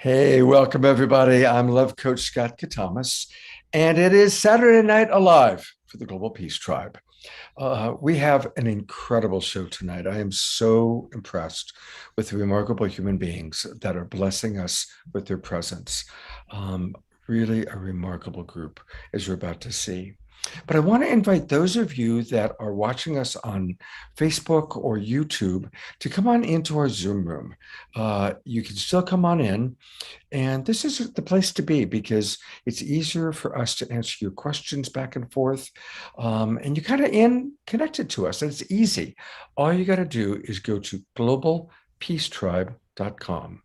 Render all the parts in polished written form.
Hey, welcome everybody. I'm Love Coach Scott Katamas, and it is Saturday Night Alive for the Global Peace Tribe. We have an incredible show tonight. I am so impressed with the remarkable human beings that are blessing us with their presence. Um, Really a remarkable group, as you're about to see. But I want to invite those of you that are watching us on Facebook or YouTube to come on into our Zoom room. You can still come on in, and this is the place to be because it's easier for us to answer your questions back and forth. And you're kind of in connected to us. And it's easy. All you got to do is go to globalpeacetribe.com,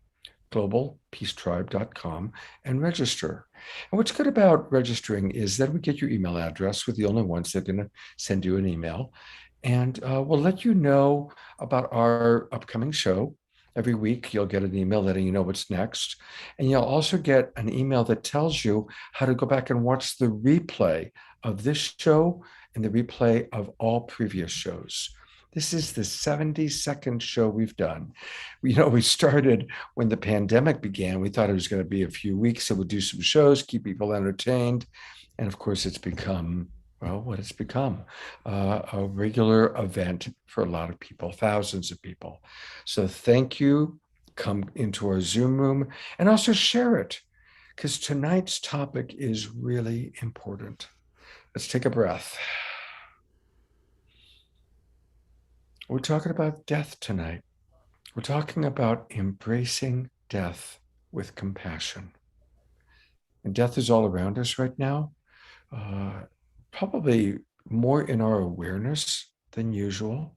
globalpeacetribe.com, and register. And what's good about registering is that we get your email address. We're the only ones that are going to send you an email. And we'll let you know about our upcoming show. Every week, you'll get an email letting you know what's next. And you'll also get an email that tells you how to go back and watch the replay of this show and the replay of all previous shows. This is the 72nd show we've done. We started when the pandemic began. We thought it was going to be a few weeks, so we'd do some shows, keep people entertained. And of course, it's become what it's become, a regular event for a lot of people, thousands of people. So thank you. Come into our Zoom room and also share it, because tonight's topic is really important. Let's take a breath. We're talking about death tonight. We're talking about embracing death with compassion. And death is all around us right now. Probably more in our awareness than usual.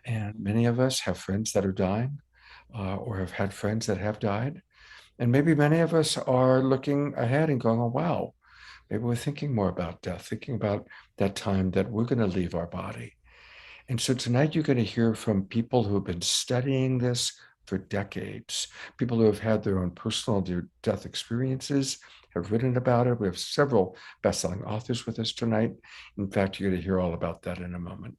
And many of us have friends that are dying or have had friends that have died. And maybe many of us are looking ahead and going, oh, wow, maybe we're thinking more about death, thinking about that time that we're going to leave our body. And so tonight you're going to hear from people who have been studying this for decades, people who have had their own personal death experiences, have written about it. We have several best-selling authors with us tonight. In fact, you're going to hear all about that in a moment.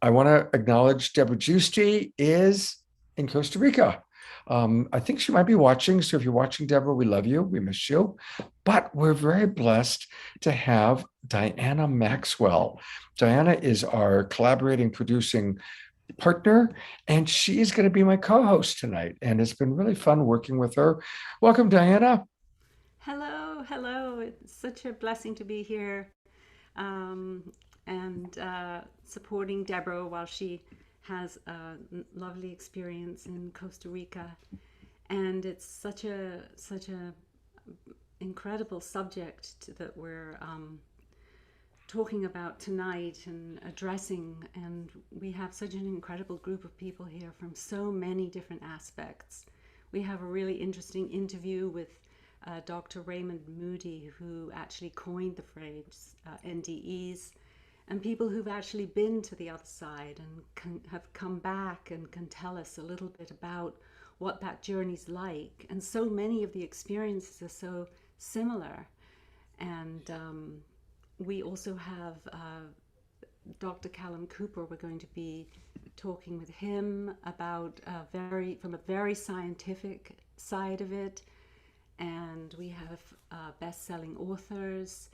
I want to acknowledge Deborah Giusti is in Costa Rica. I think she might be watching. So if you're watching, Deborah, we love you. We miss you. But we're very blessed to have Diana Maxwell. Diana is our collaborating, producing partner, and she is going to be my co-host tonight. And it's been really fun working with her. Welcome, Diana. Hello. It's such a blessing to be here and supporting Deborah while she has a lovely experience in Costa Rica. And it's such a incredible subject that we're talking about tonight and addressing. And we have such an incredible group of people here from so many different aspects. We have a really interesting interview with Dr. Raymond Moody, who actually coined the phrase NDEs, and people who've actually been to the other side and have come back and can tell us a little bit about what that journey's like. And so many of the experiences are so similar. And we also have Dr. Callum Cooper. We're going to be talking with him about from a very scientific side of it. And we have best-selling authors,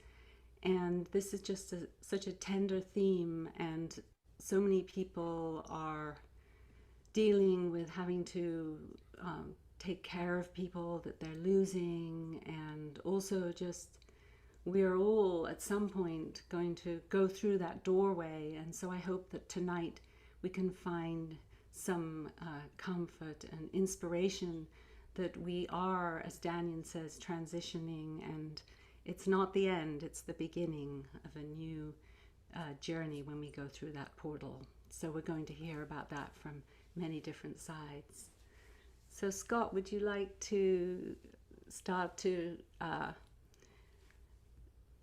and this is just such a tender theme, and so many people are dealing with having to take care of people that they're losing, and also just we're all at some point going to go through that doorway. And so I hope that tonight we can find some comfort and inspiration that we are, as Dannion says, transitioning, and it's not the end, it's the beginning of a new journey when we go through that portal. So we're going to hear about that from many different sides. So Scott, would you like to start to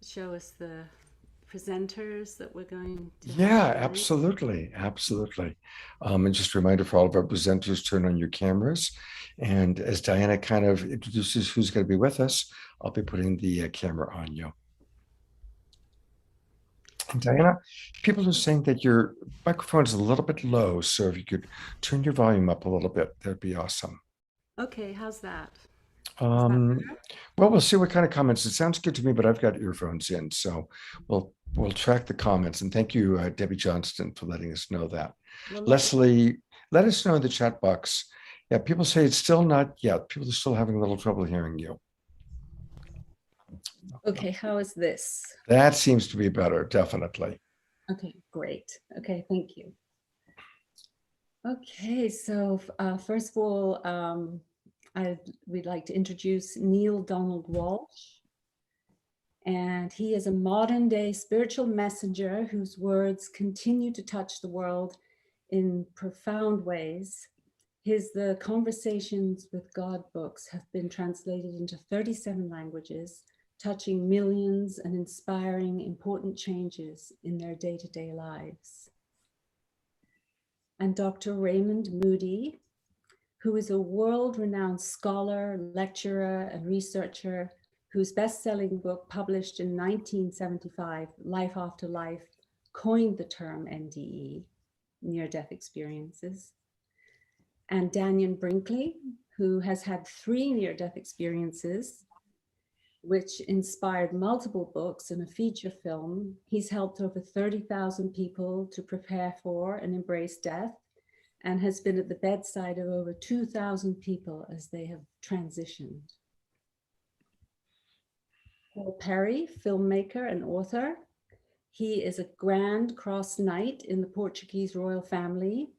show us the presenters that we're going to have Yeah, tonight? absolutely. And just a reminder for all of our presenters, turn on your cameras. And as Diana kind of introduces who's going to be with us, I'll be putting the camera on you. And Diana, people are saying that your microphone is a little bit low, so if you could turn your volume up a little bit, that'd be awesome. Okay, how's that? Well, we'll see what kind of comments. It sounds good to me, but I've got earphones in, so we'll track the comments. And thank you, Debbie Johnston, for letting us know that. Well, Leslie, let us know in the chat box. Yeah, people say it's still not yet. People are still having a little trouble hearing you. okay, how is this? That seems to be better, definitely. Okay, great. Okay, thank you. Okay, so first of all, we'd like to introduce Neale Donald Walsch. And he is a modern day spiritual messenger whose words continue to touch the world in profound ways. The Conversations with God books have been translated into 37 languages, touching millions and inspiring important changes in their day-to-day lives. And Dr. Raymond Moody, who is a world-renowned scholar, lecturer, and researcher, whose best-selling book published in 1975, Life After Life, coined the term NDE, near-death experiences. And Dannion Brinkley, who has had 3 near-death experiences, which inspired multiple books and a feature film. He's helped over 30,000 people to prepare for and embrace death, and has been at the bedside of over 2,000 people as they have transitioned. Paul Perry, filmmaker and author. He is a Grand Cross Knight in the Portuguese royal family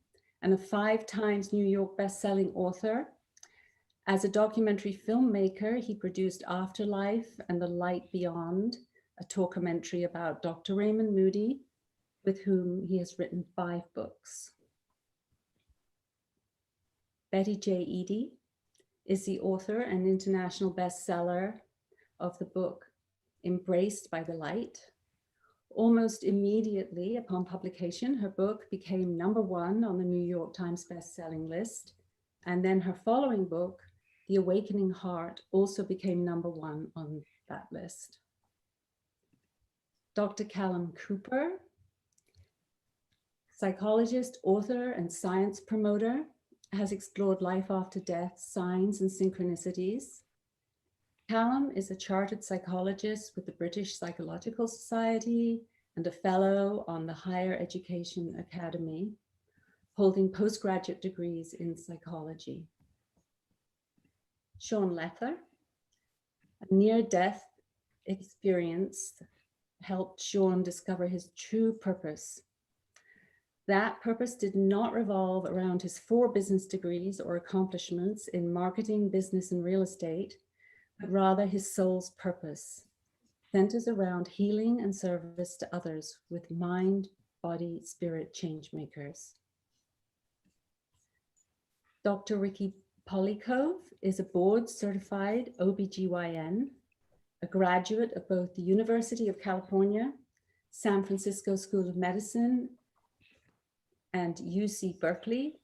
and a 5 times New York best-selling author. As a documentary filmmaker, he produced Afterlife and The Light Beyond, a documentary about Dr. Raymond Moody, with whom he has written 5 books. Betty J. Eadie is the author and international bestseller of the book Embraced by the Light. Almost immediately upon publication, her book became #1 on the New York Times best-selling list. And then her following book, The Awakening Heart, also became #1 on that list. Dr. Callum Cooper, psychologist, author, and science promoter, has explored life after death, signs and synchronicities. Callum is a chartered psychologist with the British Psychological Society and a fellow on the Higher Education Academy, holding postgraduate degrees in psychology. Sean Lether, a near-death experience helped Sean discover his true purpose. That purpose did not revolve around his 4 business degrees or accomplishments in marketing, business, and real estate, but rather his soul's purpose centers around healing and service to others with mind, body, spirit change makers. Dr. Ricky Polycove is a board-certified OBGYN, a graduate of both the University of California, San Francisco School of Medicine, and UC Berkeley.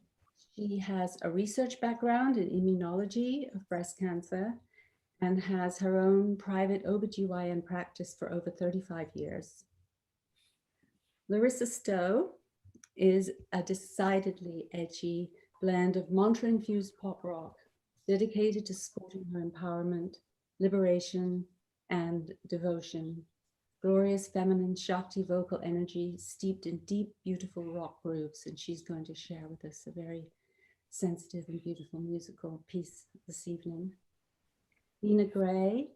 She has a research background in immunology of breast cancer and has her own private OBGYN practice for over 35 years. Larissa Stowe is a decidedly edgy blend of mantra-infused pop rock, dedicated to supporting her empowerment, liberation, and devotion. Glorious feminine Shakti vocal energy steeped in deep, beautiful rock grooves, and she's going to share with us a very sensitive and beautiful musical piece this evening. Nina Gray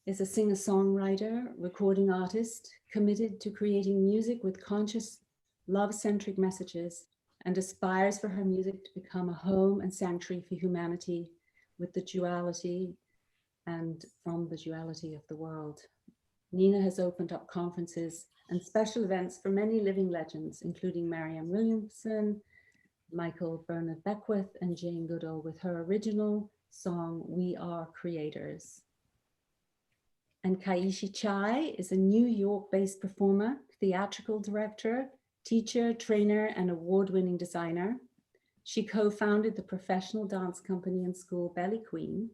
is a singer-songwriter, recording artist, committed to creating music with conscious, love-centric messages, and aspires for her music to become a home and sanctuary for humanity with the duality and from the duality of the world. Nina has opened up conferences and special events for many living legends, including Marianne Williamson, Michael Bernard Beckwith, and Jane Goodall, with her original song, We Are Creators. And Kaishi Chai is a New York-based performer, theatrical director, teacher, trainer, and award-winning designer. She co-founded the professional dance company and school Belly Queen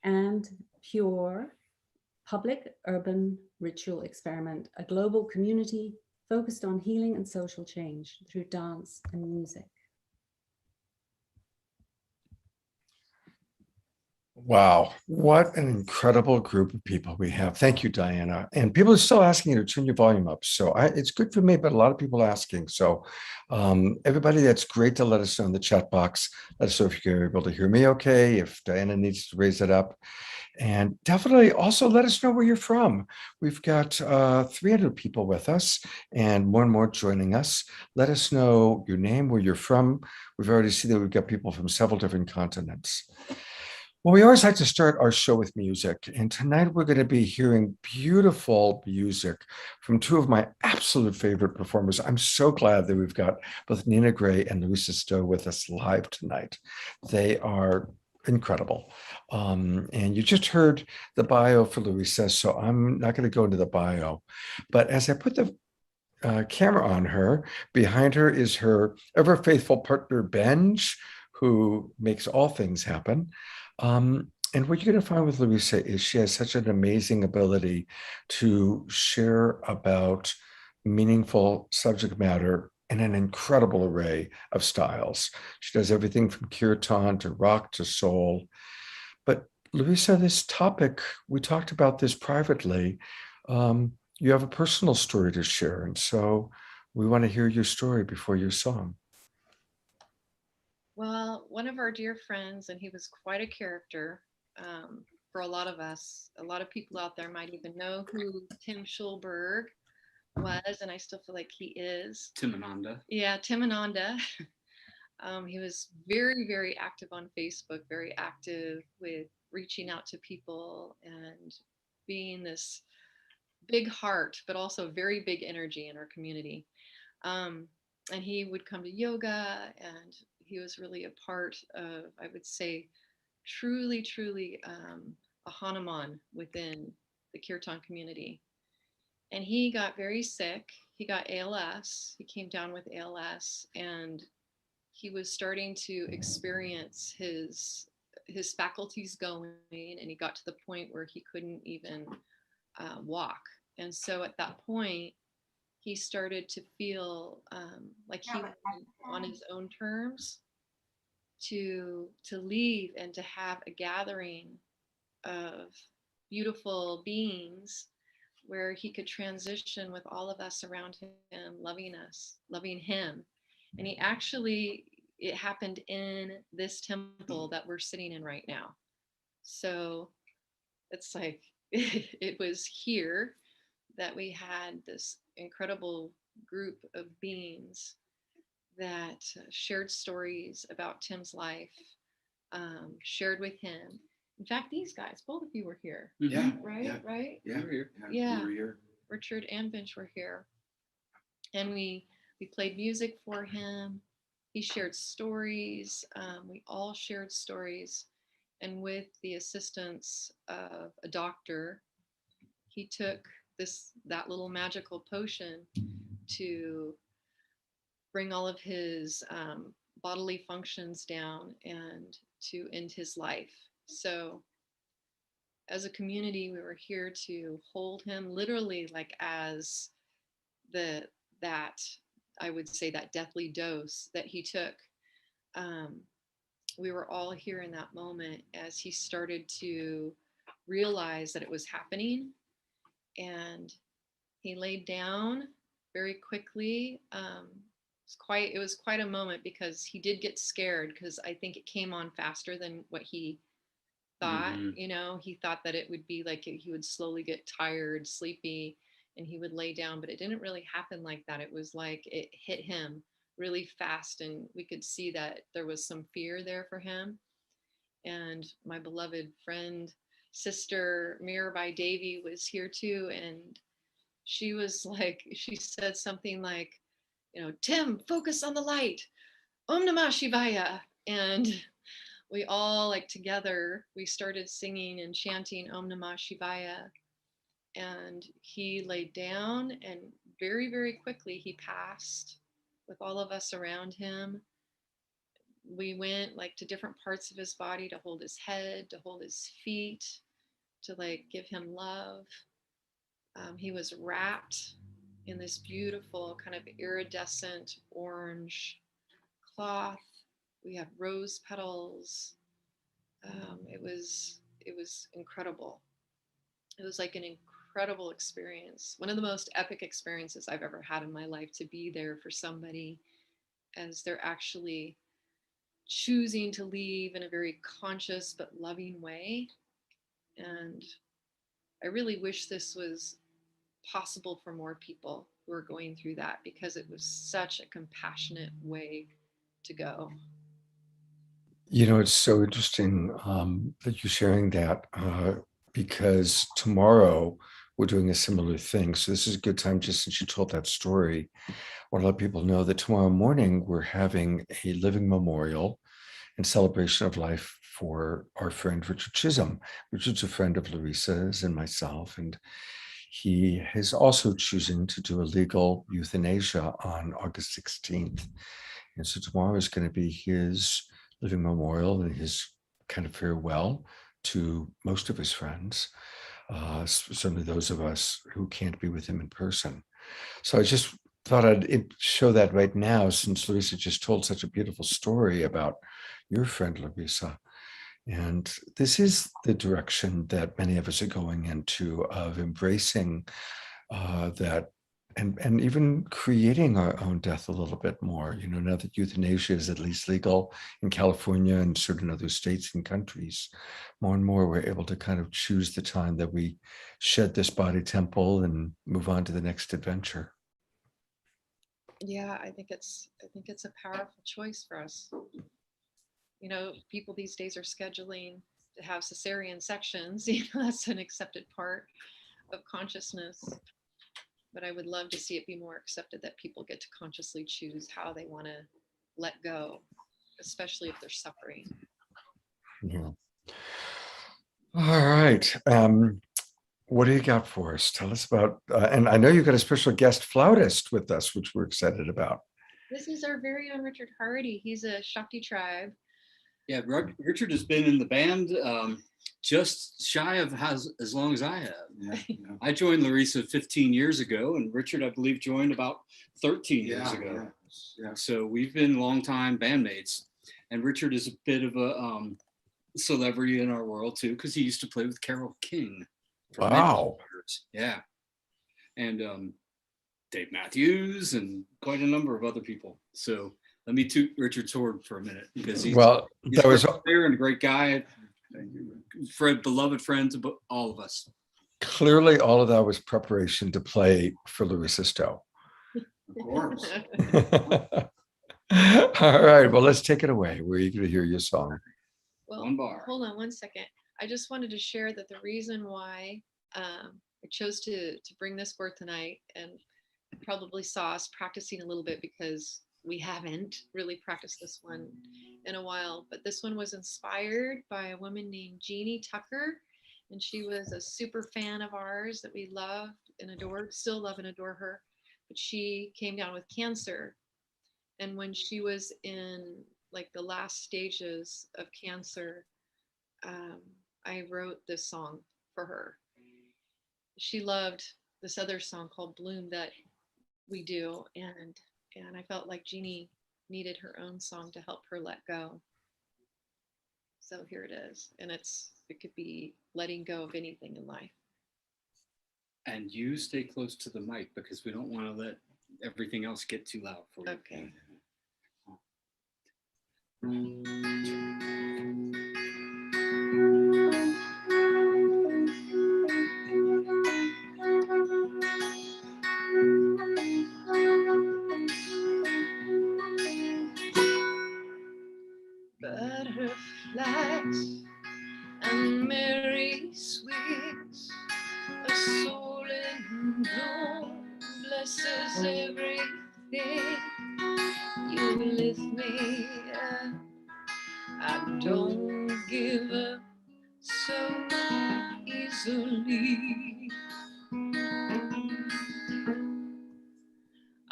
and Pure Public Urban Ritual Experiment, a global community focused on healing and social change through dance and music. Wow, what an incredible group of people we have. Thank you, Diana. And people are still asking you to turn your volume up. So it's good for me, but a lot of people asking. So everybody, that's great to let us know in the chat box. Let us know if you're able to hear me okay, if Diana needs to raise it up. And definitely also let us know where you're from. We've got 300 people with us and more joining us. Let us know your name, where you're from. We've already seen that we've got people from several different continents. Well, we always like to start our show with music, and tonight we're going to be hearing beautiful music from two of my absolute favorite performers. I'm so glad that we've got both Nina Gray and Louisa Stowe with us live tonight. They are incredible. And you just heard the bio for Louisa, so I'm not going to go into the bio. But as I put the camera on her, behind her is her ever faithful partner, Benj, who makes all things happen. And what you're going to find with Louisa is she has such an amazing ability to share about meaningful subject matter in an incredible array of styles. She does everything from kirtan to rock to soul. But Louisa, this topic, we talked about this privately. You have a personal story to share, and so we want to hear your story before your song. Well, one of our dear friends, and he was quite a character for a lot of us. A lot of people out there might even know who Tim Schulberg was, and I still feel like he is. Tim Ananda. Yeah, Tim Ananda. He was very active on Facebook, very active with reaching out to people and being this big heart, but also very big energy in our community. And he would come to yoga, and he was really a part of, I would say, truly a Hanuman within the kirtan community. And he got very sick. He got ALS. He came down with ALS, and he was starting to experience his faculties going, and he got to the point where he couldn't even walk. And so at that point, he started to feel like he was on his own terms to leave and to have a gathering of beautiful beings where he could transition with all of us around him, loving him. And he actually, it happened in this temple that we're sitting in right now. So it's like, it was here that we had this incredible group of beings that shared stories about Tim's life, shared with him. In fact, these guys, both of you were here. Yeah. Right? Yeah. Right? Yeah. We were here. Yeah. We were here. Richard and Bench were here. And we played music for him. He shared stories. We all shared stories. And with the assistance of a doctor, he took that little magical potion to bring all of his bodily functions down and to end his life. So as a community, we were here to hold him literally, like as that I would say that deathly dose that he took. We were all here in that moment as he started to realize that it was happening, and he laid down very quickly. It was quite a moment because he did get scared, because I think it came on faster than what he thought. Mm-hmm. He thought that it would be like he would slowly get tired, sleepy, and he would lay down, but it didn't really happen like that. It was like it hit him really fast, and we could see that there was some fear there for him. And my beloved friend, sister Mirabai Devi was here too, and she said something like, Tim, focus on the light. Om Namah Shivaya. And we all together, we started singing and chanting Om Namah Shivaya. And he laid down, and very quickly he passed with all of us around him. We went to different parts of his body to hold his head, to hold his feet, to give him love. He was wrapped in this beautiful kind of iridescent orange cloth. We have rose petals. It was incredible. It was like an incredible experience, one of the most epic experiences I've ever had in my life, to be there for somebody as they're actually choosing to leave in a very conscious but loving way. And I really wish this was possible for more people who are going through that, because it was such a compassionate way to go. It's so interesting that you're sharing that because tomorrow we're doing a similar thing. So this is a good time, just since you told that story. I want to let people know that tomorrow morning we're having a living memorial and celebration of life for our friend Richard Chisholm. Richard's a friend of Larissa's and myself, and he is also choosing to do a legal euthanasia on August 16th. And so tomorrow is going to be his living memorial and his kind of farewell to most of his friends, certainly those of us who can't be with him in person. So I just thought I'd show that right now, since Larissa just told such a beautiful story about your friend Larissa. And this is the direction that many of us are going into, of embracing that and even creating our own death a little bit more. Now that euthanasia is at least legal in California and certain other states and countries, more and more we're able to kind of choose the time that we shed this body temple and move on to the next adventure. Yeah, I think it's a powerful choice for us. People these days are scheduling to have cesarean sections. That's an accepted part of consciousness. But I would love to see it be more accepted that people get to consciously choose how they want to let go, especially if they're suffering. Yeah. All right. What do you got for us? Tell us about, and I know you've got a special guest flautist with us, which we're excited about. This is our very own Richard Hardy. He's a Shakti tribe. Yeah, Richard has been in the band just shy of as long as I have. Yeah. I joined Larissa 15 years ago, and Richard, I believe, joined about 13 years ago. Yeah. So we've been longtime bandmates. And Richard is a bit of a celebrity in our world, too, because he used to play with Carole King. For wow. many years. Yeah. And Dave Matthews and quite a number of other people. So let me toot Richard's horn for a minute, because he's a great player and a great guy. Beloved friend to all of us. Clearly, all of that was preparation to play for Larissa Stowe. Of course. All right, well, let's take it away. We're eager to hear your song. Well, one bar. Hold on one second. I just wanted to share that the reason why I chose to bring this forth tonight, and probably saw us practicing a little bit, because we haven't really practiced this one in a while, but this one was inspired by a woman named Jeannie Tucker, and she was a super fan of ours that we loved and adored, still love and adore her, but she came down with cancer. And when she was in like the last stages of cancer, I wrote this song for her. She loved this other song called Bloom that we do, and I felt like Jeannie needed her own song to help her let go. So here it is, and it could be letting go of anything in life. And you stay close to the mic, because we don't want to let everything else get too loud for you. Okay. Butterflies and merry sweets, a soul in bloom blesses everything. You lift me up, I don't give up so easily.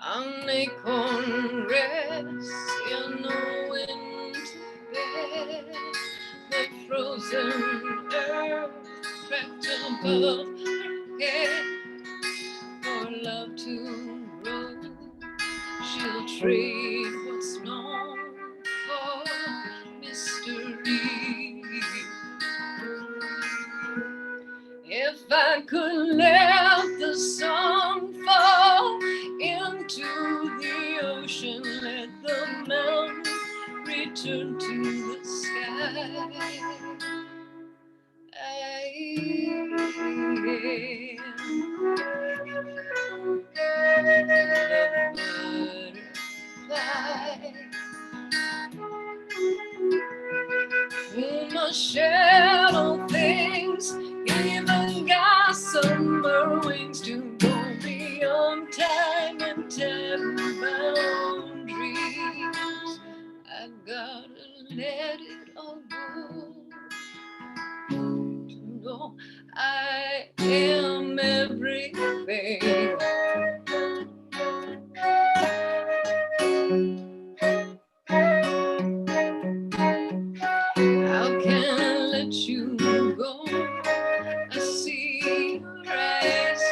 An acorn rests in a winter bed, the frozen earth crept above her head. For love to grow, she'll trade what's known for mystery. I could let the song fall into the ocean, let the mountain return to the sky. I am the butterfly. My shadow things even gossamer wings to go beyond time and time boundaries. I gotta let it all go to know I am everything. How can I let you go? I see your eyes,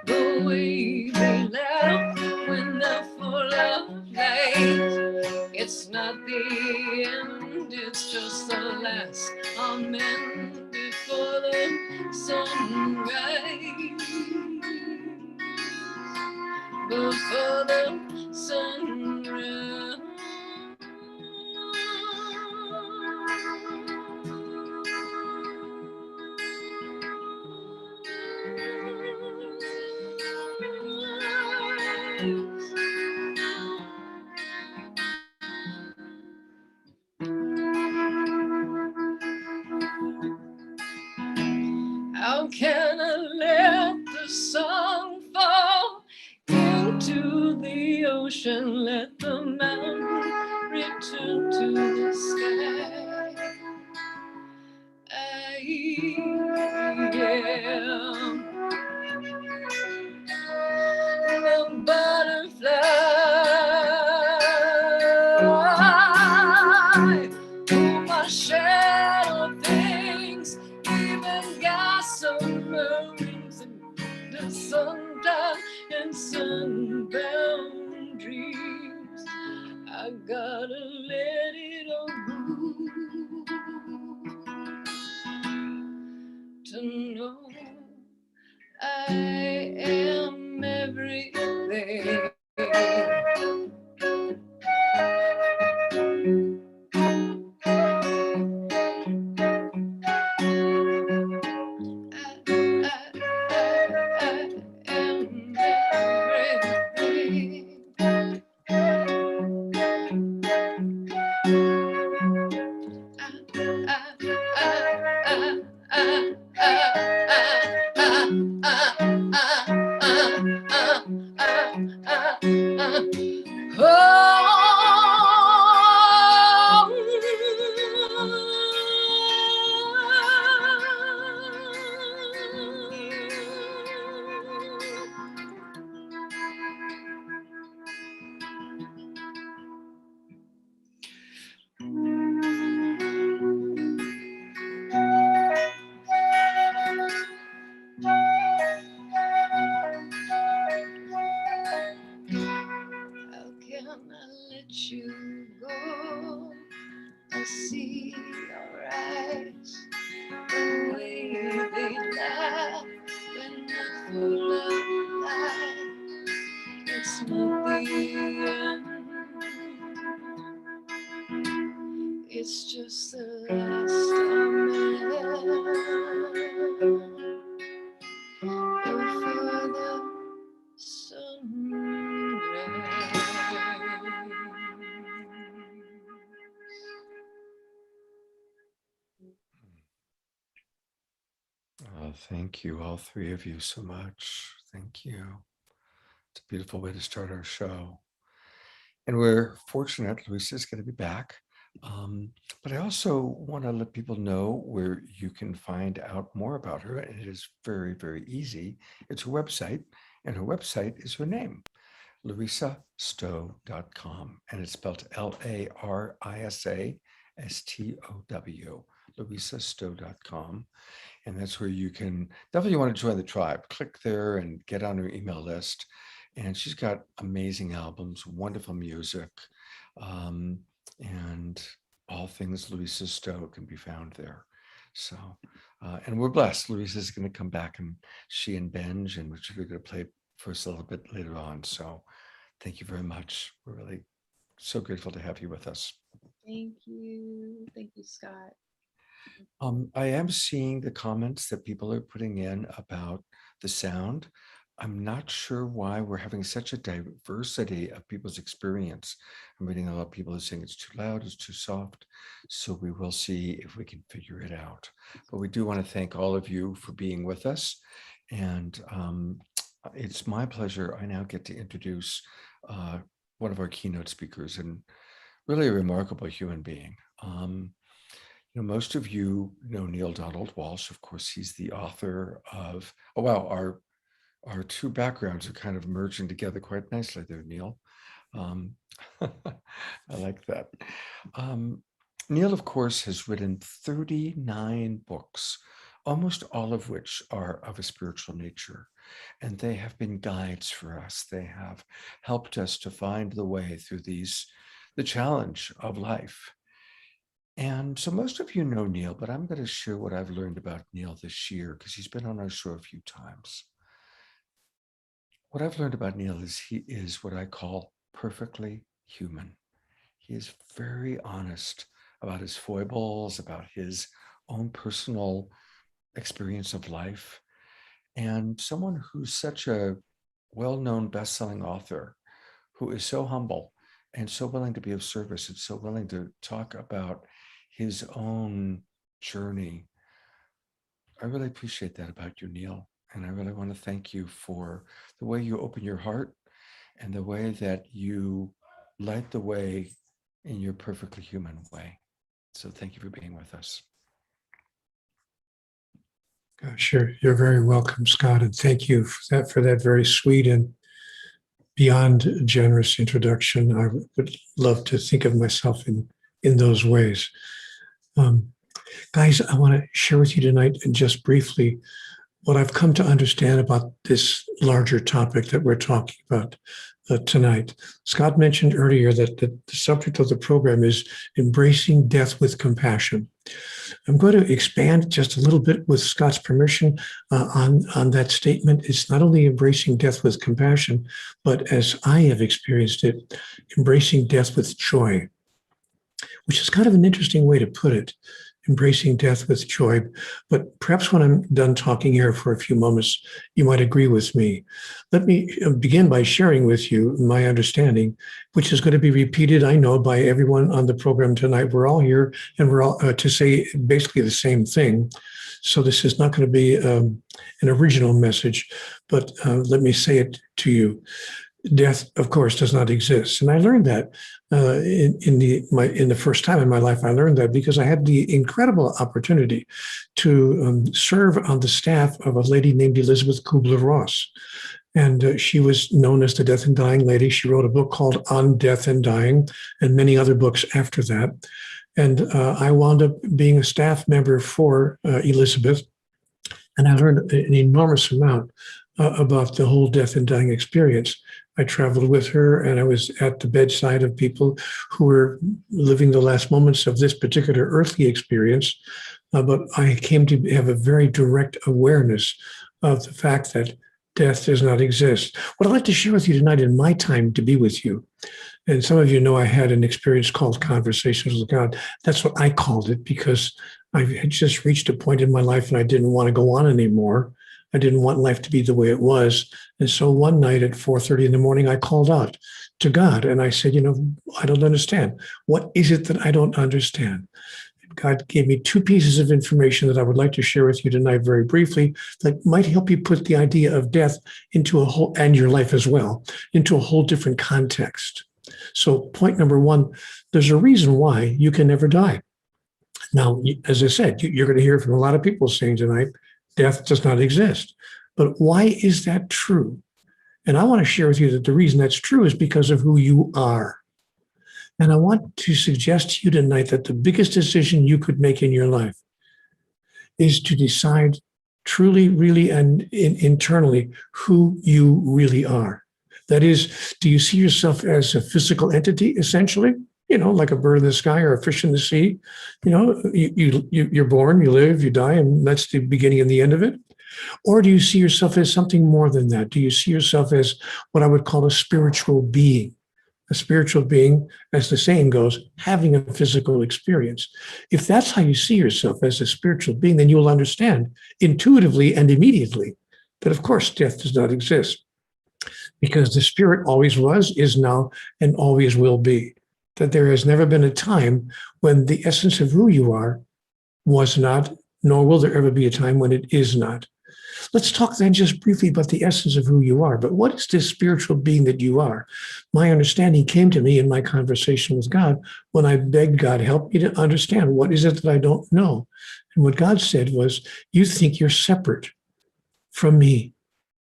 the way they laugh when they're full of light. It's not the end, it's just the last amen before the sunrise. Before the sunrise. How can I let the song fall into the ocean, let the mountain return to the sky? I am the butterfly. Oh, my shadow things even gossamer wings and the sundown and sunbound dreams. I gotta let it all go to know I am everything. You go, I see your eyes, the way they laugh when they're full of light. It's not the end, it's just the last before the sunrise. Thank you, all three of you, so much. Thank you. It's a beautiful way to start our show. And we're fortunate Luisa's going to be back. But I also want to let people know where you can find out more about her. And it is very, very easy. It's her website, and her website is her name, LarisaStow.com. And it's spelled LarisaStow, LarisaStow.com. And that's where you can definitely want to join the tribe. Click there and get on her email list. And she's got amazing albums, wonderful music, and all things Larisa Stow can be found there. So, and we're blessed. Louisa is going to come back, and she and Benj and Richard are going to play for us a little bit later on. So thank you very much. We're really so grateful to have you with us. Thank you. Thank you, Scott. I am seeing the comments that people are putting in about the sound. I'm not sure why we're having such a diversity of people's experience. I'm reading a lot of people are saying it's too loud, it's too soft. So we will see if we can figure it out. But we do want to thank all of you for being with us. And it's my pleasure. I now get to introduce one of our keynote speakers, and really a remarkable human being. Most of you know Neale Donald Walsch. Of course, he's the author of, oh wow, our two backgrounds are kind of merging together quite nicely there, Neale. I like that. Neale, of course, has written 39 books, almost all of which are of a spiritual nature. And they have been guides for us. They have helped us to find the way through the challenge of life. And so most of you know Neale, but I'm going to share what I've learned about Neale this year, because he's been on our show a few times. What I've learned about Neale is he is what I call perfectly human. He is very honest about his foibles, about his own personal experience of life, and someone who's such a well-known best-selling author who is so humble and so willing to be of service and so willing to talk about his own journey. I really appreciate that about you, Neale. And I really want to thank you for the way you open your heart and the way that you light the way in your perfectly human way. So thank you for being with us. Sure. You're very welcome, Scott. And thank you for that very sweet and beyond generous introduction. I would love to think of myself in those ways. Guys, I want to share with you tonight, just briefly, what I've come to understand about this larger topic that we're talking about tonight. Scott mentioned earlier that the subject of the program is embracing death with compassion. I'm going to expand just a little bit, with Scott's permission, on that statement. It's not only embracing death with compassion, but as I have experienced it, embracing death with joy, which is kind of an interesting way to put it. Embracing death with joy. But perhaps when I'm done talking here for a few moments, you might agree with me. Let me begin by sharing with you my understanding, which is going to be repeated, I know, by everyone on the program tonight. We're all here, and we're all to say basically the same thing. So this is not going to be an original message, but let me say it to you. Death, of course, does not exist. And I learned that in the first time in my life. I learned that because I had the incredible opportunity to serve on the staff of a lady named Elizabeth Kubler-Ross. And she was known as the Death and Dying Lady. She wrote a book called On Death and Dying, and many other books after that. And I wound up being a staff member for Elizabeth. And I learned an enormous amount about the whole death and dying experience. I traveled with her, and I was at the bedside of people who were living the last moments of this particular earthly experience. But I came to have a very direct awareness of the fact that death does not exist. What I'd like to share with you tonight in my time to be with you, and some of you know I had an experience called Conversations with God. That's what I called it, because I had just reached a point in my life and I didn't want to go on anymore. I didn't want life to be the way it was. And so one night at 4:30 in the morning, I called out to God and I said, I don't understand. What is it that I don't understand? God gave me two pieces of information that I would like to share with you tonight very briefly that might help you put the idea of death into a whole, and your life as well, into a whole different context. So point number one, there's a reason why you can never die. Now, as I said, you're going to hear from a lot of people saying tonight, death does not exist. But why is that true? And I want to share with you that the reason that's true is because of who you are. And I want to suggest to you tonight that the biggest decision you could make in your life is to decide truly, really, and internally who you really are. That is, do you see yourself as a physical entity, essentially? like a bird in the sky or a fish in the sea. You're born, you live, you die, and that's the beginning and the end of it. Or do you see yourself as something more than that? Do you see yourself as what I would call a spiritual being? A spiritual being, as the saying goes, having a physical experience. If that's how you see yourself, as a spiritual being, then you will understand intuitively and immediately that, of course, death does not exist, because the spirit always was, is now, and always will be. That there has never been a time when the essence of who you are was not, nor will there ever be a time when it is not. Let's talk then just briefly about the essence of who you are. But what is this spiritual being that you are? My understanding came to me in my conversation with God when I begged God, help me to understand what is it that I don't know. And what God said was, you think you're separate from me.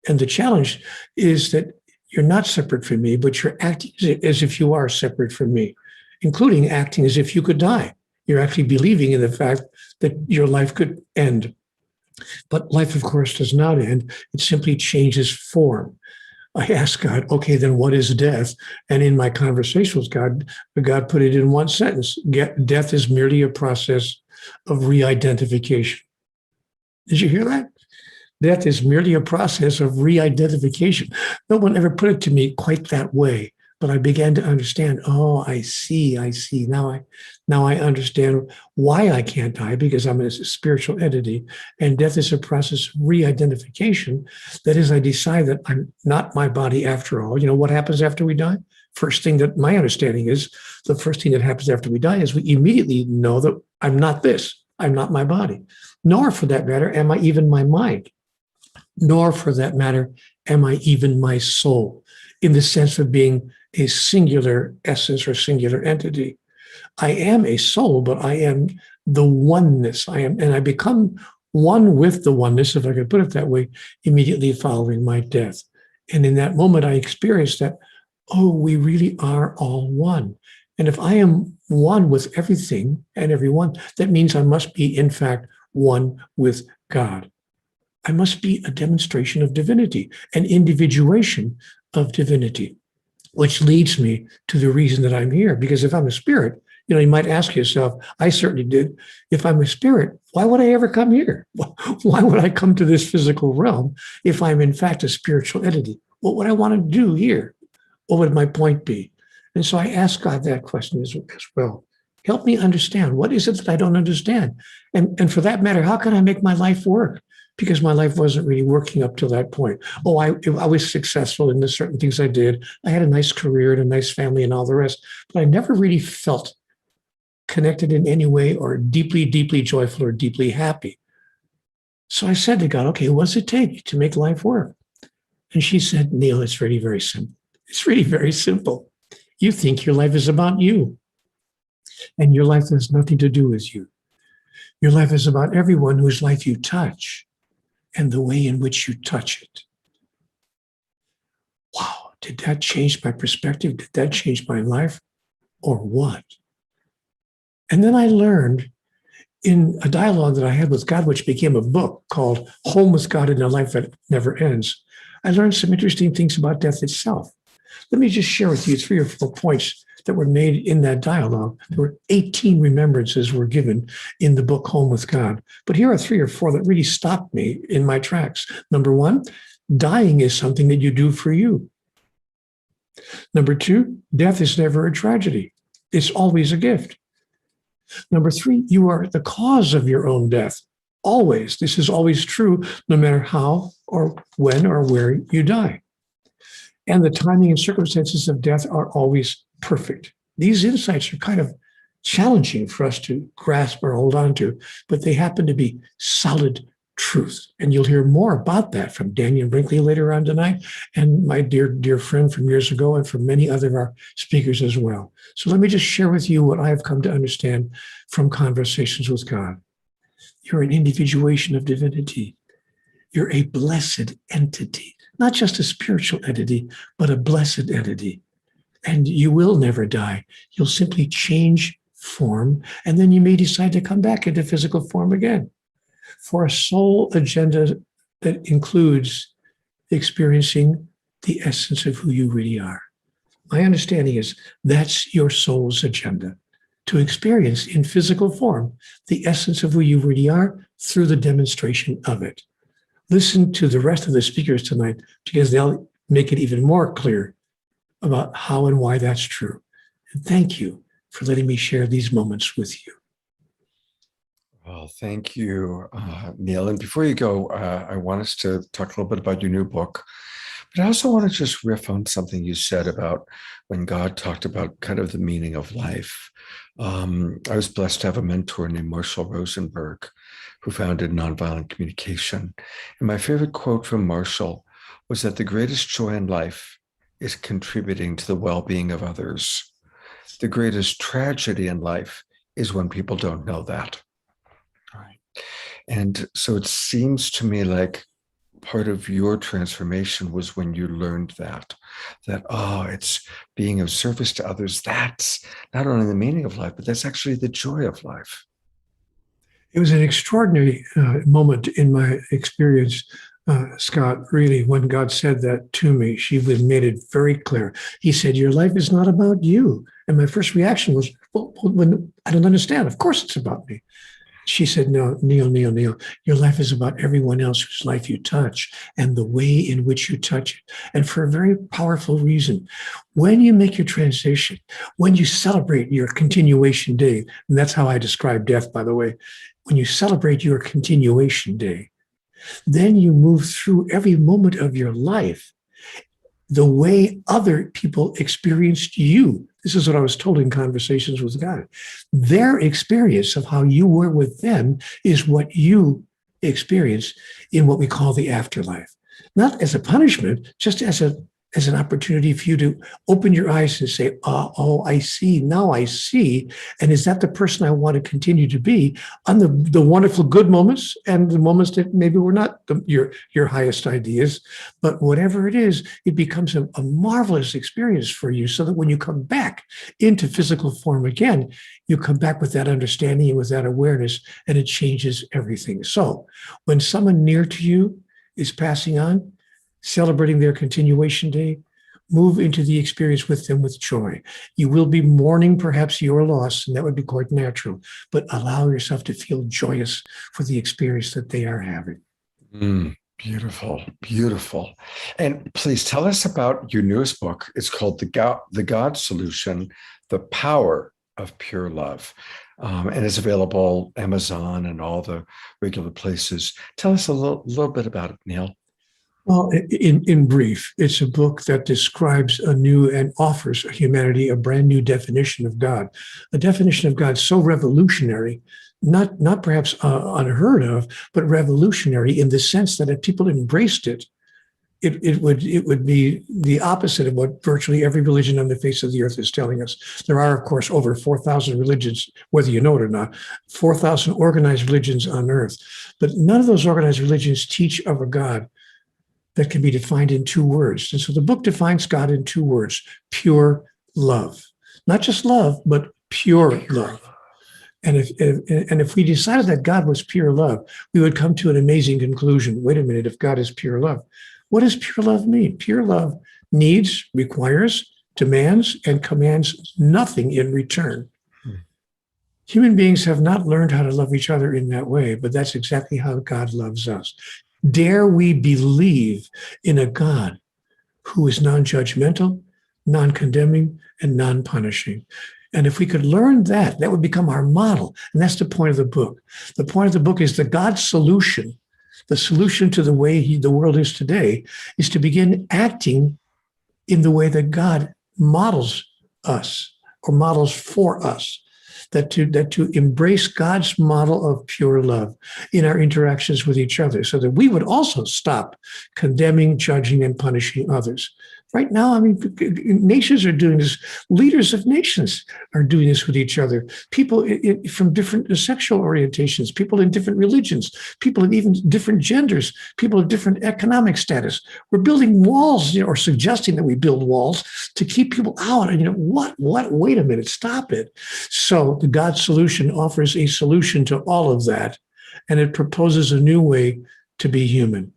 And the challenge is that you're not separate from me, but you're acting as if you are separate from me, including acting as if you could die. You're actually believing in the fact that your life could end. But life, of course, does not end. It simply changes form. I asked God, okay, then what is death? And in my conversation with God, God put it in one sentence. Death is merely a process of re-identification. Did you hear that? Death is merely a process of re-identification. No one ever put it to me quite that way, but I began to understand. Oh, I see. Now I understand why I can't die, because I'm a spiritual entity, and death is a process of re-identification. That is, I decide that I'm not my body after all. What happens after we die? First thing that my understanding is, the first thing that happens after we die is we immediately know that I'm not this. I'm not my body. Nor, for that matter, am I even my mind. Nor, for that matter, am I even my soul, in the sense of being a singular essence or singular entity. I am a soul, but I am the oneness. And I become one with the oneness, if I could put it that way, immediately following my death. And in that moment, I experienced that, we really are all one. And if I am one with everything and everyone, that means I must be, in fact, one with God. I must be a demonstration of divinity, an individuation of divinity, which leads me to the reason that I'm here. Because if I'm a spirit, you might ask yourself, I certainly did, if I'm a spirit, why would I ever come here? Why would I come to this physical realm if I'm in fact a spiritual entity? What would I want to do here? What would my point be? And so I asked God that question as well. Help me understand. What is it that I don't understand? And for that matter, how can I make my life work? Because my life wasn't really working up to that point. I was successful in the certain things I did. I had a nice career and a nice family and all the rest, but I never really felt connected in any way or deeply, deeply joyful or deeply happy. So I said to God, okay, what's it take to make life work? And she said, Neale, it's really very simple. It's really very simple. You think your life is about you, and your life has nothing to do with you. Your life is about everyone whose life you touch and the way in which you touch it. Wow, did that change my perspective? Did that change my life? Or what? And then I learned in a dialogue that I had with God, which became a book called Home with God in a Life That Never Ends, I learned some interesting things about death itself. Let me just share with you 3 or 4 points that were made in that dialogue. There were 18 remembrances were given in the book Home with God. But here are 3 or 4 that really stopped me in my tracks. Number 1, dying is something that you do for you. Number 2, death is never a tragedy. It's always a gift. Number 3, you are the cause of your own death. Always. This is always true, no matter how or when or where you die. And the timing and circumstances of death are always perfect. These insights are kind of challenging for us to grasp or hold on to, but they happen to be solid truth. And you'll hear more about that from Dannion Brinkley later on tonight, and my dear, dear friend from years ago, and from many other of our speakers as well. So let me just share with you what I have come to understand from conversations with God. You're an individuation of divinity. You're a blessed entity, not just a spiritual entity, but a blessed entity. And you will never die. You'll simply change form, and then you may decide to come back into physical form again for a soul agenda that includes experiencing the essence of who you really are. my understanding is that's your soul's agenda, to experience in physical form the essence of who you really are through the demonstration of it. Listen to the rest of the speakers tonight because they'll make it even more clear about how and why that's true. And thank you for letting me share these moments with you. Well, thank you, Neale. And before you go, I want us to talk a little bit about your new book. But I also want to just riff on something you said about when God talked about kind of the meaning of life. I was blessed to have a mentor named Marshall Rosenberg, who founded Nonviolent Communication. And my favorite quote from Marshall was that the greatest joy in life is contributing to the well-being of others. The greatest tragedy in life is when people don't know that. Right. And so it seems to me like part of your transformation was when you learned that, it's being of service to others. That's not only the meaning of life, but that's actually the joy of life. It was an extraordinary moment in my experience, Scott, really, when God said that to me. She made it very clear. He said, your life is not about you. And my first reaction was, well, when I don't understand. Of course it's about me. She said, no, Neale, your life is about everyone else whose life you touch and the way in which you touch it. And for a very powerful reason, when you make your transition, when you celebrate your continuation day, and that's how I describe death, by the way, when you celebrate your continuation day, then you move through every moment of your life the way other people experienced you. This is what I was told in conversations with God. Their experience of how you were with them is what you experience in what we call the afterlife. Not as a punishment, just as an opportunity for you to open your eyes and say, oh, I see, now I see. And is that the person I want to continue to be on the wonderful good moments and the moments that maybe were not your highest ideas, but whatever it is, it becomes a marvelous experience for you so that when you come back into physical form again, you come back with that understanding and with that awareness, and it changes everything. So when someone near to you is passing on, celebrating their continuation day, move into the experience with them with joy. You will be mourning perhaps your loss, and that would be quite natural, but allow yourself to feel joyous for the experience that they are having. Beautiful, beautiful. And please tell us about your newest book. It's called The God Solution, The Power of Pure Love. And it's available Amazon and all the regular places. Tell us a little bit about it, Neale. Well, in brief, it's a book that describes a new and offers humanity a brand new definition of God, a definition of God so revolutionary, not perhaps unheard of, but revolutionary in the sense that if people embraced it, it would be the opposite of what virtually every religion on the face of the earth is telling us. There are, of course, over 4,000 religions, whether you know it or not, 4,000 organized religions on earth. But none of those organized religions teach of a God that can be defined in two words. And so the book defines God in two words: pure love. Not just love, but pure love. And if we decided that God was pure love, we would come to an amazing conclusion. Wait a minute, if God is pure love, what does pure love mean? Pure love needs, requires, demands, and commands nothing in return. Human beings have not learned how to love each other in that way, but that's exactly how God loves us. Dare we believe in a God who is non-judgmental, non-condemning, and non-punishing? And if we could learn that, that would become our model. And that's the point of the book. The point of the book is the God solution. The solution to the way the world is today is to begin acting in the way that God models us or models for us. That to embrace God's model of pure love in our interactions with each other, so that we would also stop condemning, judging, and punishing others. Right now, I mean, nations are doing this. Leaders of nations are doing this with each other. People from different sexual orientations, people in different religions, people in even different genders, people of different economic status. We're building walls, or suggesting that we build walls to keep people out. And what? Wait a minute, stop it. So the God solution offers a solution to all of that, and it proposes a new way to be human.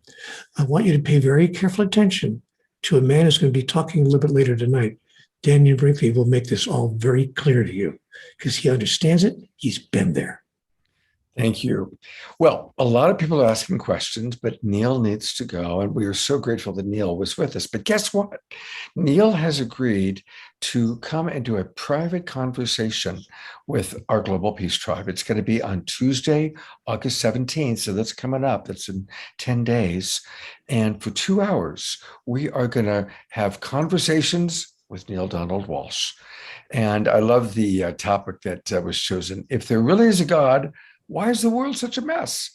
I want you to pay very careful attention to a man who's going to be talking a little bit later tonight. Dannion Brinkley will make this all very clear to you because he understands it. He's been there. Thank you. Well, a lot of people are asking questions, but Neale needs to go. And we are so grateful that Neale was with us. But guess what? Neale has agreed to come and do a private conversation with our Global Peace Tribe. It's going to be on Tuesday, August 17th. So that's coming up. That's in 10 days. And for 2 hours, we are going to have conversations with Neale Donald Walsch. And I love the topic that was chosen. If there really is a God, why is the world such a mess?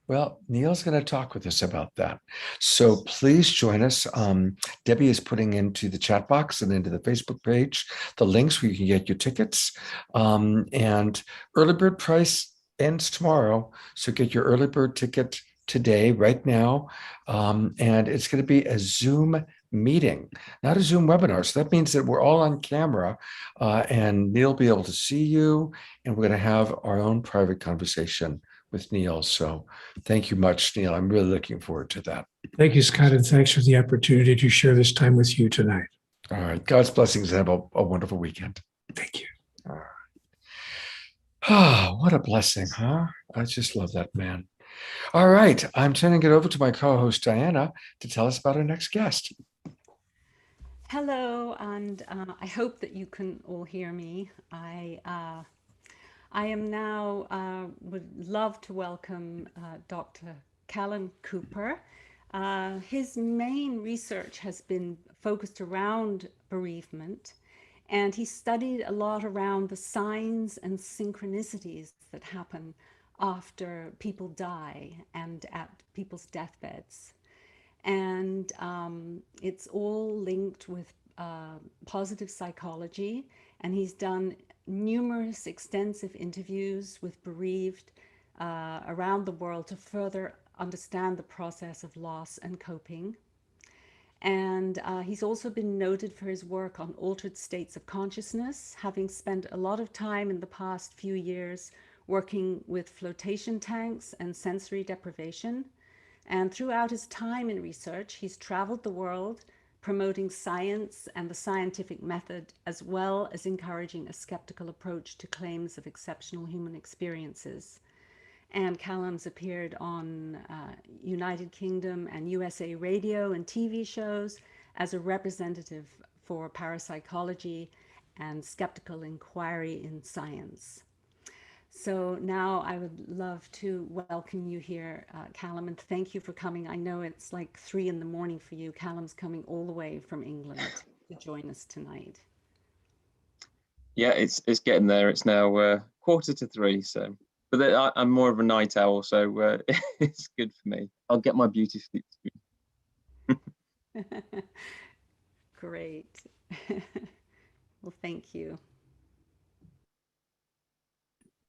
Well, Neale's going to talk with us about that. So please join us. Debbie is putting into the chat box and into the Facebook page the links where you can get your tickets. And early bird price ends tomorrow. So get your early bird ticket today, right now. And it's going to be a Zoom meeting, not a Zoom webinar. So that means that we're all on camera and Neale will be able to see you. And we're going to have our own private conversation with Neale. So thank you much, Neale. I'm really looking forward to that. Thank you, Scott, and thanks for the opportunity to share this time with you tonight. All right. God's blessings and have a wonderful weekend. Thank you. All right. Ah, what a blessing, huh? I just love that man. All right. I'm turning it over to my co-host, Diana, to tell us about our next guest. Hello, and I hope that you can all hear me. I am now, would love to welcome Dr. Callum Cooper. His main research has been focused around bereavement, and he studied a lot around the signs and synchronicities that happen after people die and at people's deathbeds. And it's all linked with positive psychology, and he's done numerous extensive interviews with bereaved around the world to further understand the process of loss and coping. And he's also been noted for his work on altered states of consciousness, having spent a lot of time in the past few years working with flotation tanks and sensory deprivation. And throughout his time in research, he's traveled the world promoting science and the scientific method, as well as encouraging a skeptical approach to claims of exceptional human experiences. And Callum's appeared on United Kingdom and USA radio and TV shows as a representative for parapsychology and skeptical inquiry in science. So now I would love to welcome you here, Callum, and thank you for coming. I know it's like 3 a.m. for you. Callum's coming all the way from England to join us tonight. Yeah, it's getting there. It's now 2:45, so. But I'm more of a night owl, so it's good for me. I'll get my beauty sleep soon. Great. Well, thank you.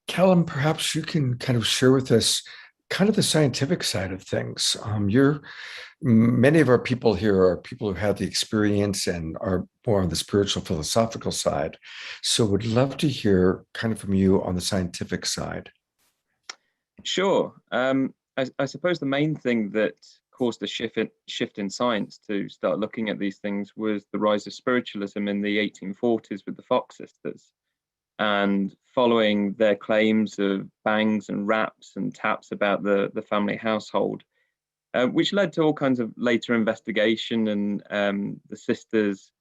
Callum, perhaps you can kind of share with us kind of the scientific side of things. Many of our people here are people who have the experience and are more on the spiritual philosophical side. So would love to hear kind of from you on the scientific side. Sure. I suppose the main thing that caused the shift in science to start looking at these things was the rise of spiritualism in the 1840s with the Fox sisters. And following their claims of bangs and raps and taps about the family household, which led to all kinds of later investigation and the sisters,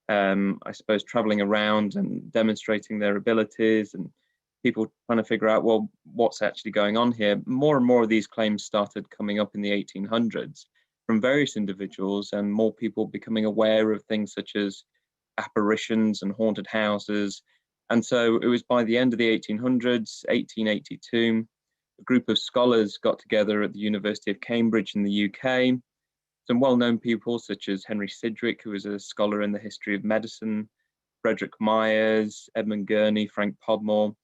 I suppose, traveling around and demonstrating their abilities and people trying to figure out, well, what's actually going on here. More and more of these claims started coming up in the 1800s from various individuals, and more people becoming aware of things such as apparitions and haunted houses. And so it was by the end of the 1800s, 1882, a group of scholars got together at the University of Cambridge in the UK. Some well-known people such as Henry Sidgwick, who was a scholar in the history of medicine, Frederick Myers, Edmund Gurney, Frank Podmore,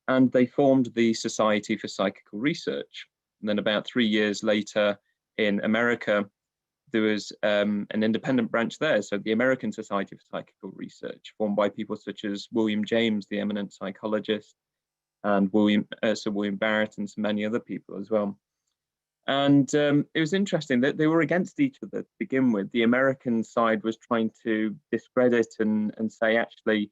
and they formed the Society for Psychical Research. And then about 3 years later in America, there was an independent branch there. So the American Society for Psychical Research, formed by people such as William James, the eminent psychologist, and Sir William Barrett, and so many other people as well. And it was interesting that they were against each other to begin with. The American side was trying to discredit and say, actually,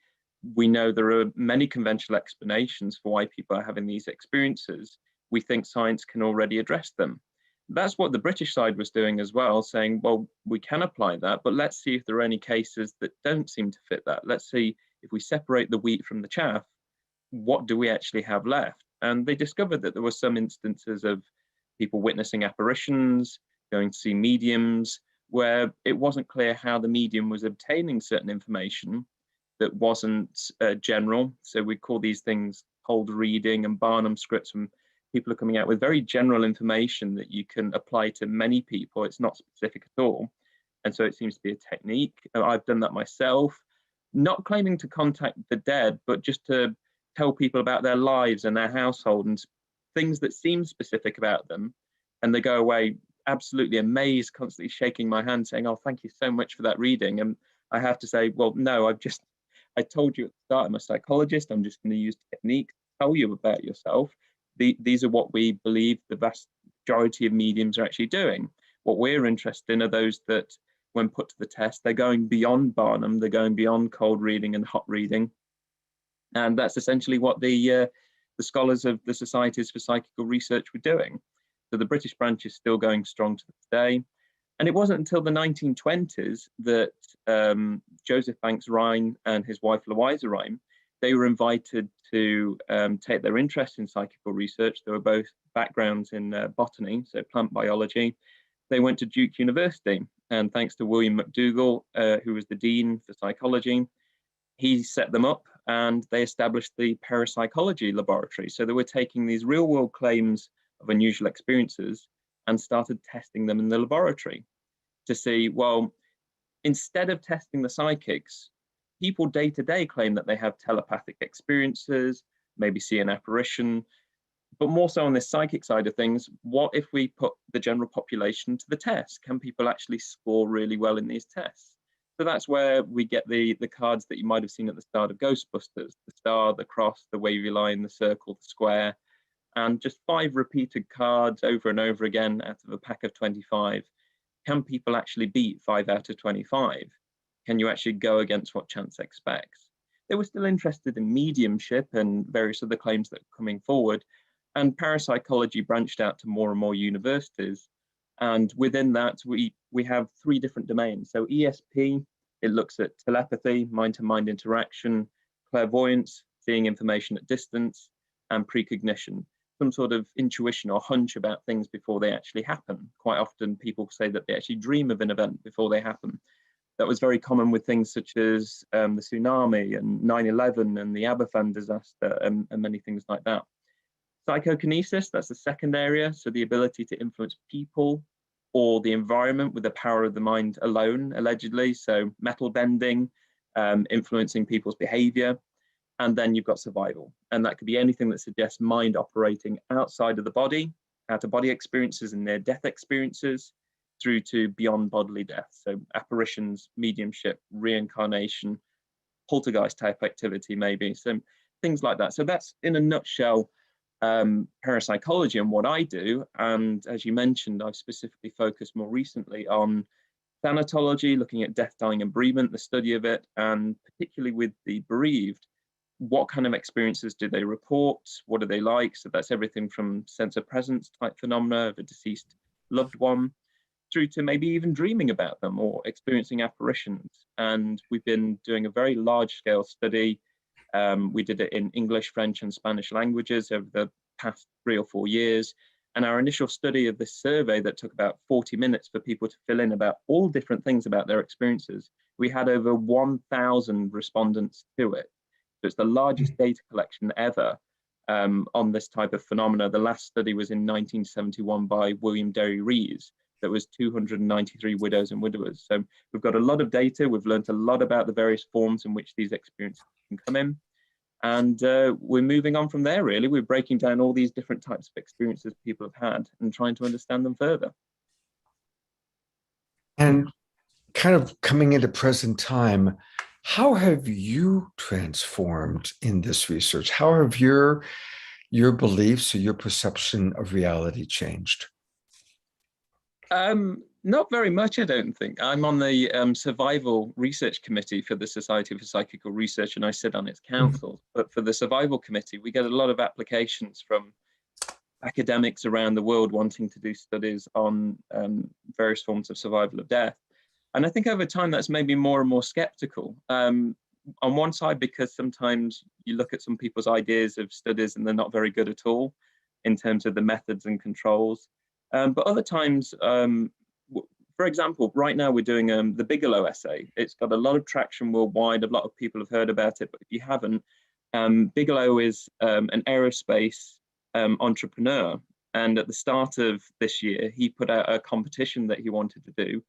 we know there are many conventional explanations for why people are having these experiences. We think science can already address them. That's what the British side was doing as well, saying, well, we can apply that, but let's see if there are any cases that don't seem to fit that. Let's see if we separate the wheat from the chaff, what do we actually have left? And they discovered that there were some instances of people witnessing apparitions, going to see mediums, where it wasn't clear how the medium was obtaining certain information that wasn't general. So we call these things cold reading and Barnum scripts, when people are coming out with very general information that you can apply to many people. It's not specific at all. And so it seems to be a technique. I've done that myself, not claiming to contact the dead, but just to tell people about their lives and their household and things that seem specific about them. And they go away absolutely amazed, constantly shaking my hand saying, oh, thank you so much for that reading. And I have to say, well, no, I told you at the start, I'm a psychologist. I'm just going to use technique to tell you about yourself. These are what we believe the vast majority of mediums are actually doing. What we're interested in are those that, when put to the test, they're going beyond Barnum, they're going beyond cold reading and hot reading. And that's essentially what the scholars of the Societies for Psychical Research were doing. So the British branch is still going strong to this day. And it wasn't until the 1920s that Joseph Banks Rhine and his wife Louisa Rhine, they were invited to take their interest in psychical research. They were both backgrounds in botany, so plant biology. They went to Duke University, and thanks to William McDougall, who was the dean for psychology, he set them up and they established the parapsychology laboratory. So they were taking these real world claims of unusual experiences and started testing them in the laboratory to see, well, instead of testing the psychics, people day to day claim that they have telepathic experiences, maybe see an apparition, but more so on this psychic side of things, what if we put the general population to the test? Can people actually score really well in these tests? So that's where we get the cards that you might have seen at the start of Ghostbusters, the star, the cross, the wavy line, the circle, the square, and just 5 repeated cards over and over again out of a pack of 25. Can people actually beat 5 out of 25? Can you actually go against what chance expects? They were still interested in mediumship and various other claims that are coming forward, and parapsychology branched out to more and more universities. And within that, we have 3 different domains. So ESP, it looks at telepathy, mind-to-mind interaction, clairvoyance, seeing information at distance, and precognition, some sort of intuition or hunch about things before they actually happen. Quite often people say that they actually dream of an event before they happen. That was very common with things such as the tsunami and 9/11 and the Aberfan disaster and many things like that. Psychokinesis, that's the second area. So the ability to influence people or the environment with the power of the mind alone, allegedly. So metal bending, influencing people's behavior. And then you've got survival. And that could be anything that suggests mind operating outside of the body, out of body experiences and near-death experiences, through to beyond bodily death. So apparitions, mediumship, reincarnation, poltergeist type activity maybe, so things like that. So that's in a nutshell parapsychology and what I do. And as you mentioned, I've specifically focused more recently on thanatology, looking at death, dying and bereavement, the study of it, and particularly with the bereaved, what kind of experiences do they report? What are they like? So that's everything from sense of presence type phenomena of a deceased loved one, through to maybe even dreaming about them or experiencing apparitions. And we've been doing a very large scale study. We did it in English, French and Spanish languages over the past 3 or 4 years. And our initial study of this survey that took about 40 minutes for people to fill in about all different things about their experiences, we had over 1,000 respondents to it. So it's the largest data collection ever on this type of phenomena. The last study was in 1971 by William Derry Rees. That was 293 widows and widowers. So we've got a lot of data. We've learned a lot about the various forms in which these experiences can come in. And we're moving on from there, really. We're breaking down all these different types of experiences people have had and trying to understand them further. And kind of coming into present time, how have you transformed in this research? How have your beliefs or your perception of reality changed? Not very much, I don't think. I'm on the survival research committee for the Society for Psychical Research, and I sit on its council. But for the survival committee, we get a lot of applications from academics around the world wanting to do studies on various forms of survival of death. And I think over time that's made me more and more skeptical. On one side, because sometimes you look at some people's ideas of studies and they're not very good at all in terms of the methods and controls. But other times, for example, right now we're doing the Bigelow essay. It's got a lot of traction worldwide. A lot of people have heard about it, but if you haven't, Bigelow is an aerospace entrepreneur. And at the start of this year, he put out a competition that he wanted to do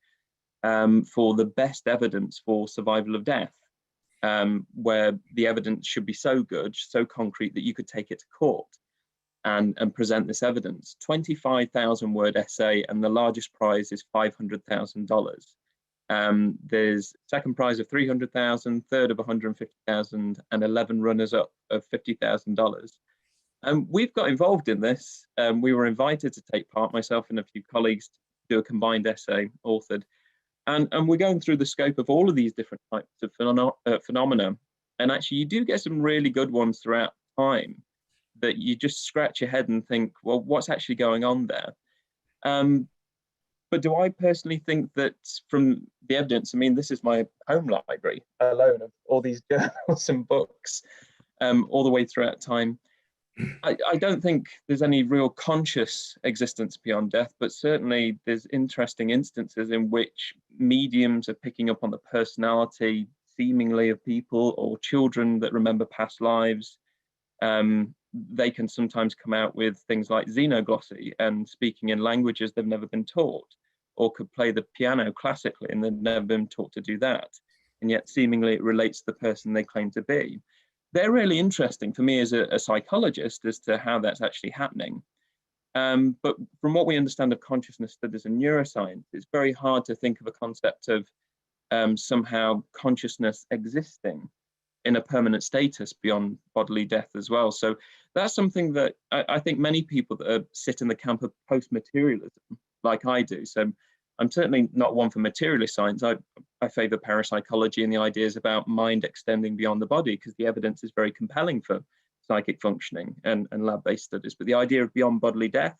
for the best evidence for survival of death, where the evidence should be so good, so concrete that you could take it to court and present this evidence. 25,000 word essay, and the largest prize is $500,000. There's second prize of 300,000, third of 150,000, and 11 runners up of $50,000. We've got involved in this. We were invited to take part, myself and a few colleagues, to do a combined essay authored. And we're going through the scope of all of these different types of phenomena. And actually, you do get some really good ones throughout time that you just scratch your head and think, well, what's actually going on there? But do I personally think that from the evidence, I mean, this is my home library alone of all these journals and books all the way throughout time. I don't think there's any real conscious existence beyond death, but certainly there's interesting instances in which mediums are picking up on the personality seemingly of people or children that remember past lives. They can sometimes come out with things like xenoglossy and speaking in languages they've never been taught, or could play the piano classically and they've never been taught to do that. And yet seemingly it relates to the person they claim to be. They're really interesting for me as a psychologist as to how that's actually happening. But from what we understand of consciousness studies and neuroscience, it's very hard to think of a concept of somehow consciousness existing in a permanent status beyond bodily death as well. So that's something that I think many people that sit in the camp of post-materialism, like I do. So I'm certainly not one for materialist science. I favor parapsychology and the ideas about mind extending beyond the body, because the evidence is very compelling for psychic functioning and lab-based studies. But the idea of beyond bodily death,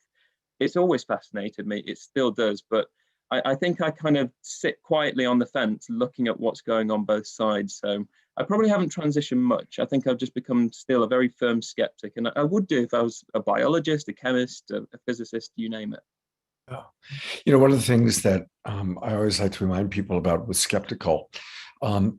it's always fascinated me. It still does. But I think I kind of sit quietly on the fence looking at what's going on both sides. So I probably haven't transitioned much. I think I've just become still a very firm skeptic. And I would do if I was a biologist, a chemist, a physicist, you name it. Oh. You know, one of the things that I always like to remind people about with skeptical,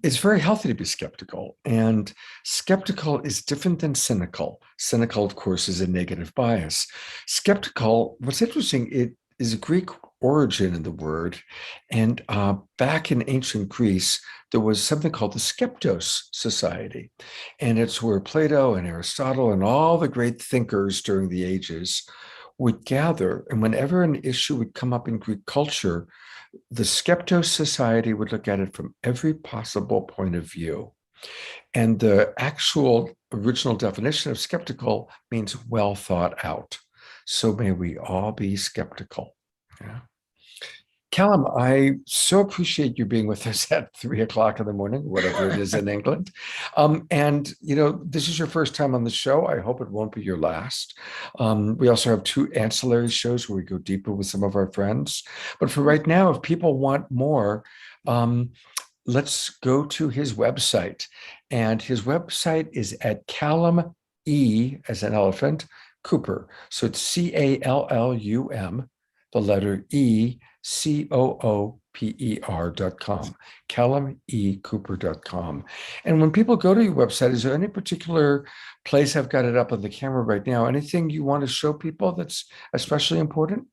it's very healthy to be skeptical. And skeptical is different than cynical. Cynical, of course, is a negative bias. Skeptical, what's interesting, it is a Greek origin in the word. And back in ancient Greece, there was something called the Skeptos Society. And it's where Plato and Aristotle and all the great thinkers during the ages would gather. And whenever an issue would come up in Greek culture, the Skeptos Society would look at it from every possible point of view. And the actual original definition of skeptical means well thought out. So may we all be skeptical. Yeah. Callum, I so appreciate you being with us at 3 o'clock in the morning, whatever it is in England. And, you know, this is your first time on the show. I hope it won't be your last. We also have 2 ancillary shows where we go deeper with some of our friends. But for right now, if people want more, let's go to his website. And his website is at Callum E, as an elephant, Cooper. So it's CALLUM, the letter E, COOPER.com, CallumECooper.com. And when people go to your website, is there any particular place? I've got it up on the camera right now. Anything you want to show people that's especially important?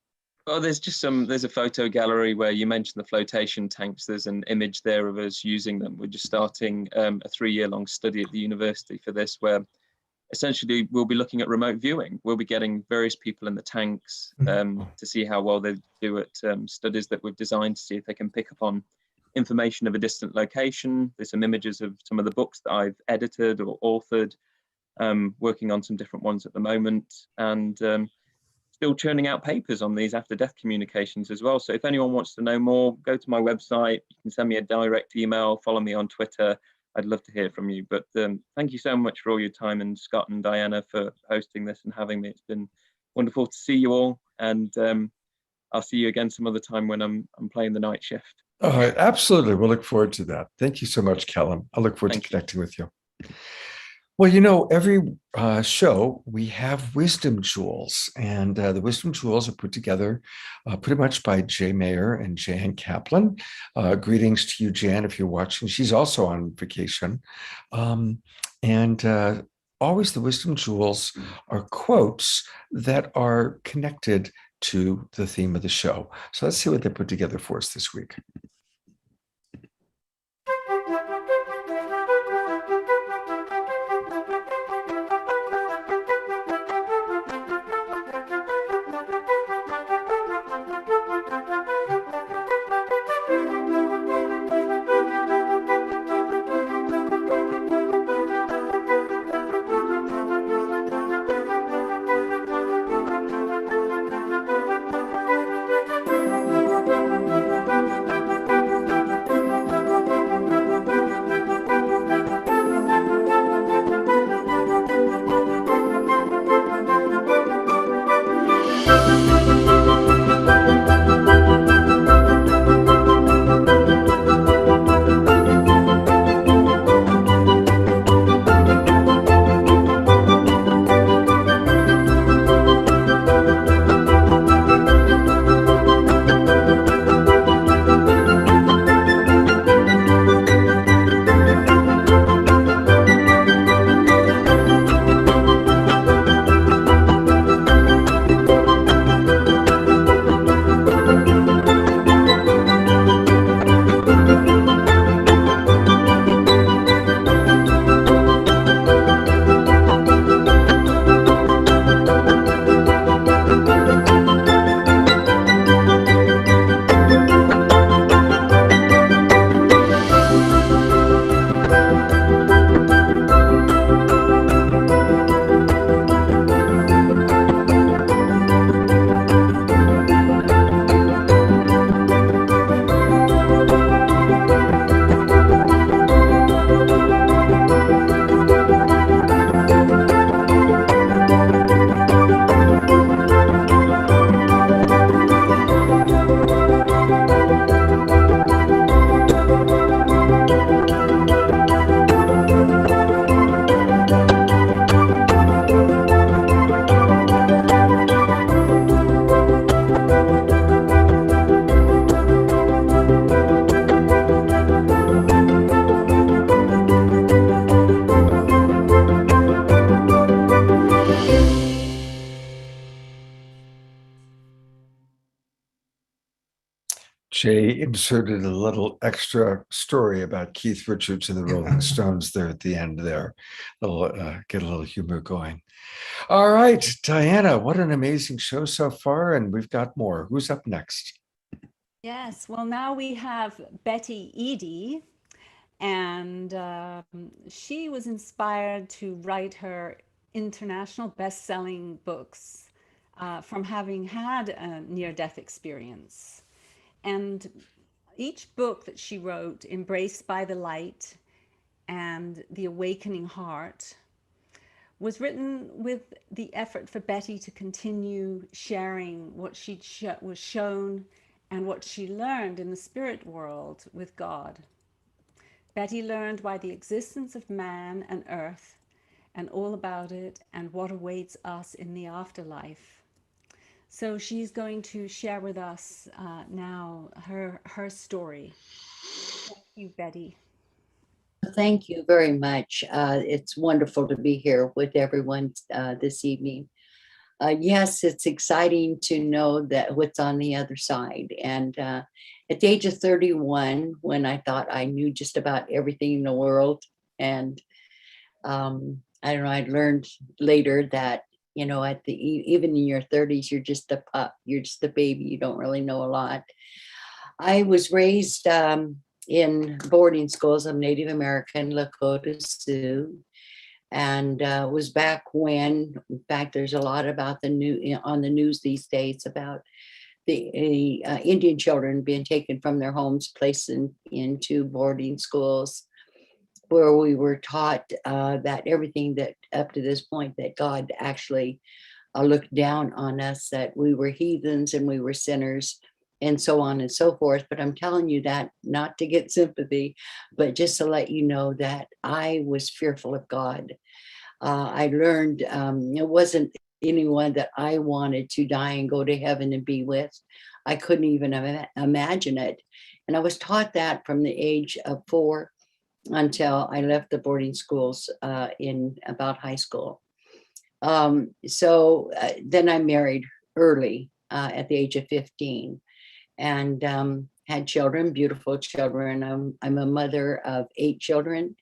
Well, there's a photo gallery where you mentioned the flotation tanks. There's an image there of us using them. We're just starting a 3-year-long study at the university for this, where essentially we'll be looking at remote viewing. We'll be getting various people in the tanks to see how well they do at studies that we've designed, to see if they can pick up on information of a distant location. There's some images of some of the books that I've edited or authored, working on some different ones at the moment. And still churning out papers on these after death communications as well. So if anyone wants to know more, go to my website. You can send me a direct email, follow me on Twitter. I'd love to hear from you. But thank you so much for all your time, and Scott and Diana for hosting this and having me. It's been wonderful to see you all, and I'll see you again some other time when I'm playing the night shift. All right, absolutely. We'll look forward to that. Thank you so much, Callum. I look forward to connecting with you. Well, you know, every show we have wisdom jewels, and the wisdom jewels are put together pretty much by Jay Mayer and Jan Kaplan. Greetings to you, Jan, if you're watching. She's also on vacation. Always the wisdom jewels are quotes that are connected to the theme of the show. So let's see what they put together for us this week. Jay inserted a little extra story about Keith Richards and the Rolling Stones there at the end there. Get a little humor going. All right, Diana, what an amazing show so far, and we've got more. Who's up next? Yes, well, now we have Betty Eadie, and she was inspired to write her international best-selling books from having had a near-death experience. And each book that she wrote, Embraced by the Light and The Awakening Heart, was written with the effort for Betty to continue sharing what she was shown and what she learned in the spirit world with God. Betty learned why the existence of man and earth and all about it and what awaits us in the afterlife. So she's going to share with us now her story. Thank you, Betty. Thank you very much. It's wonderful to be here with everyone this evening. Yes, it's exciting to know that what's on the other side. And at the age of 31, when I thought I knew just about everything in the world, and I don't know, I learned later that, you know, even in your 30s, you're just a pup, you're just a baby, you don't really know a lot. I was raised in boarding schools. I'm Native American, Lakota Sioux. And it was back when, in fact, there's a lot about on the news these days about the Indian children being taken from their homes, placed into boarding schools, where we were taught that everything that up to this point that God actually looked down on us, that we were heathens and we were sinners, and so on and so forth. But I'm telling you that not to get sympathy, but just to let you know that I was fearful of God. I learned it wasn't anyone that I wanted to die and go to heaven and be with. I couldn't even imagine it. And I was taught that from the age of 4 until I left the boarding schools in about high school. So then I married early at the age of 15 and had children, beautiful children. I'm a mother of 8 children,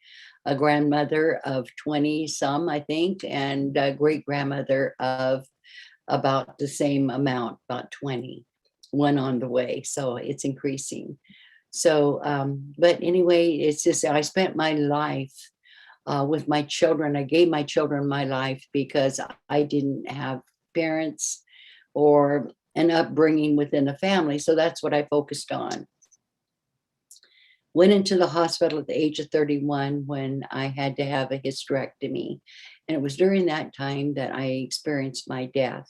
a grandmother of 20 some, I think, and a great grandmother of about the same amount, about 20, one on the way. So it's increasing. So, but anyway, it's just, I spent my life with my children. I gave my children my life because I didn't have parents or an upbringing within a family. So that's what I focused on. Went into the hospital at the age of 31 when I had to have a hysterectomy. And it was during that time that I experienced my death.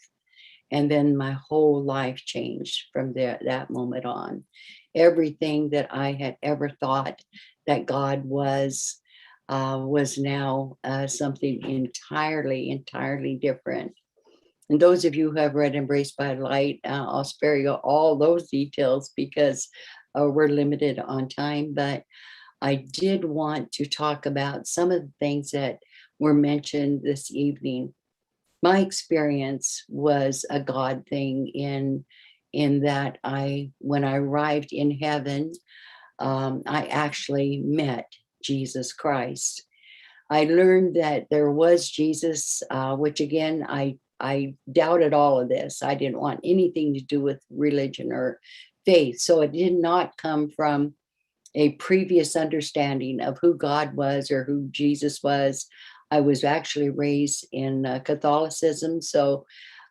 And then my whole life changed from that moment on. Everything that I had ever thought that God was now something entirely different. And those of you who have read Embraced by Light, I'll spare you all those details because we're limited on time. But I did want to talk about some of the things that were mentioned this evening. My experience was a God thing in that when I arrived in heaven, I actually met Jesus Christ. I learned that there was Jesus, which again, I doubted all of this. I didn't want anything to do with religion or faith. So it did not come from a previous understanding of who God was or who Jesus was. I was actually raised in Catholicism. So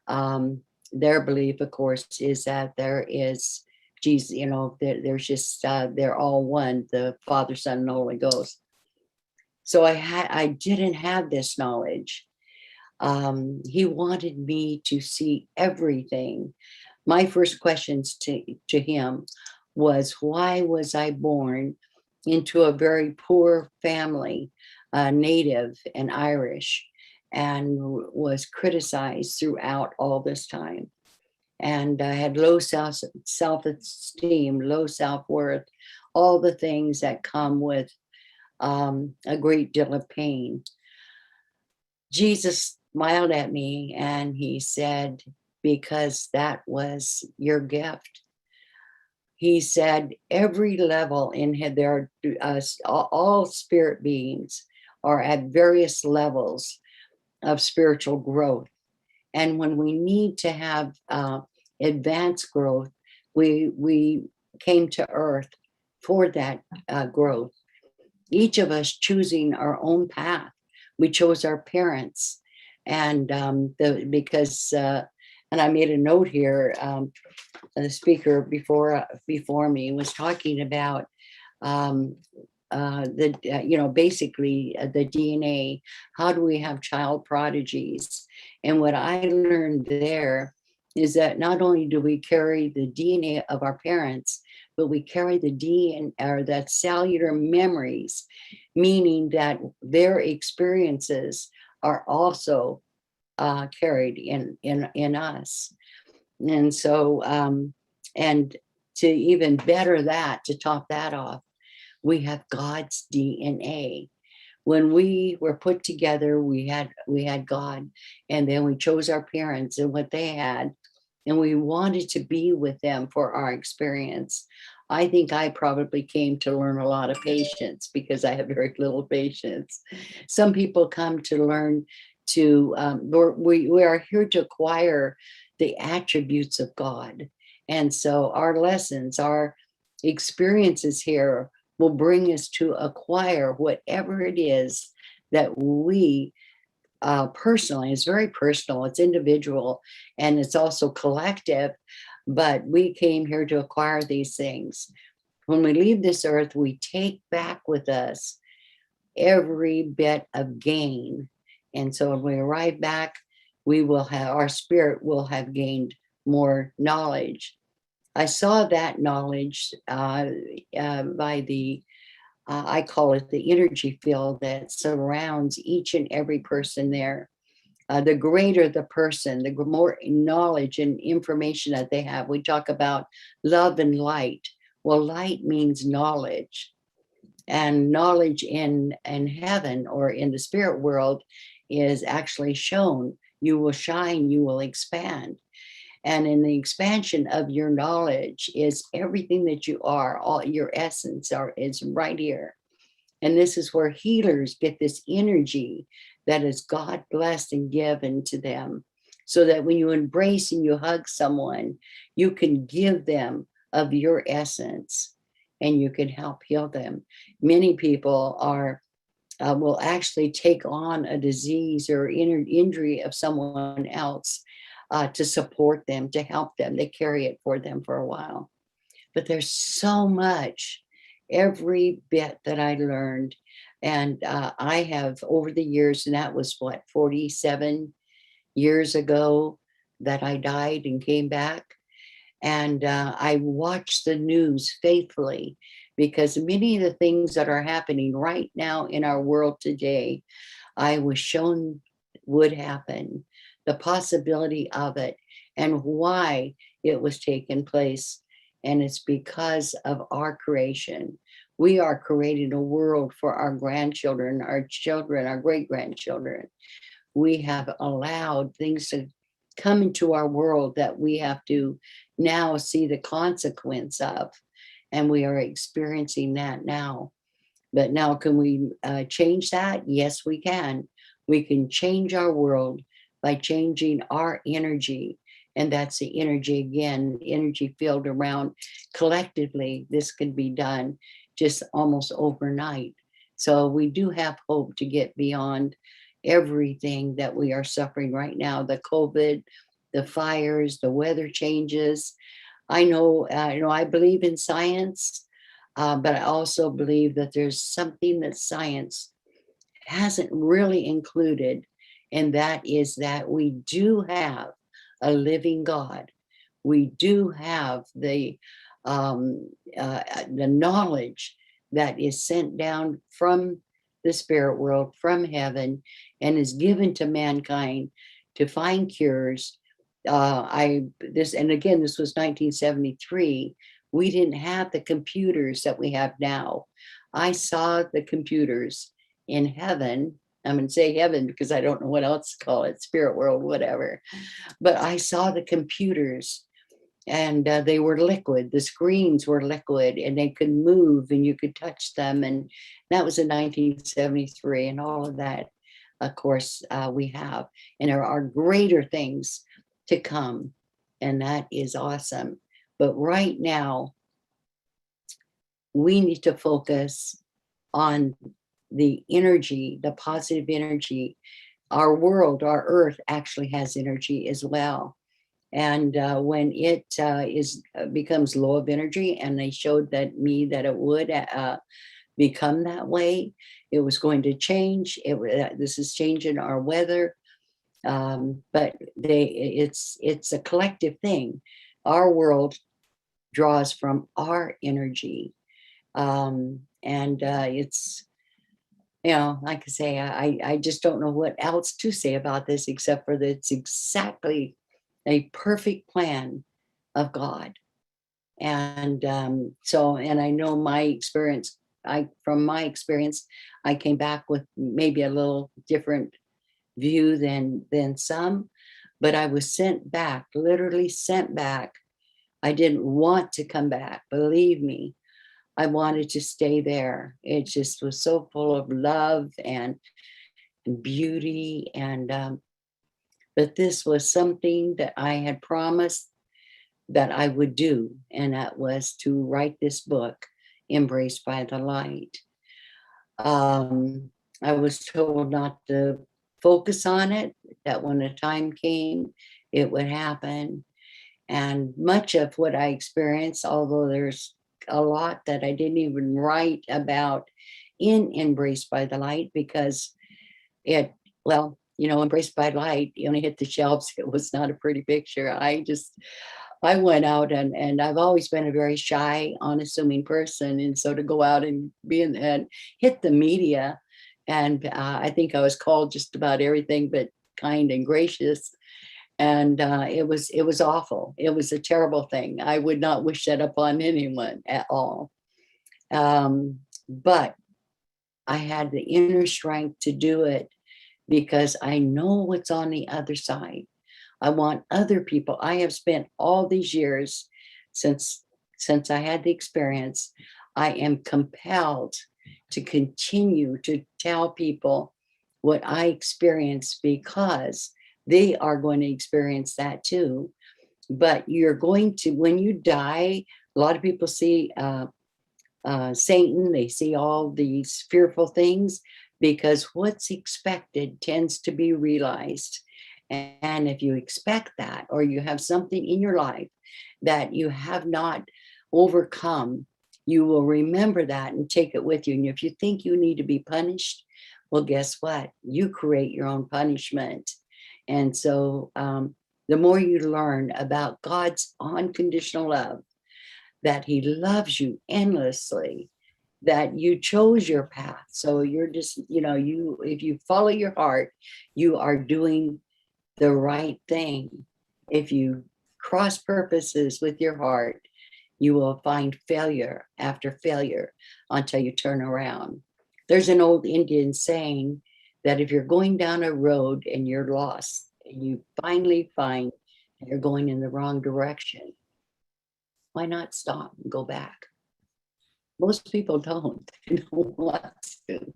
their belief, of course, is that there is Jesus, there's just, they're all one, the Father, Son, and Holy Ghost. So I didn't have this knowledge. He wanted me to see everything. My first questions to him was, why was I born into a very poor family, Native and Irish, and was criticized throughout all this time? And I had low self-esteem, low self-worth, all the things that come with a great deal of pain. Jesus smiled at me and he said, because that was your gift. He said, every level in there, all spirit beings are at various levels of spiritual growth. And when we need to have advanced growth, we came to earth for that growth. Each of us choosing our own path. We chose our parents, and because and I made a note here. The speaker before me was talking about basically the DNA. How do we have child prodigies? And what I learned there is that not only do we carry the DNA of our parents, but we carry the DNA or that cellular memories, meaning that their experiences are also carried in us. And so, and to even better that, to top that off, we have God's DNA. When we were put together, we had God, and then we chose our parents and what they had, and we wanted to be with them for our experience. I think I probably came to learn a lot of patience because I have very little patience. Some people come to learn to, we are here to acquire the attributes of God. And so our lessons, our experiences here will bring us to acquire whatever it is that we personally, it's very personal, it's individual, and it's also collective, but we came here to acquire these things. When we leave this earth, we take back with us every bit of gain. And so when we arrive back, we will have, our spirit will have gained more knowledge. I saw that knowledge by the, I call it the energy field that surrounds each and every person there. The greater the person, the more knowledge and information that they have. We talk about love and light. Well, light means knowledge, and knowledge in heaven or in the spirit world is actually shown. You will shine, you will expand. And in the expansion of your knowledge is everything that you are, all your essence is right here. And this is where healers get this energy that is God blessed and given to them. So that when you embrace and you hug someone, you can give them of your essence and you can help heal them. Many people are will actually take on a disease or injury of someone else to support them, to help them. They carry it for them for a while. But there's so much, every bit that I learned. And I have over the years, and that was what, 47 years ago that I died and came back. And I watched the news faithfully because many of the things that are happening right now in our world today, I was shown would happen, the possibility of it and why it was taking place. And it's because of our creation. We are creating a world for our grandchildren, our children, our great-grandchildren. We have allowed things to come into our world that we have to now see the consequence of. And we are experiencing that now. But now, can we change that? Yes, we can. We can change our world by changing our energy. And that's the energy, again, energy field around. Collectively, this can be done just almost overnight. So we do have hope to get beyond everything that we are suffering right now, the COVID, the fires, the weather changes. I know, I believe in science, but I also believe that there's something that science hasn't really included, and that is that we do have a living God. We do have the knowledge that is sent down from the spirit world, from heaven, and is given to mankind to find cures. This was 1973. We didn't have the computers that we have now. I saw the computers in heaven. I'm going to say heaven because I don't know what else to call it, spirit world, whatever. But I saw the computers, and they were liquid. The screens were liquid, and they could move, and you could touch them. And that was in 1973, and all of that, of course, we have. And there are greater things to come, and that is awesome. But right now, we need to focus on the energy, the positive energy. Our world, our earth actually has energy as well. And when it becomes low of energy, and they showed that it would become that way, it was going to change. This is changing our weather. But it's a collective thing. Our world draws from our energy. It's, like I say, I just don't know what else to say about this except for that it's exactly a perfect plan of God. And and I know my experience, from my experience, I came back with maybe a little different view than some, but I was sent back, literally sent back. I didn't want to come back, believe me. I wanted to stay there. It just was so full of love and beauty. And but this was something that I had promised that I would do, and that was to write this book, Embraced by the Light. I was told not to focus on it, that when the time came, it would happen. And much of what I experienced, although there's a lot that I didn't even write about in Embraced by the Light, because it, well, Embraced by Light, you only hit the shelves. It was not a pretty picture. I went out and I've always been a very shy, unassuming person. And so to go out and and hit the media, and I think I was called just about everything but kind and gracious. And it was awful. It was a terrible thing. I would not wish that upon anyone at all. But I had the inner strength to do it because I know what's on the other side. I want other people. I have spent all these years since I had the experience. I am compelled to continue to tell people what I experienced, because they are going to experience that too. But you're going to, when you die, a lot of people see Satan, they see all these fearful things, because what's expected tends to be realized. And if you expect that, or you have something in your life that you have not overcome, you will remember that and take it with you. And if you think you need to be punished, well, guess what? You create your own punishment. And so the more you learn about God's unconditional love, that he loves you endlessly, that you chose your path. So you're just, if you follow your heart, you are doing the right thing. If you cross purposes with your heart, you will find failure after failure until you turn around. There's an old Indian saying that if you're going down a road and you're lost, and you finally find that you're going in the wrong direction, why not stop and go back? Most people don't. They don't want to.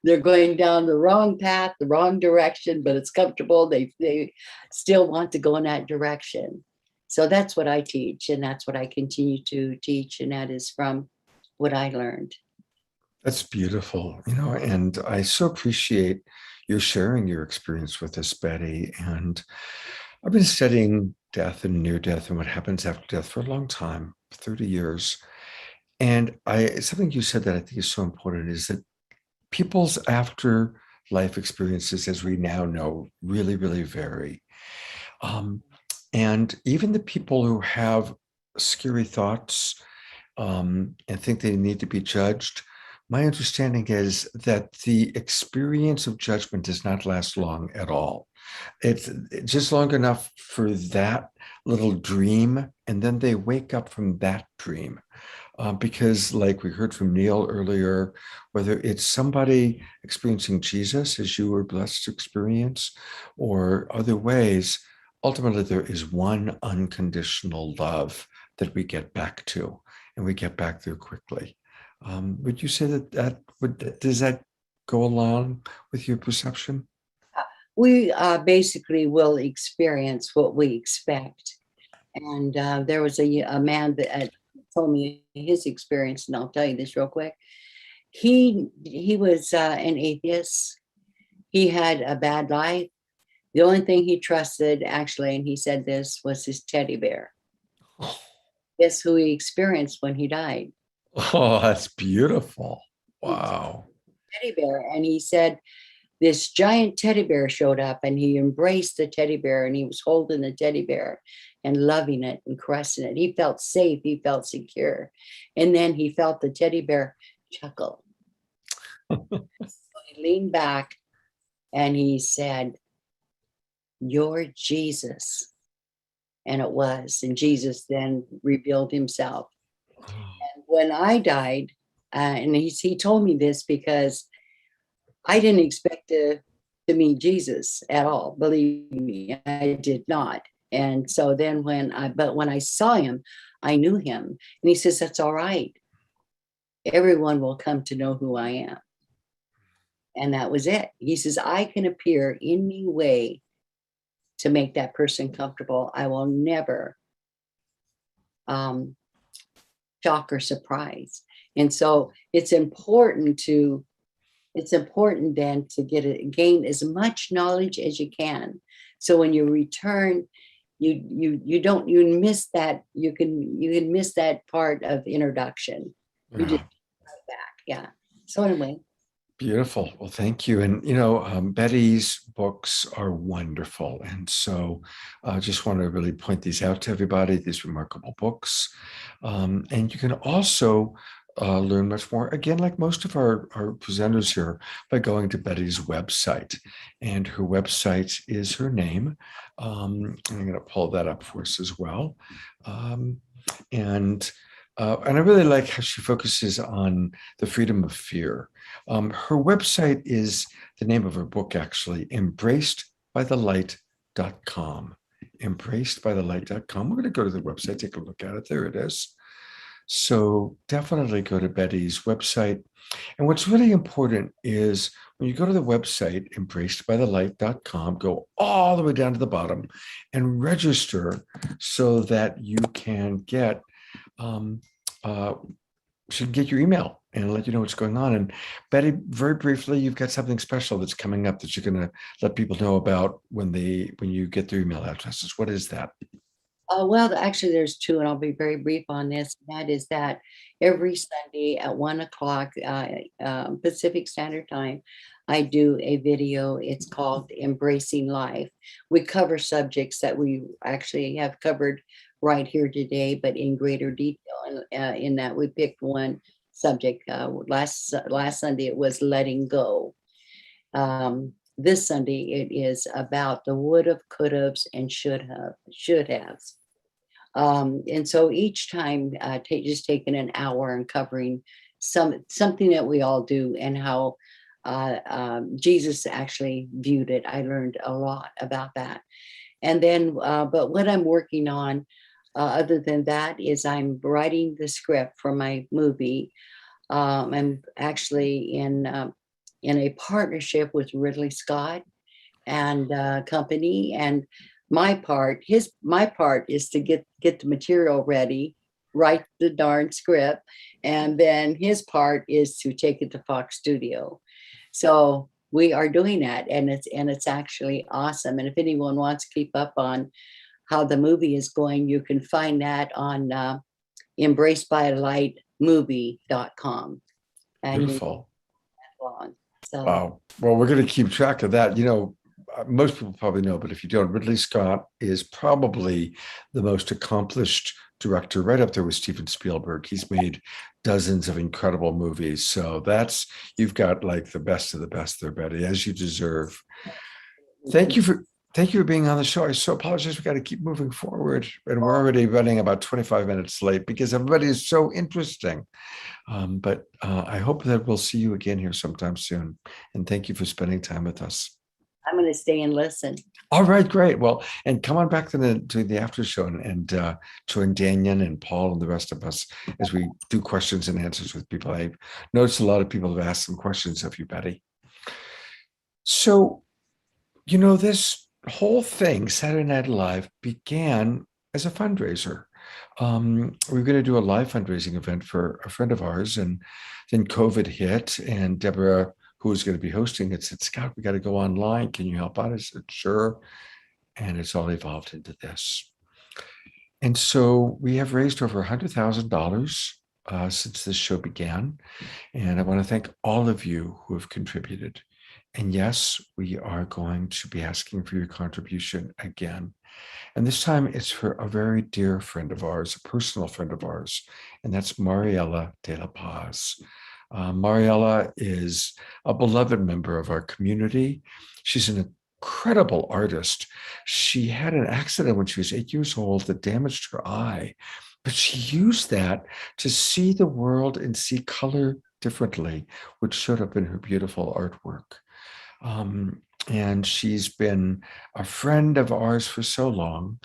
They're going down the wrong path, the wrong direction, but it's comfortable. They still want to go in that direction. So that's what I teach, and that's what I continue to teach, and that is from what I learned. That's beautiful, and I so appreciate you sharing your experience with us, Betty. And I've been studying death and near death and what happens after death for a long time, 30 years. And something you said that I think is so important is that people's afterlife experiences, as we now know, really, really vary. And even the people who have scary thoughts and think they need to be judged, my understanding is that the experience of judgment does not last long at all. It's just long enough for that little dream, and then they wake up from that dream. Because like we heard from Neale earlier, whether it's somebody experiencing Jesus as you were blessed to experience, or other ways, ultimately there is one unconditional love that we get back to, and we get back there quickly. Would you say does that go along with your perception? We basically will experience what we expect. And there was a man that told me his experience, and I'll tell you this real quick. He was an atheist. He had a bad life. The only thing he trusted, actually, and he said this, was his teddy bear. Guess who he experienced when he died? Oh, that's beautiful. Wow. Teddy bear. And he said this giant teddy bear showed up, and he embraced the teddy bear, and he was holding the teddy bear and loving it and caressing it. He felt safe. He felt secure. And then he felt the teddy bear chuckle. So he leaned back and he said, "You're Jesus." And it was. And Jesus then revealed himself. And when I died, and he told me this because I didn't expect to meet Jesus at all. Believe me, I did not. And so then when I saw him, I knew him. And he says, "That's all right. Everyone will come to know who I am." And that was it. He says, "I can appear any way to make that person comfortable. I will never shock or surprise." And so it's important to it's important then to gain as much knowledge as you can. So when you return, you miss that, you can miss that part of introduction. You just right back. Yeah. So anyway. Beautiful. Well, thank you. And, Betty's books are wonderful. And so I just want to really point these out to everybody, these remarkable books. And you can also learn much more, again, like most of our presenters here, by going to Betty's website. And her website is her name. I'm going to pull that up for us as well. And I really like how she focuses on the freedom of fear. Her website is the name of her book, actually, embracedbythelight.com. Embracedbythelight.com. We're going to go to the website, take a look at it. There it is. So definitely go to Betty's website. And what's really important is when you go to the website, embracedbythelight.com, go all the way down to the bottom and register so that you can get should get your email and let you know what's going on. And Betty, very briefly, you've got something special that's coming up that you're going to let people know about when you get their email addresses. What is that? Well, actually, there's two, and I'll be very brief on this. That is that every Sunday at 1:00 Pacific Standard Time, I do a video. It's called Embracing Life. We cover subjects that we actually have covered right here today, but in greater detail. And in that, we picked one subject. Last Sunday, it was letting go. This Sunday, it is about the would have, could haves, and should haves. And so each time, just taking an hour and covering something that we all do and how Jesus actually viewed it. I learned a lot about that. And then, but what I'm working on, other than that, is I'm writing the script for my movie. I'm actually in a partnership with Ridley Scott and company. And my part is to get the material ready, write the darn script, and then his part is to take it to Fox Studio. So we are doing that, and it's actually awesome. And if anyone wants to keep up on how the movie is going, you can find that on embracedbylightmovie.com. Beautiful. So, Wow. Well, we're going to keep track of that. Most people probably know, but if you don't, Ridley Scott is probably the most accomplished director, right up there with Steven Spielberg. He's made dozens of incredible movies. So you've got like the best of the best there, Betty, as you deserve. Thank you for being on the show. I so apologize. We got to keep moving forward, and we're already running about 25 minutes late because everybody is so interesting. But I hope that we'll see you again here sometime soon. And thank you for spending time with us. I'm going to stay and listen. All right, great. Well, and come on back to the after show and join Dannion and Paul and the rest of us as we do questions and answers with people. I've noticed a lot of people have asked some questions of you, Betty. So, this whole thing, Saturday Night Live, began as a fundraiser. We were going to do a live fundraising event for a friend of ours, and then COVID hit, and Deborah, who was going to be hosting it, said, "Scott, we got to go online. Can you help out?" I said, "Sure." And it's all evolved into this. And so we have raised over $100,000 since this show began. And I want to thank all of you who have contributed. And yes, we are going to be asking for your contribution again. And this time it's for a very dear friend of ours, a personal friend of ours, and that's Mariella de la Paz. Mariella is a beloved member of our community. She's an incredible artist. She had an accident when she was 8 years old that damaged her eye, but she used that to see the world and see color differently, which showed up in her beautiful artwork. And she's been a friend of ours for so long,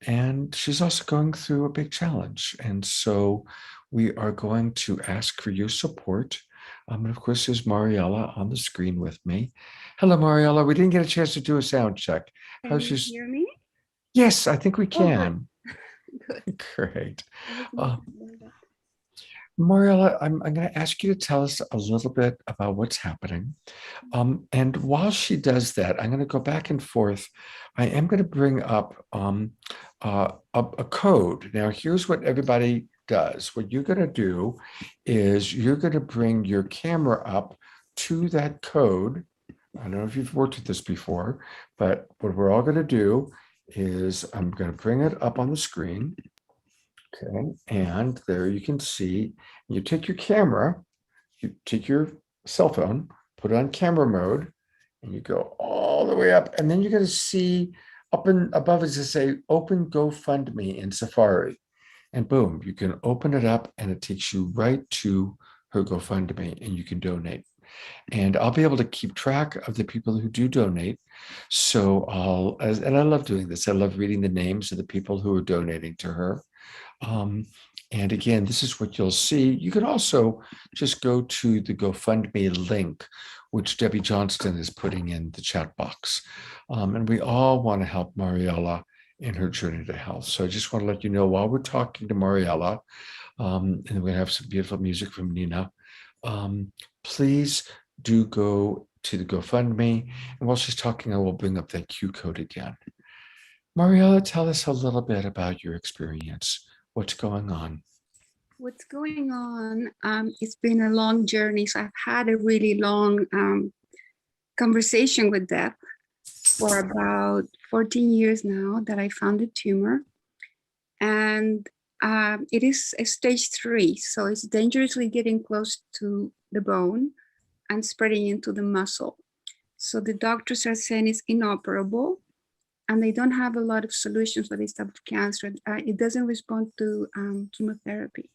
and she's also going through a big challenge. And so we are going to ask for your support. And of course, there's Mariella on the screen with me. Hello, Mariella. We didn't get a chance to do a sound check. Can you hear me? Yes, I think we Oh, can. good. Great. Mariella, I'm going to ask you to tell us a little bit about what's happening. And while she does that, I'm going to go back and forth. I am going to bring up a code. Now, here's what everybody does. What you're going to do is you're going to bring your camera up to that code. I don't know if you've worked with this before, but what we're all going to do is I'm going to bring it up on the screen. Okay, and there you can see, you take your camera, you take your cell phone, put it on camera mode, and you go all the way up, and then you're going to see up and above it to say open GoFundMe in Safari. And boom, you can open it up and it takes you right to her GoFundMe and you can donate. And I'll be able to keep track of the people who do donate. So and I love doing this. I love reading the names of the people who are donating to her. And again, this is what you'll see. You can also just go to the GoFundMe link, which Debbie Johnston is putting in the chat box. And we all want to help Mariella in her journey to health. So I just want to let you know while we're talking to Mariella, and we're going to have some beautiful music from Nina, please do go to the GoFundMe. And while she's talking, I will bring up that Q code again. Mariella, tell us a little bit about your experience. What's going on? What's going on? It's been a long journey. So I've had a really long conversation with death for about 14 years now that I found a tumor. And it is a stage 3. So it's dangerously getting close to the bone and spreading into the muscle. So the doctors are saying it's inoperable. And they don't have a lot of solutions for this type of cancer. It doesn't respond to chemotherapy.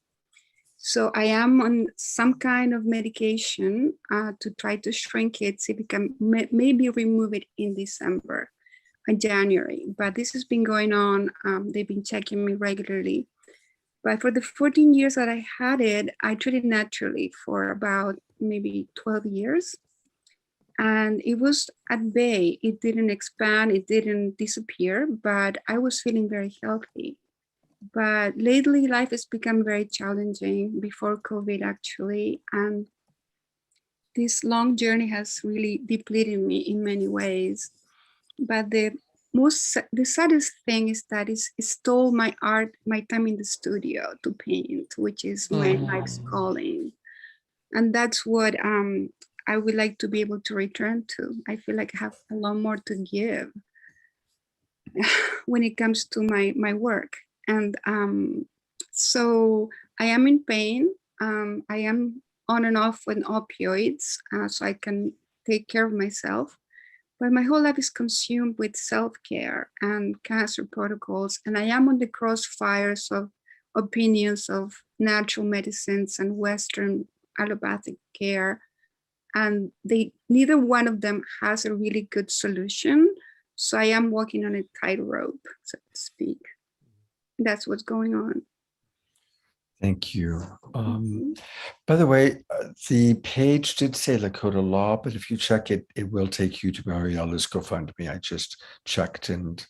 So I am on some kind of medication to try to shrink it, see if we can maybe remove it in December or January. But this has been going on. They've been checking me regularly. But for the 14 years that I had it, I treated naturally for about maybe 12 years. And it was at bay. It didn't expand, it didn't disappear, but I was feeling very healthy. But lately, life has become very challenging before COVID, actually. And this long journey has really depleted me in many ways. But the saddest thing is that it stole my art, my time in the studio to paint, which is my life's calling. And that's what I would like to be able to return to. I feel like I have a lot more to give when it comes to my work. And so I am in pain. I am on and off with opioids so I can take care of myself. But my whole life is consumed with self-care and cancer protocols. And I am on the crossfires of opinions of natural medicines and Western allopathic care. And neither one of them has a really good solution. So I am walking on a tightrope, so to speak. That's what's going on. Thank you. By the way, the page did say Lakota Law, but if you check it, it will take you to Mariella's GoFundMe. I just checked, and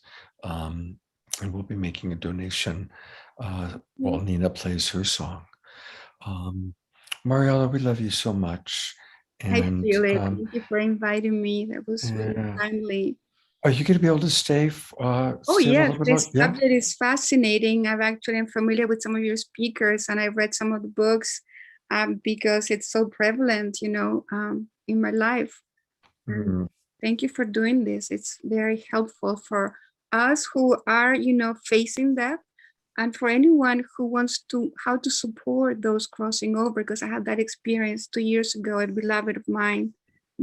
we'll be making a donation while Nina plays her song. Mariella, we love you so much. And, I feel it. Thank you for inviting me. That was really timely. Are you going to be able to stay? Yes, this subject is fascinating. I'm familiar with some of your speakers, and I've read some of the books because it's so prevalent, in my life. Thank you for doing this. It's very helpful for us who are, facing that, and for anyone who wants how to support those crossing over, because I had that experience 2 years ago. A beloved of mine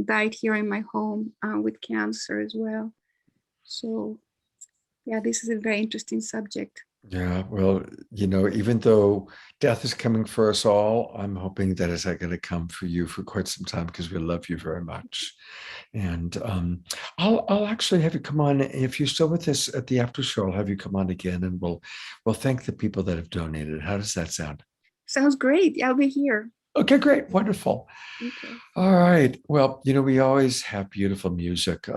died here in my home with cancer as well. So, yeah, this is a very interesting subject. Yeah, well, even though death is coming for us all, I'm hoping that it's not going to come for you for quite some time, because we love you very much. And I'll actually have you come on. If you're still with us at the after show, I'll have you come on again, and we'll thank the people that have donated. How does that sound? Sounds great. I'll be here. Okay, great. Wonderful. Okay. All right. Well, we always have beautiful music.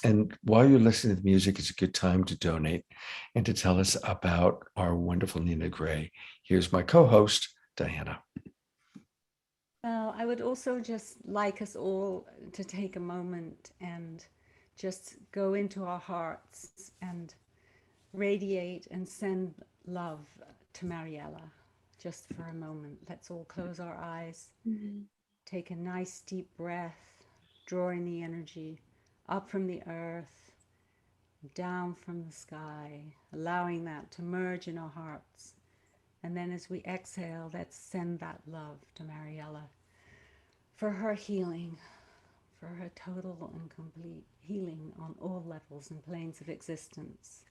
And while you're listening to the music, it's a good time to donate and to tell us about our wonderful Nina Gray. Here's my co-host, Diana. Well, I would also just like us all to take a moment and just go into our hearts and radiate and send love to Mariella just for a moment. Let's all close our eyes, take a nice deep breath, drawing the energy up from the earth, down from the sky, allowing that to merge in our hearts. And then as we exhale, let's send that love to Mariella for her healing, for her total and complete healing on all levels and planes of existence.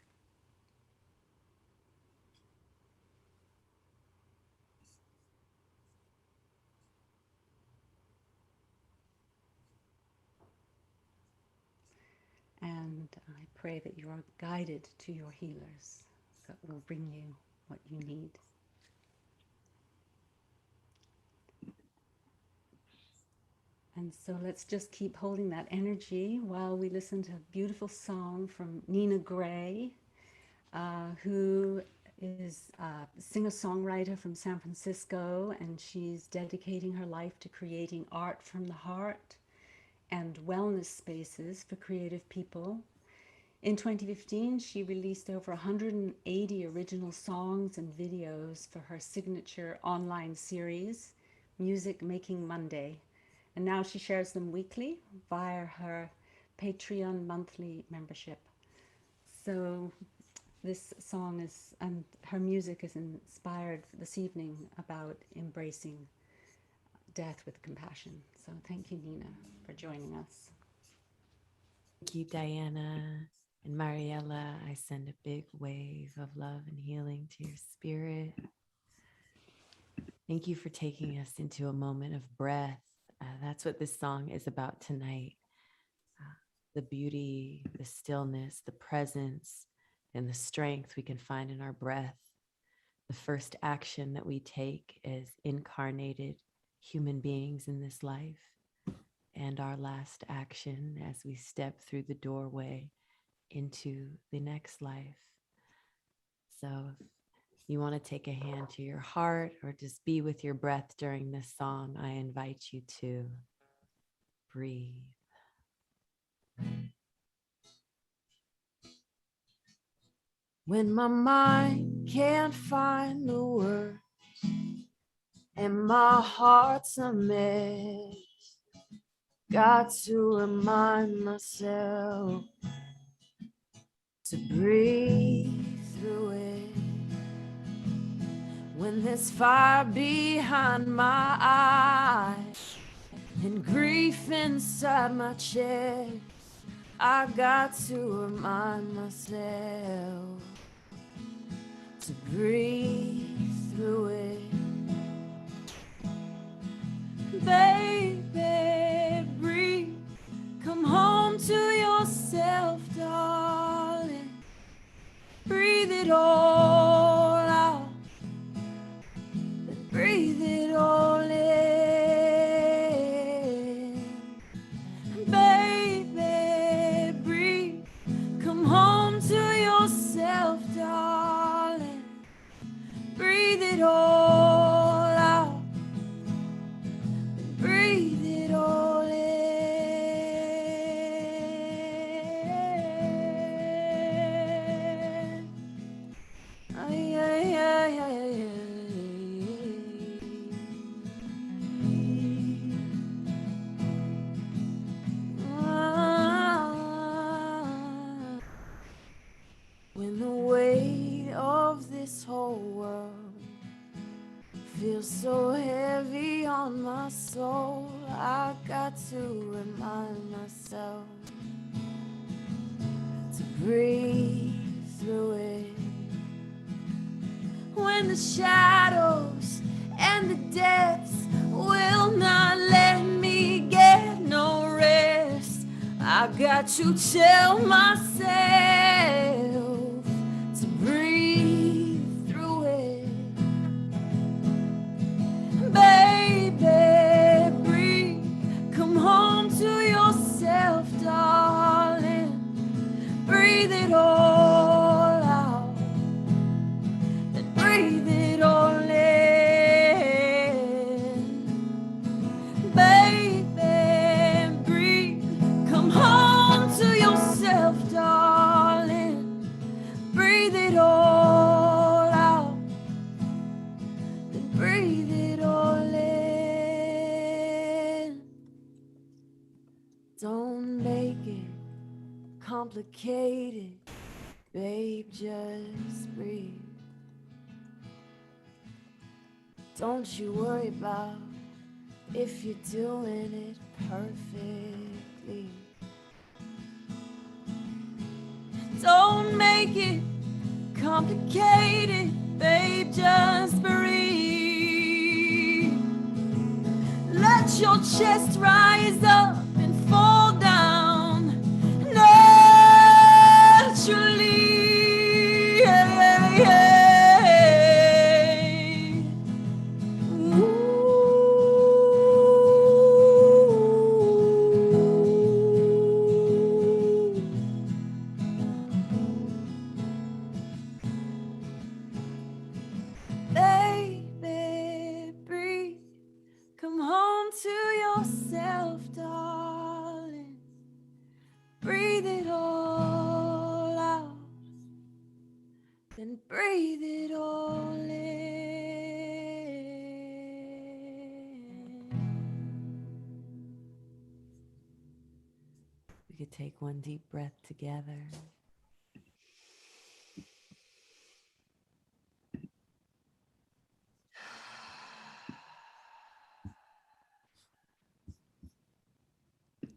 And I pray that you are guided to your healers that will bring you what you need. And so let's just keep holding that energy while we listen to a beautiful song from Nina Gray, who is a singer-songwriter from San Francisco, and she's dedicating her life to creating art from the heart and wellness spaces for creative people. In 2015, she released over 180 original songs and videos for her signature online series, Music Making Monday. And now she shares them weekly via her Patreon monthly membership. So this song is, and her music is inspired this evening about embracing death with compassion. So thank you, Nina, for joining us. Thank you, Diana and Mariella. I send a big wave of love and healing to your spirit. Thank you for taking us into a moment of breath. That's what this song is about tonight. The beauty, the stillness, the presence, and the strength we can find in our breath. The first action that we take as incarnated human beings in this life, and our last action as we step through the doorway into the next life. So if you want to take a hand to your heart or just be with your breath during this song, I invite you to breathe. When my mind can't find the words and my heart's a mess, got to remind myself to breathe through it. When there's fire behind my eyes and grief inside my chest, I got to remind myself to breathe through it. Baby, breathe. Come home to yourself, darling. Breathe it all out. Breathe it all in. Baby, breathe. Come home to yourself, darling. Breathe it all out. Breathe it all in. Ay, ay, ay, ay, ay. When the weight of this whole world feels so heavy on my soul, I got to remind myself to breathe through it. When the shadows and the depths will not let me get no rest, I got to tell myself to breathe through it. Baby, breathe. Come home to yourself, darling. Breathe it all out. And breathe it all in. breathe it all out, then breathe it all in. Don't make it complicated, babe, just breathe. Don't you worry about if you're doing it perfectly. Don't make it complicated, babe, just breathe. Let your chest rise up and fall down naturally. Baby, breathe. Come home to yourself, darling. Breathe it all out, then breathe it all in. We could take one deep breath together.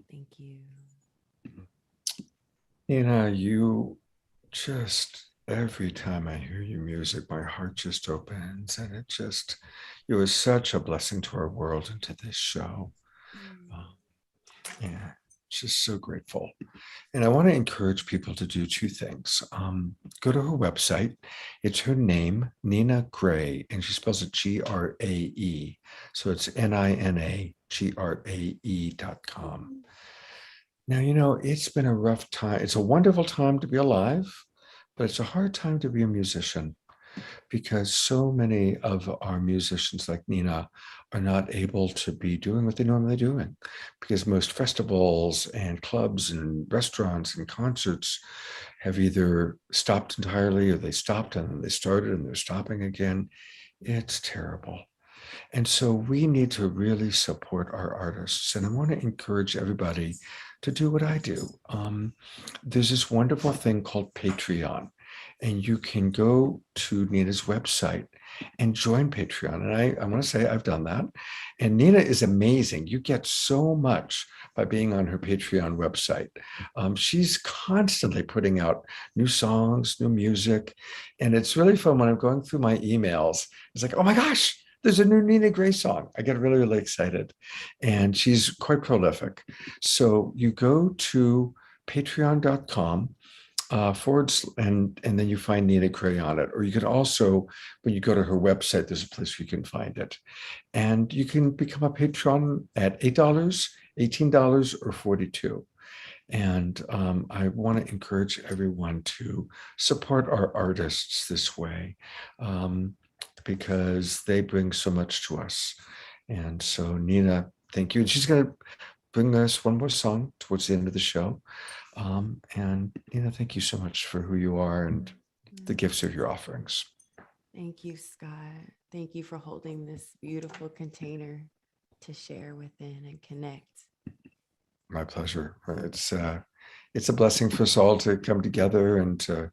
Thank you. You just, every time I hear your music, my heart just opens, and you are such a blessing to our world and to this show. Yeah, just so grateful. And I want to encourage people to do two things. Go to her website. It's her name, Nina Gray, and she spells it Grae. So it's NINAGRAE.com. Now, it's been a rough time. It's a wonderful time to be alive, but it's a hard time to be a musician because so many of our musicians like Nina are not able to be doing what they normally doing because most festivals and clubs and restaurants and concerts have either stopped entirely or they stopped and then they started and they're stopping again. It's terrible. And so we need to really support our artists. And I want to encourage everybody to do what I do. There's this wonderful thing called Patreon. And you can go to Nina's website and join Patreon. And I want to say I've done that. And Nina is amazing. You get so much by being on her Patreon website. She's constantly putting out new songs, new music. And it's really fun when I'm going through my emails. It's like, oh my gosh, there's a new Nina Gray song. I get really, really excited. And she's quite prolific. So you go to patreon.com and then you find Nina Gray on it. Or you can also, when you go to her website, there's a place where you can find it. And you can become a patron at $8, $18, or $42. And I want to encourage everyone to support our artists this way because they bring so much to us. And so, Nina, thank you. And she's going to bring us one more song towards the end of the show. And Nina, thank you so much for who you are and the gifts of your offerings. Thank you, Scott. Thank you for holding this beautiful container to share within and connect. My pleasure. It's a blessing for us all to come together and to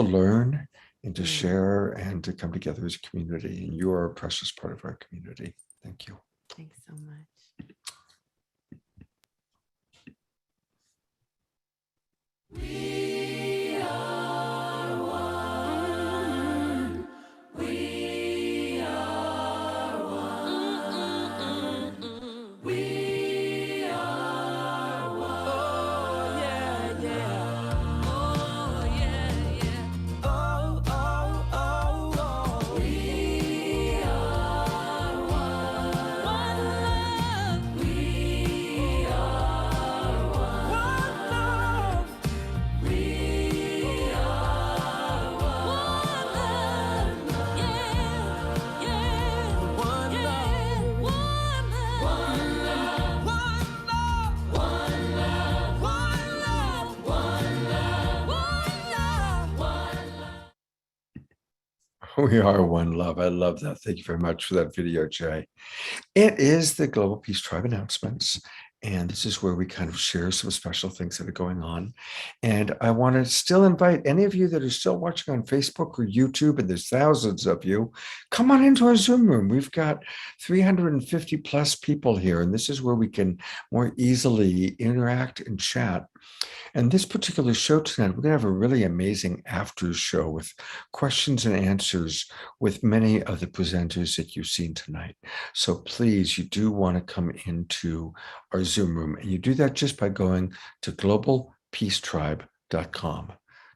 learn and to share and to come together as a community. And you are a precious part of our community. Thank you. Thanks so much. We are one. We are one. We are one. Oh, yeah, yeah. Oh, yeah, yeah. Oh, oh, oh, oh. We are one. One love. We are one. One love. We We are one love. I love that. Thank you very much for that video, Jay. It is the Global Peace Tribe announcements. And this is where we kind of share some special things that are going on. And I want to still invite any of you that are still watching on Facebook or YouTube, and there's thousands of you, come on into our Zoom room. We've got 350 plus people here, and this is where we can more easily interact and chat. And this particular show tonight, we're going to have a really amazing after show with questions and answers with many of the presenters that you've seen tonight. So please, you do want to come into our Zoom room, and you do that just by going to globalpeacetribe.com,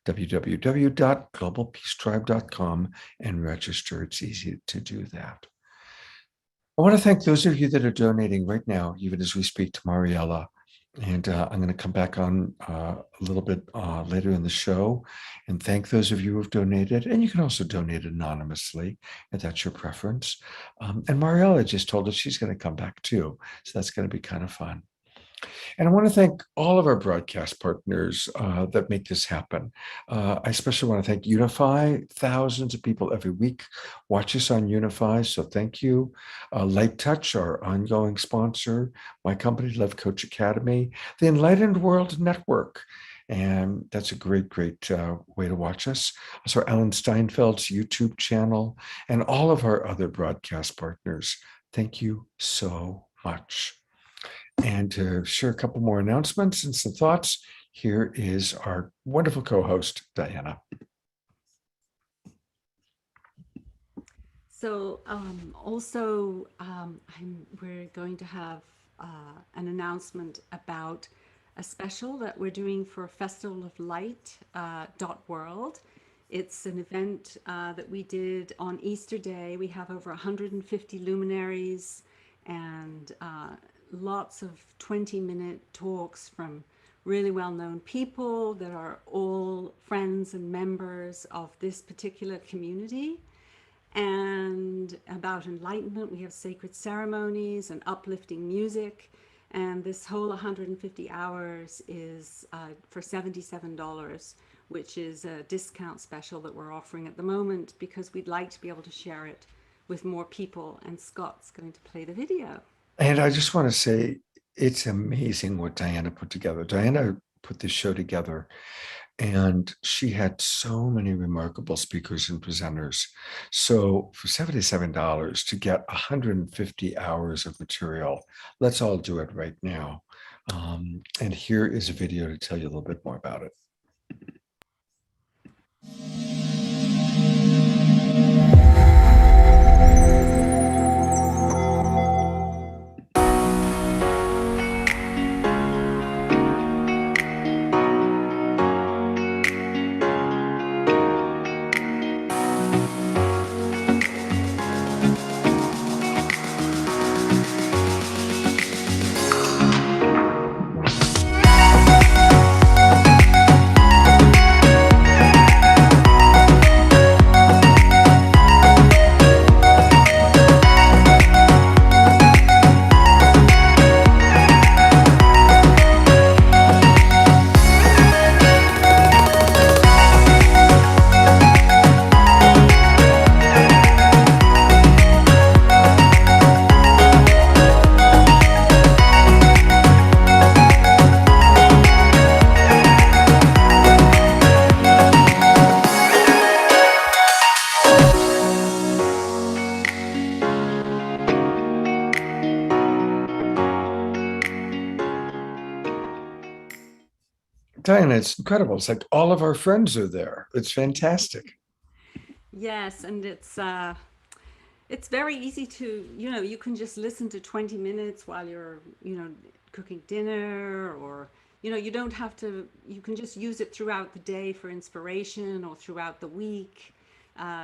www.globalpeacetribe.com, and register. It's easy to do that. I want to thank those of you that are donating right now, even as we speak, to Mariella. And I'm going to come back on a little bit later in the show and thank those of you who have donated. And you can also donate anonymously if that's your preference. And Mariella just told us she's going to come back too. So that's going to be kind of fun. And I want to thank all of our broadcast partners that make this happen. I especially want to thank Unify. Thousands of people every week watch us on Unify, so thank you. Light Touch, our ongoing sponsor, my company, Love Coach Academy, the Enlightened World Network. And that's a great way to watch us. Also, Alan Steinfeld's YouTube channel and all of our other broadcast partners. Thank you so much. And to share a couple more announcements and some thoughts, here is our wonderful co-host, Diana. So we're going to have an announcement about a special that we're doing for Festival of Light .world. It's an event that we did on Easter Day. We have over 150 luminaries and lots of 20-minute talks from really well-known people that are all friends and members of this particular community. And about enlightenment, we have sacred ceremonies and uplifting music. And this whole 150 hours is for $77, which is a discount special that we're offering at the moment because we'd like to be able to share it with more people. And Scott's going to play the video. And I just want to say, it's amazing what Diana put together. Diana put this show together, and she had so many remarkable speakers and presenters. So for $77 to get 150 hours of material, let's all do it right now. And here is a video to tell you a little bit more about it. Diana, it's incredible. It's like all of our friends are there. It's fantastic. Yes, and it's very easy to, you can just listen to 20 minutes while you're, cooking dinner, or, you don't have to, you can just use it throughout the day for inspiration or throughout the week.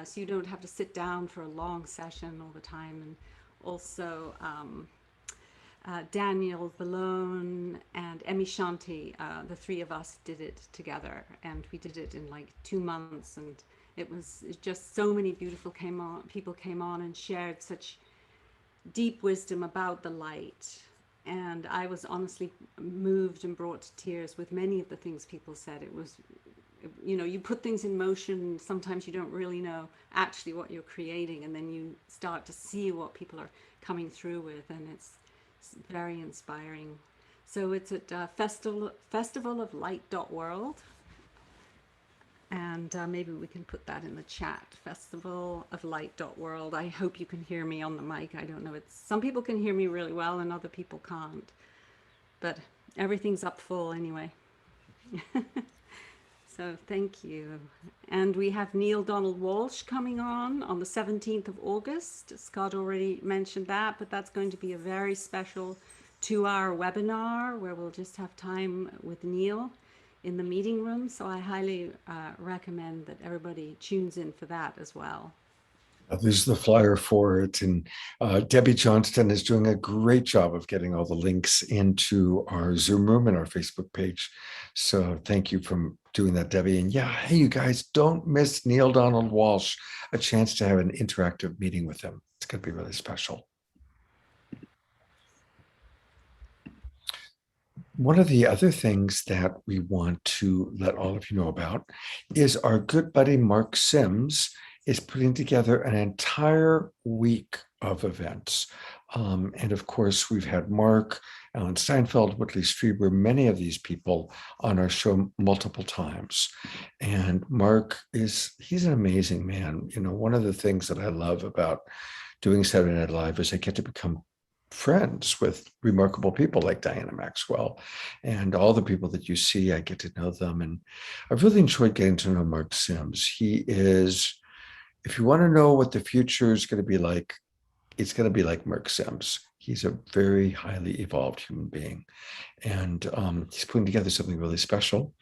So you don't have to sit down for a long session all the time. And also, Daniel Valone and Emmy Shanti, the three of us did it together, and we did it in like 2 months, and it was just so many beautiful people came on and shared such deep wisdom about the light. And I was honestly moved and brought to tears with many of the things people said. It was you put things in motion. Sometimes you don't really know actually what you're creating, and then you start to see what people are coming through with, and it's very inspiring. So it's at festivaloflight.world, and maybe we can put that in the chat. Festivaloflight.world. I hope you can hear me on the mic. I don't know. Some people can hear me really well, and other people can't. But everything's up full anyway. So thank you. And we have Neale Donald Walsch coming on the 17th of August. Scott already mentioned that, but that's going to be a very special 2-hour webinar where we'll just have time with Neale in the meeting room. So I highly recommend that everybody tunes in for that as well. There's the flyer for it. And Debbie Johnston is doing a great job of getting all the links into our Zoom room and our Facebook page. So thank you for doing that, Debbie. And yeah, hey, you guys, don't miss Neale Donald Walsch, a chance to have an interactive meeting with him. It's going to be really special. One of the other things that we want to let all of you know about is our good buddy Mark Sims is putting together an entire week of events. And of course, we've had Mark, Alan Steinfeld, Whitley Strieber, many of these people on our show multiple times. And Mark he's an amazing man. One of the things that I love about doing Saturday Night Live is I get to become friends with remarkable people like Diana Maxwell, and all the people that you see, I get to know them. And I've really enjoyed getting to know Mark Sims. He is, if you want to know what the future is going to be like, it's going to be like Mark Sims. He's a very highly evolved human being. And he's putting together something really special.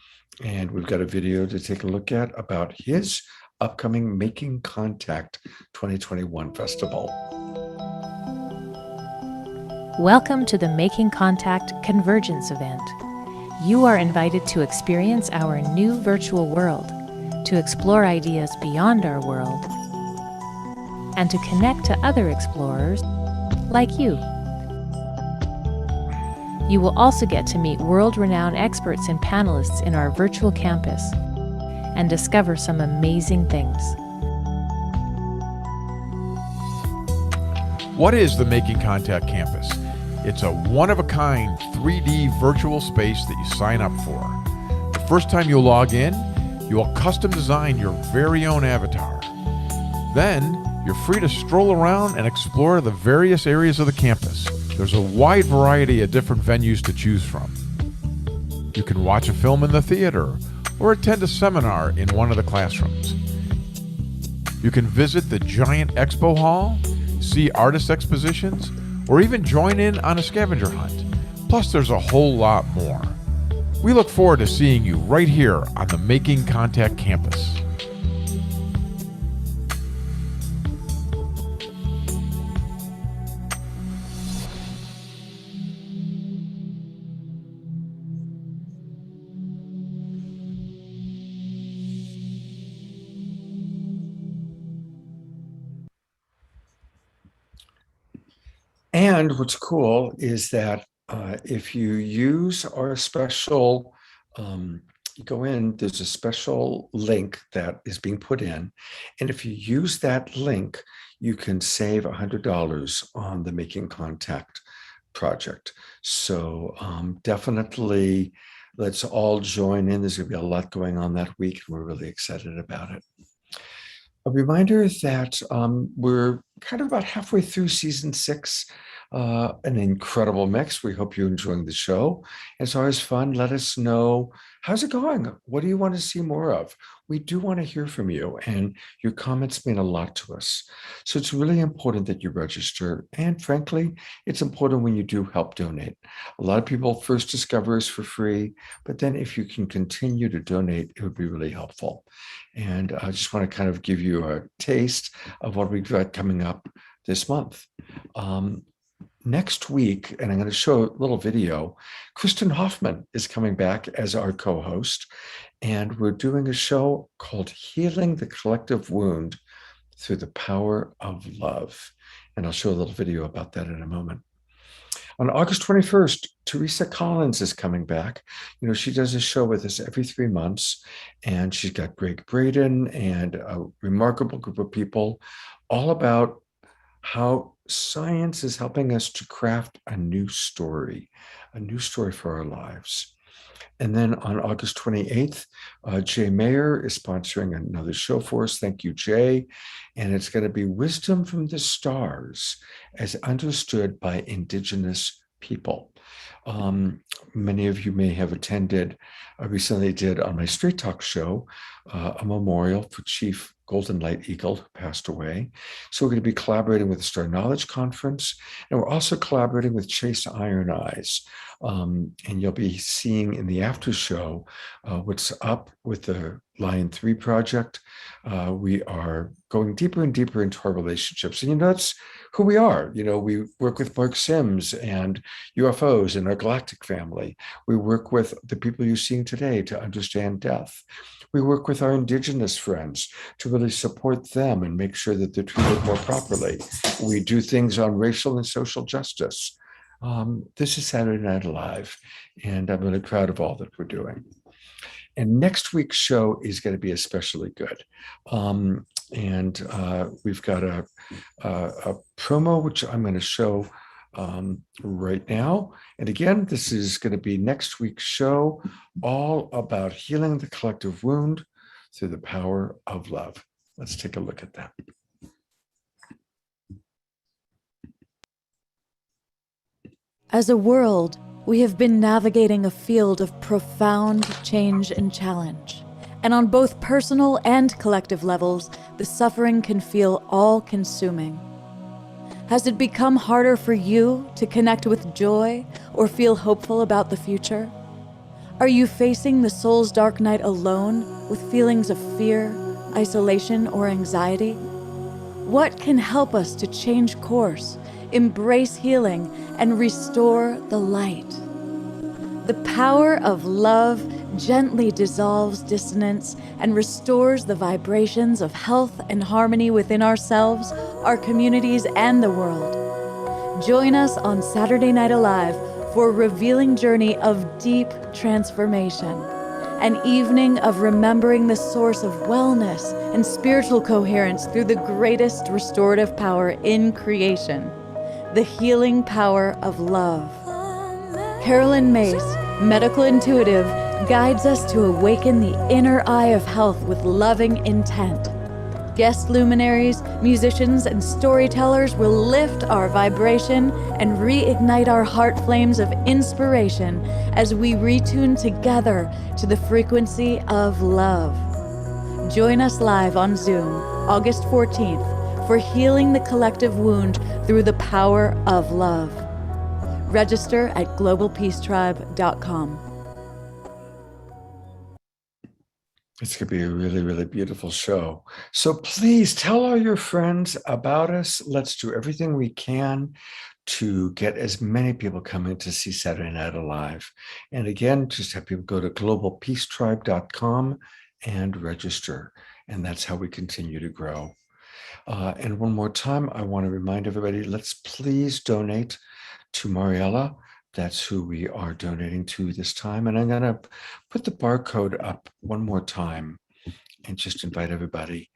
And we've got a video to take a look at about his upcoming Making Contact 2021 festival. Welcome to the Making Contact Convergence event. You are invited to experience our new virtual world, to explore ideas beyond our world, and to connect to other explorers like you. You will also get to meet world-renowned experts and panelists in our virtual campus and discover some amazing things. What is the Making Contact Campus? It's a one-of-a-kind 3D virtual space that you sign up for. The first time you log in, you will custom design your very own avatar. Then, you're free to stroll around and explore the various areas of the campus. There's a wide variety of different venues to choose from. You can watch a film in the theater or attend a seminar in one of the classrooms. You can visit the giant expo hall, see artist expositions, or even join in on a scavenger hunt. Plus, there's a whole lot more. We look forward to seeing you right here on the Making Contact campus. And what's cool is that if you use our special, you go in, there's a special link that is being put in. And if you use that link, you can save $100 on the Making Contact project. So definitely let's all join in. There's going to be a lot going on that week, and we're really excited about it. A reminder that we're kind of about halfway through season 6, an incredible mix. We hope you're enjoying the show. It's always fun. Let us know, how's it going? What do you want to see more of? We do want to hear from you, and your comments mean a lot to us. So it's really important that you register. And frankly, it's important when you do help donate. A lot of people first discover us for free, but then if you can continue to donate, it would be really helpful. And I just want to kind of give you a taste of what we've got coming up this month. Next week, and I'm going to show a little video, Kristen Hoffman is coming back as our co-host, and we're doing a show called Healing the Collective Wound Through the Power of Love. And I'll show a little video about that in a moment. On August 21st, Teresa Collins is coming back. You know, she does a show with us every 3 months, and she's got Greg Braden and a remarkable group of people all about how science is helping us to craft a new story for our lives. And then on August 28th, Jay Mayer is sponsoring another show for us. Thank you, Jay. And it's going to be Wisdom from the Stars as understood by Indigenous people. Many of you may have attended, I recently did on my Straight Talk show, a memorial for Chief Golden Light Eagle, who passed away. So we're going to be collaborating with the Star Knowledge Conference, and we're also collaborating with Chase Iron Eyes. And you'll be seeing in the after show what's up with the Lion 3 project. We are going deeper and deeper into our relationships. And that's who we are. We work with Mark Sims and UFOs and our galactic family. We work with the people you're seeing today to understand death. We work with our Indigenous friends to really support them and make sure that they're treated more properly. We do things on racial and social justice. This is Saturday Night Alive, and I'm really proud of all that we're doing. And next week's show is going to be especially good. We've got a promo, which I'm going to show right now. And again, this is going to be next week's show, all about healing the collective wound through the power of love. Let's take a look at that. As a world, we have been navigating a field of profound change and challenge. And on both personal and collective levels, the suffering can feel all-consuming. Has it become harder for you to connect with joy or feel hopeful about the future? Are you facing the soul's dark night alone with feelings of fear, isolation, or anxiety? What can help us to change course, embrace healing, and restore the light? The power of love gently dissolves dissonance and restores the vibrations of health and harmony within ourselves, our communities, and the world. Join us on Saturday Night Alive for a revealing journey of deep transformation, an evening of remembering the source of wellness and spiritual coherence through the greatest restorative power in creation, the healing power of love. Carolyn Mace, medical intuitive, guides us to awaken the inner eye of health with loving intent. Guest luminaries, musicians, and storytellers will lift our vibration and reignite our heart flames of inspiration as we retune together to the frequency of love. Join us live on Zoom, August 14th, for healing the collective wound through the power of love. Register at globalpeacetribe.com. It's going to be a really, really beautiful show. So please tell all your friends about us. Let's do everything we can to get as many people coming to see Saturday Night Alive. And again, just have people go to globalpeacetribe.com and register. And that's how we continue to grow. And one more time, I want to remind everybody, let's please donate to Mariella. That's who we are donating to this time. And I'm going to put the barcode up one more time and just invite everybody.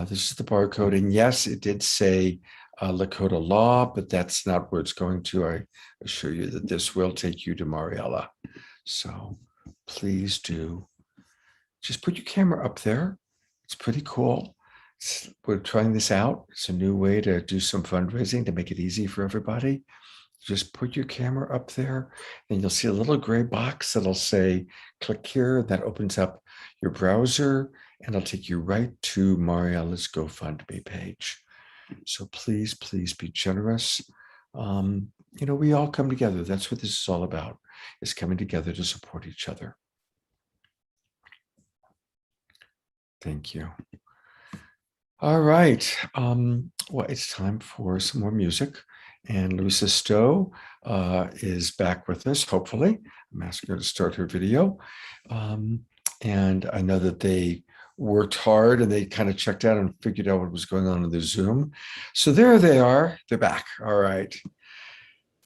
This is the barcode. And yes, it did say Lakota Law, but that's not where it's going to. I assure you that this will take you to Mariella. So please do. Just put your camera up there. It's pretty cool. We're trying this out. It's a new way to do some fundraising to make it easy for everybody. Just put your camera up there and you'll see a little gray box that'll say, click here. That opens up your browser and it'll take you right to Mariella's GoFundMe page. So please, please be generous. We all come together. That's what this is all about, is coming together to support each other. Thank you. All right. Well, it's time for some more music. And Louisa Stowe is back with us, hopefully. I'm asking her to start her video. And I know that they worked hard and they kind of checked out and figured out what was going on in the Zoom. So there they are. They're back. All right.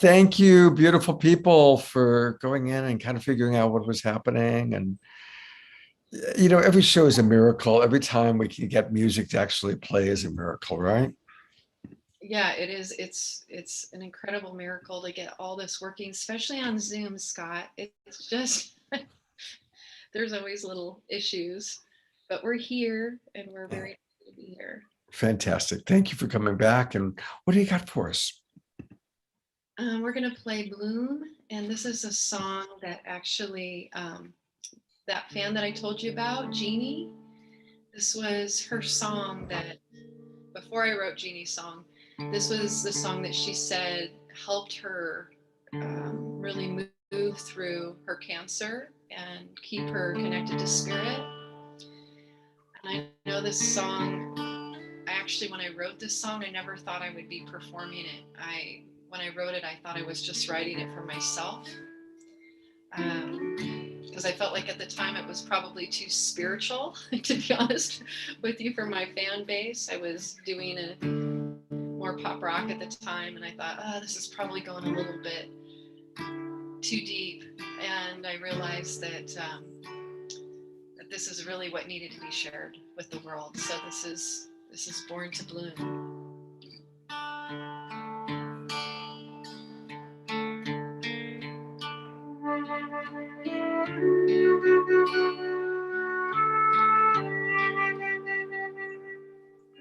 Thank you, beautiful people, for going in and kind of figuring out what was happening. And, every show is a miracle. Every time we can get music to actually play is a miracle, right? Yeah, it is. It's an incredible miracle to get all this working, especially on Zoom, Scott. It's just there's always little issues, but we're here and we're very happy to be here. Fantastic. Thank you for coming back. And what do you got for us? We're gonna play Bloom, and this is a song that actually that fan that I told you about, Jeannie. This was her song that before I wrote Jeannie's song. This was the song that she said helped her really move through her cancer and keep her connected to spirit. And I know this song, when I wrote this song, I never thought I would be performing it. When I wrote it, I thought I was just writing it for myself. Because I felt like at the time it was probably too spiritual, to be honest with you, for my fan base. I was doing more pop rock at the time, and I thought, this is probably going a little bit too deep. And I realized that that this is really what needed to be shared with the world. So this is Born to Bloom.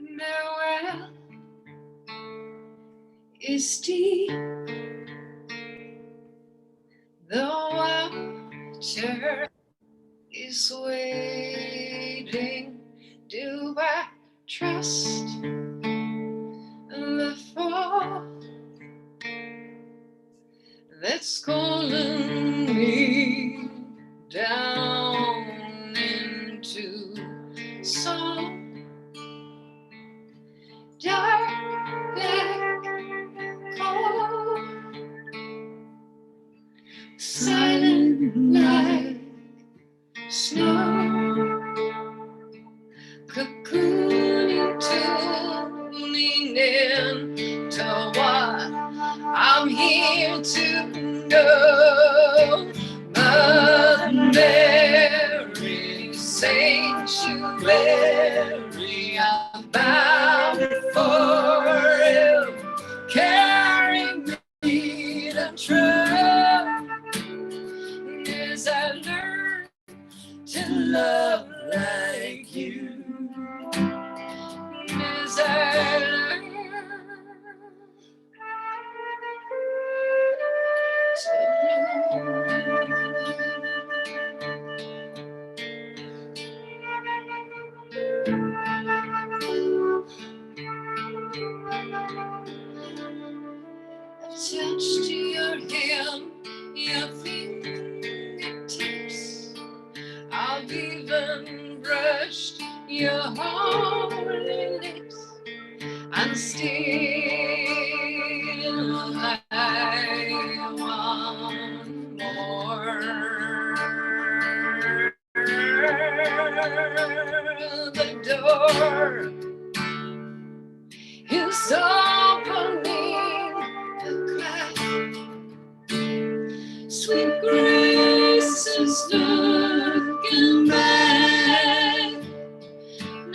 Mariella is deep, the water is waiting. Do I trust the fall that's calling me down into song? Dark black cold, silent like snow, cocooning, tuning in to what I'm here to know. Mother Mary, sanctuary, I bow before you, carry me to trust as I learn to love like you, as I learn to attached to your hand, your fingertips. I've even brushed your holy lips, and still I want more. The door is opening a crack. Sweet grace is looking back.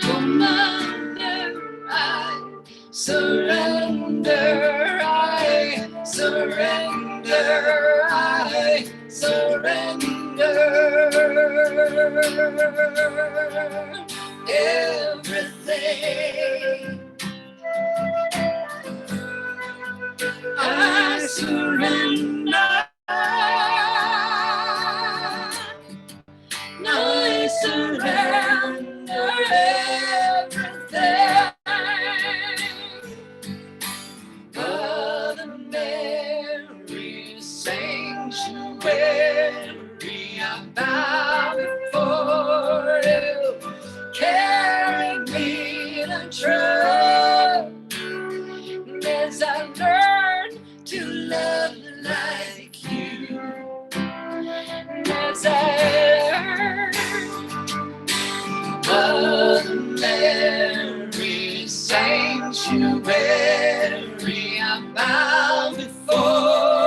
No matter, I surrender, I surrender, I surrender everything. I surrender. Now I surrender everything. Mother Mary, sanctuary, I bow before you, carry me to trust as I learn to love like you, as I Mother Mary, sanctuary, I bow before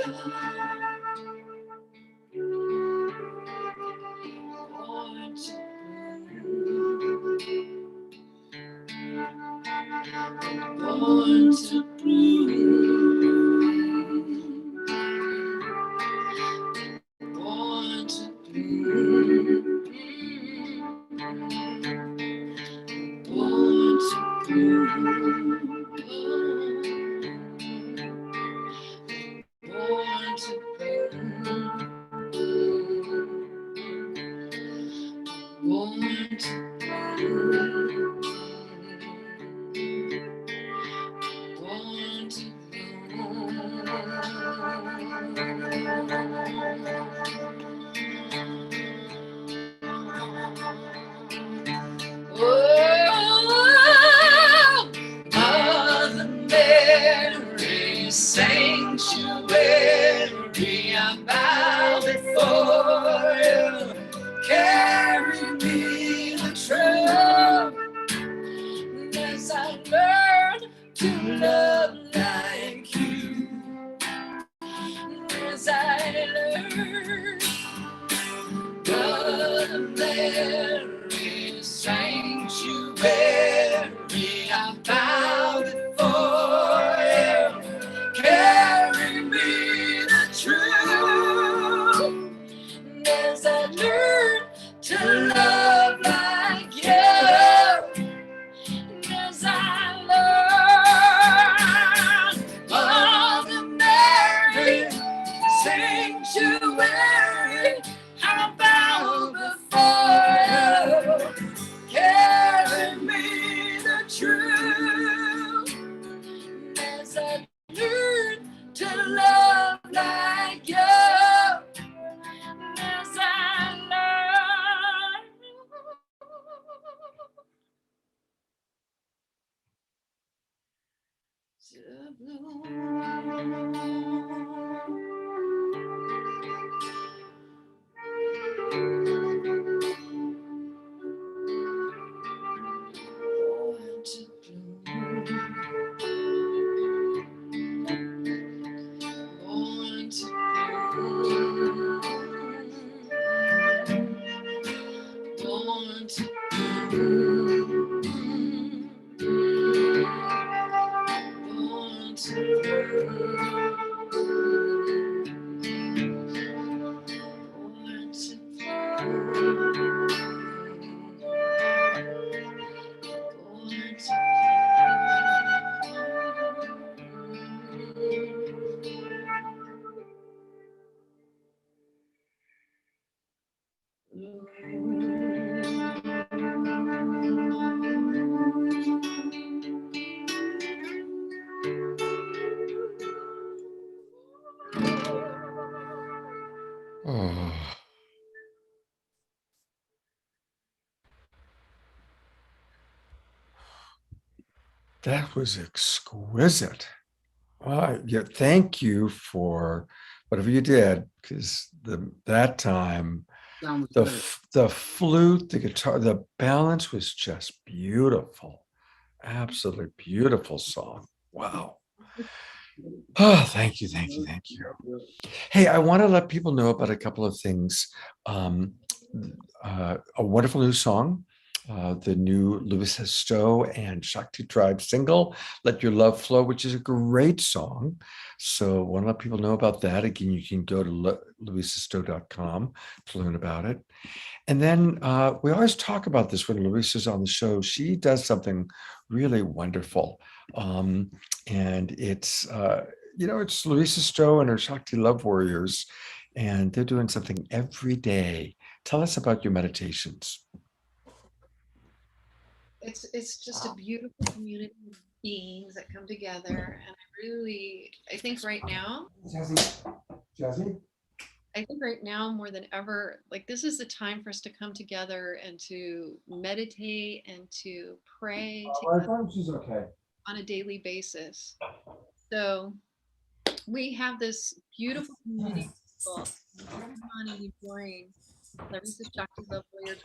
Born to born to oh, Mother Mary, sanctuary, I bow before you. Carry me the trail as I learn to love like you. As I learn, Mother Mary, sanctuary, I bow before you. Carry me the truth as I learn to love like you. As I learn, Mother Mary, sanctuary, I bow before you. Carry me the truth as I learn to love like you. As I learn to Oh, that was exquisite. Yeah, thank you for whatever you did, because that time Sounds the good. the flute, the guitar, the balance was just beautiful. Absolutely beautiful song. Wow. Oh, thank you, thank you, thank you. Hey, I want to let people know about a couple of things. Um, a wonderful new song, the new Louisa Stowe and Shakti Tribe single, Let Your Love Flow, which is a great song. So I want to let people know about that. Again, you can go to louisastowe.com to learn about it. And then we always talk about this when Louisa's on the show. She does something really wonderful. And it's, it's Louisa Stowe and her Shakti Love Warriors, and they're doing something every day. Tell us about your meditations. It's just a beautiful community of beings that come together, and I think right now, Jazzy? I think right now more than ever, like this is the time for us to come together and to meditate and to pray I thought she's okay. on a daily basis. So we have this beautiful community of people. You come on and you join Larissa Shakti Love Warriors.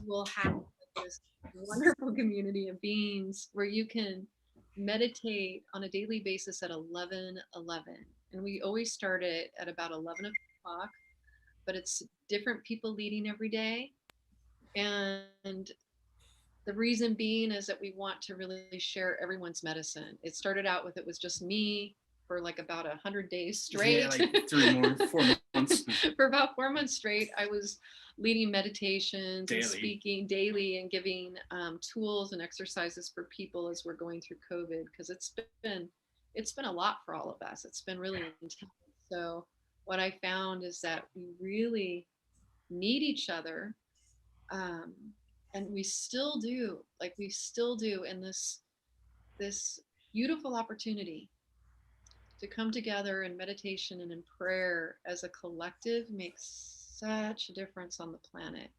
We'll have this wonderful community of beings where you can meditate on a daily basis at 11:11. And And we always start it at about 11 o'clock, but it's different people leading every day. And the reason being is that we want to really share everyone's medicine. It started out with, it was just me for like about 100 days straight. Yeah, like 4 months. For about 4 months straight, I was leading meditations Daily. and speaking daily and giving tools and exercises for people as we're going through COVID, because it's been a lot for all of us. It's been really intense. So what I found is that we really need each other. And we still do, and this beautiful opportunity to come together in meditation and in prayer as a collective makes such a difference on the planet.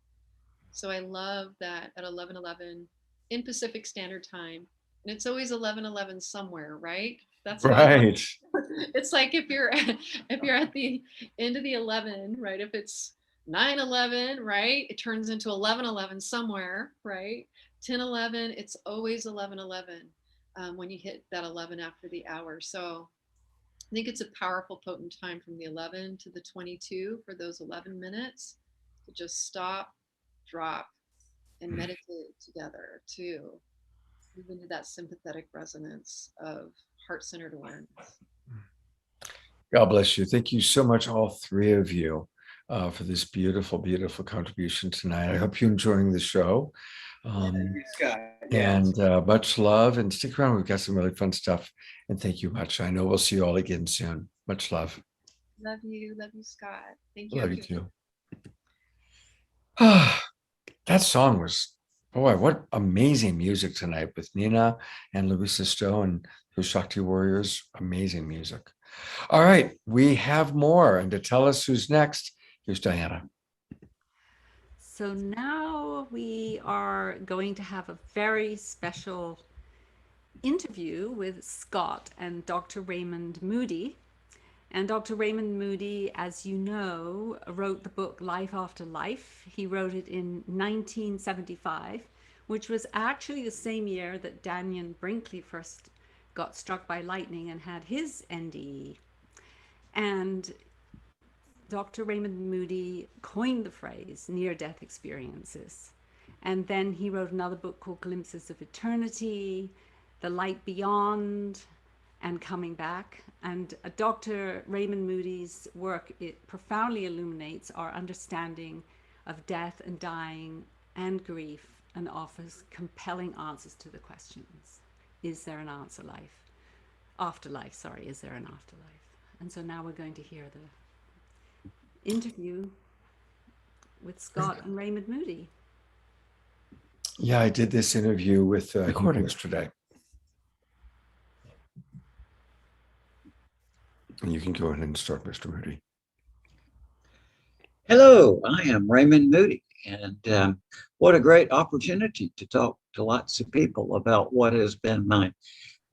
So I love that at 11:11 in Pacific Standard Time, and it's always 11:11 somewhere, right? That's Right. It's like if you're at the end of the 11, right? If it's 9:11, right? It turns into 11:11 somewhere, right? 10:11, it's always 11:11 when you hit that 11 after the hour. So I think it's a powerful, potent time from the 11 to the 22 for those 11 minutes to just stop, drop, and meditate together to move into that sympathetic resonance of heart-centered awareness. God bless you. Thank you so much, all three of you, for this beautiful, beautiful contribution tonight. I hope you're enjoying the show. And much love, and stick around. We've got some really fun stuff. And thank you much. I know we'll see you all again soon. Much love. Love you, Scott. Thank you. Love you too. That song was, boy, what amazing music tonight with Nina and Louisa Stowe and her Shakti Warriors. Amazing music. All right, we have more. And to tell us who's next, here's Diana. So now we are going to have a very special interview with Scott and Dr. Raymond Moody. And Dr. Raymond Moody, as you know, wrote the book Life After Life. He wrote it in 1975, which was actually the same year that Dannion Brinkley first got struck by lightning and had his NDE. And Dr. Raymond Moody coined the phrase near-death experiences. And then he wrote another book called Glimpses of Eternity, The Light Beyond, and Coming Back. And Dr. Raymond Moody's work, it profoundly illuminates our understanding of death and dying and grief, and offers compelling answers to the questions. Is there an afterlife? Sorry, is there an afterlife? And so now we're going to hear the interview with Scott and Raymond Moody. Yeah, I did this interview with recordings today. And you can go ahead and start, Mr. Moody. Hello, I am Raymond Moody, and what a great opportunity to talk to lots of people about what has been my,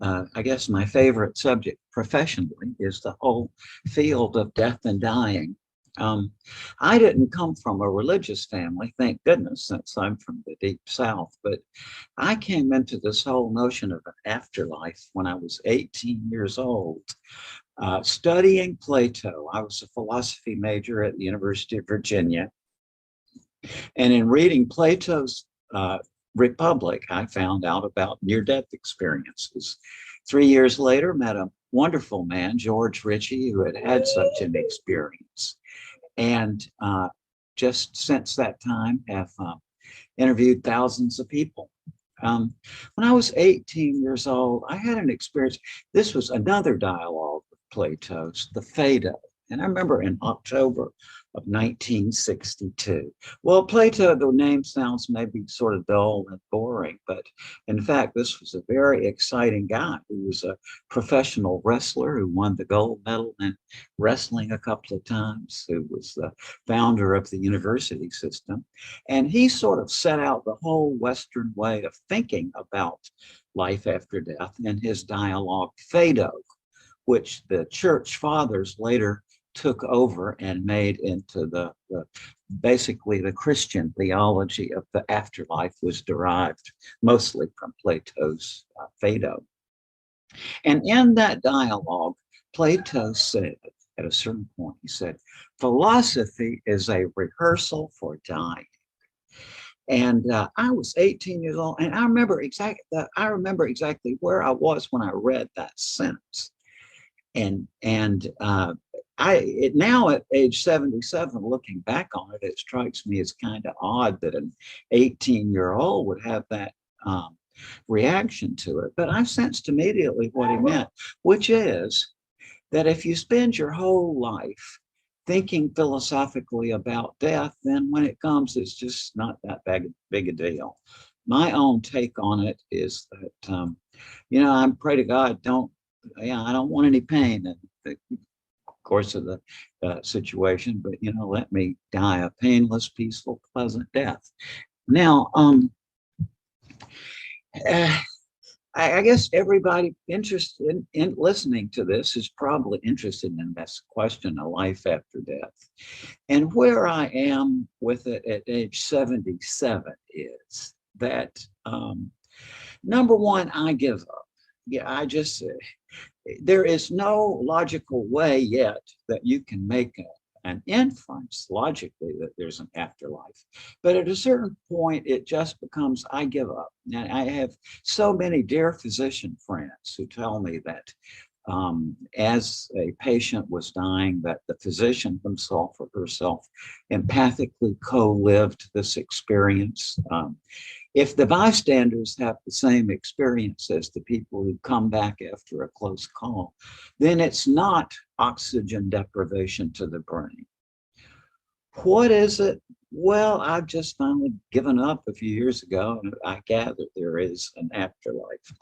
I guess my favorite subject professionally is the whole field of death and dying. I didn't come from a religious family, thank goodness, since I'm from the deep South, but I came into this whole notion of an afterlife when I was 18 years old, studying Plato. I was a philosophy major at the University of Virginia, and in reading Plato's Republic, I found out about near-death experiences. 3 years later, met a wonderful man, George Ritchie, who had had such an experience. And just since that time have interviewed thousands of people. When I was 18 years old, I had an experience. This was another dialogue with Plato's, the Phaedo. And I remember in October of 1962. Well, Plato, the name sounds maybe sort of dull and boring, but in fact, this was a very exciting guy who was a professional wrestler who won the gold medal in wrestling a couple of times, who was the founder of the university system. And he sort of set out the whole Western way of thinking about life after death in his dialogue Phaedo, which the church fathers later took over and made into the basically the Christian theology of the afterlife was derived mostly from Plato's Phaedo. And in that dialogue, Plato said at a certain point, he said, philosophy is a rehearsal for dying. And I was 18 years old, and I remember exactly where I was when I read that sentence. And now at age 77, looking back on it, it strikes me as kind of odd that an 18-year-old would have that reaction to it. But I sensed immediately what he meant, which is that if you spend your whole life thinking philosophically about death, then when it comes, it's just not that big a deal. My own take on it is that, I pray to God, I don't want any pain in the course of the situation, but, let me die a painless, peaceful, pleasant death. Now, I guess everybody interested in listening to this is probably interested in this question of life after death. And where I am with it at age 77 is that, number one, I give up. Yeah, there is no logical way yet that you can make an inference logically that there's an afterlife. But at a certain point, it just becomes, I give up. And I have so many dear physician friends who tell me that as a patient was dying, that the physician himself or herself empathically co-lived this experience. If the bystanders have the same experience as the people who come back after a close call, then it's not oxygen deprivation to the brain. What is it? Well, I've just finally given up a few years ago, and I gather there is an afterlife.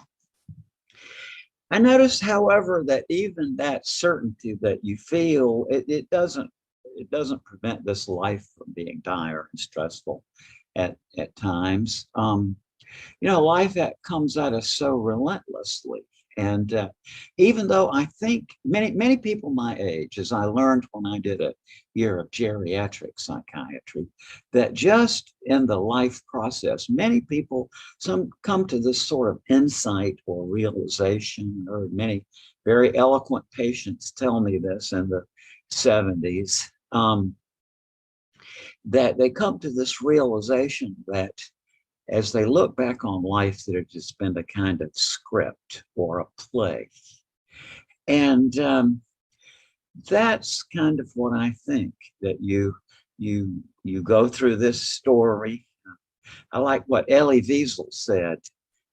I noticed, however, that even that certainty that you feel, it doesn't prevent this life from being dire and stressful at times. Life that comes at us so relentlessly. And even though I think many people my age, as I learned when I did a year of geriatric psychiatry, that just in the life process, many people, some come to this sort of insight or realization, or many very eloquent patients tell me this in the 70s, that they come to this realization that as they look back on life, that it's just been a kind of script or a play. And that's kind of what I think, that you go through this story. I like what Elie Wiesel said,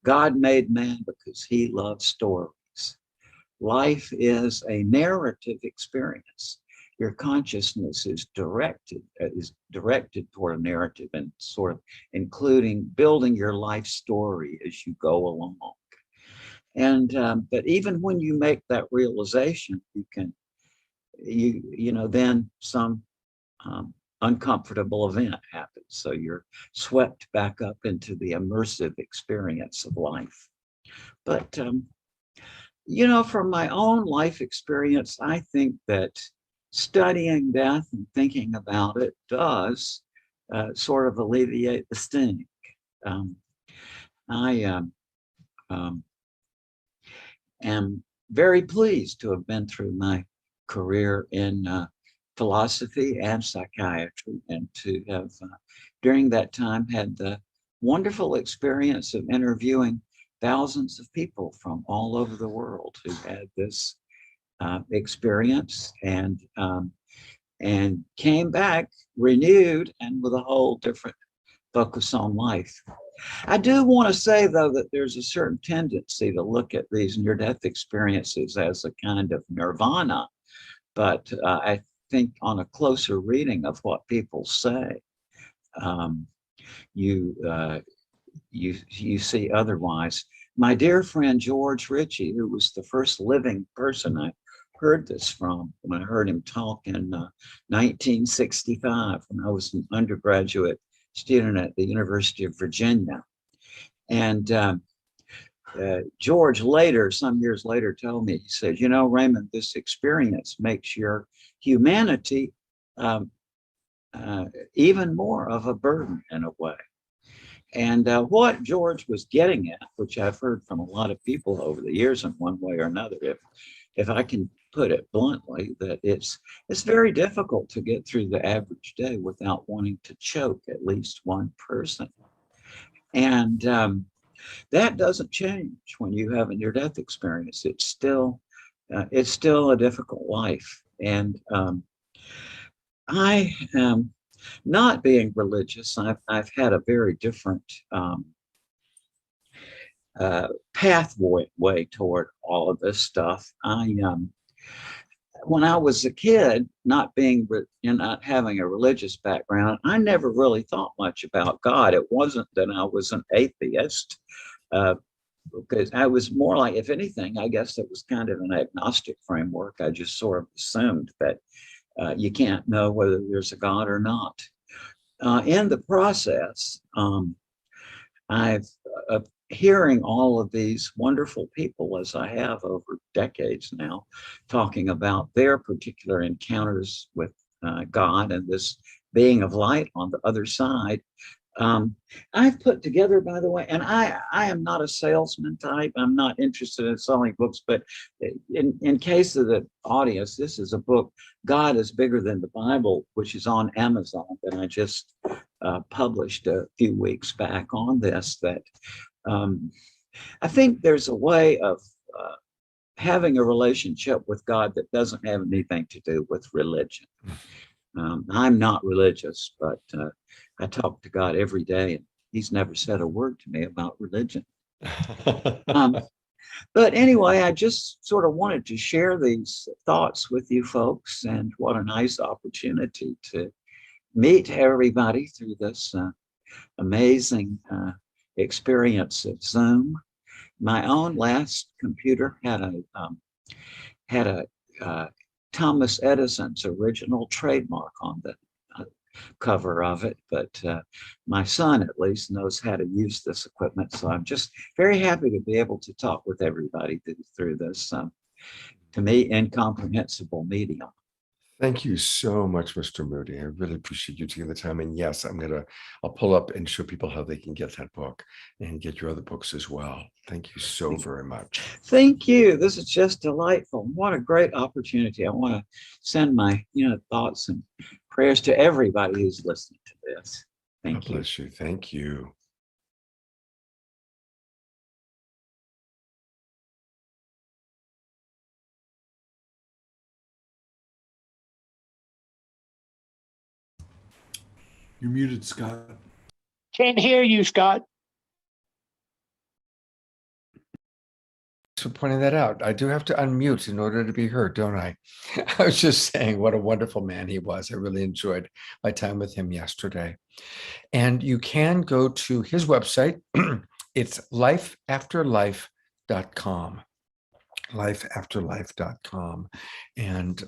God made man because he loves stories. Life is a narrative experience. Your consciousness is directed toward a narrative, and sort of including building your life story as you go along. And but even when you make that realization, then some uncomfortable event happens. So you're swept back up into the immersive experience of life. But from my own life experience, I think that studying death and thinking about it does sort of alleviate the sting. I am very pleased to have been through my career in philosophy and psychiatry, and to have during that time had the wonderful experience of interviewing thousands of people from all over the world who had this experience and came back renewed and with a whole different focus on life. I do want to say, though, that there's a certain tendency to look at these near-death experiences as a kind of nirvana, but I think on a closer reading of what people say, you see otherwise. My dear friend George Ritchie, who was the first living person I heard this from, when I heard him talk in 1965, when I was an undergraduate student at the University of Virginia. And George later, some years later, told me, he said, Raymond, this experience makes your humanity even more of a burden in a way. And what George was getting at, which I've heard from a lot of people over the years in one way or another, if I can put it bluntly, that it's very difficult to get through the average day without wanting to choke at least one person. And that doesn't change when you have a near-death experience. It's still a difficult life. And I am not being religious. I've had a very different pathway toward all of this stuff. When I was a kid, not having a religious background, I never really thought much about God. It wasn't that I was an atheist, because I was more like, if anything, I guess it was kind of an agnostic framework. I just sort of assumed that you can't know whether there's a God or not. In the process, I've hearing all of these wonderful people, as I have over decades now, talking about their particular encounters with God and this being of light on the other side. I've put together, by the way, and I am not a salesman type. I'm not interested in selling books, but in case of the audience, this is a book, God is Bigger Than the Bible, which is on Amazon, that I just published a few weeks back on this, that I think there's a way of having a relationship with God that doesn't have anything to do with religion. I'm not religious, but I talk to God every day, and he's never said a word to me about religion. But anyway, I just sort of wanted to share these thoughts with you folks, and what a nice opportunity to meet everybody through this amazing experience of Zoom. My own last computer had a Thomas Edison's original trademark on the cover of it, but my son at least knows how to use this equipment, so I'm just very happy to be able to talk with everybody through this, to me, incomprehensible medium. Thank you so much, Mr. Moody. I really appreciate you taking the time. And yes, I'll pull up and show people how they can get that book and get your other books as well. Thank you so very much. Thank you. This is just delightful. What a great opportunity. I want to send my thoughts and prayers to everybody who's listening to this. Thank you. God bless you. Thank you. You're muted, Scott. Can't hear you, Scott. Thanks for pointing that out. I do have to unmute in order to be heard, don't I? I was just saying what a wonderful man he was. I really enjoyed my time with him yesterday. And you can go to his website. It's lifeafterlife.com. lifeafterlife.com. And,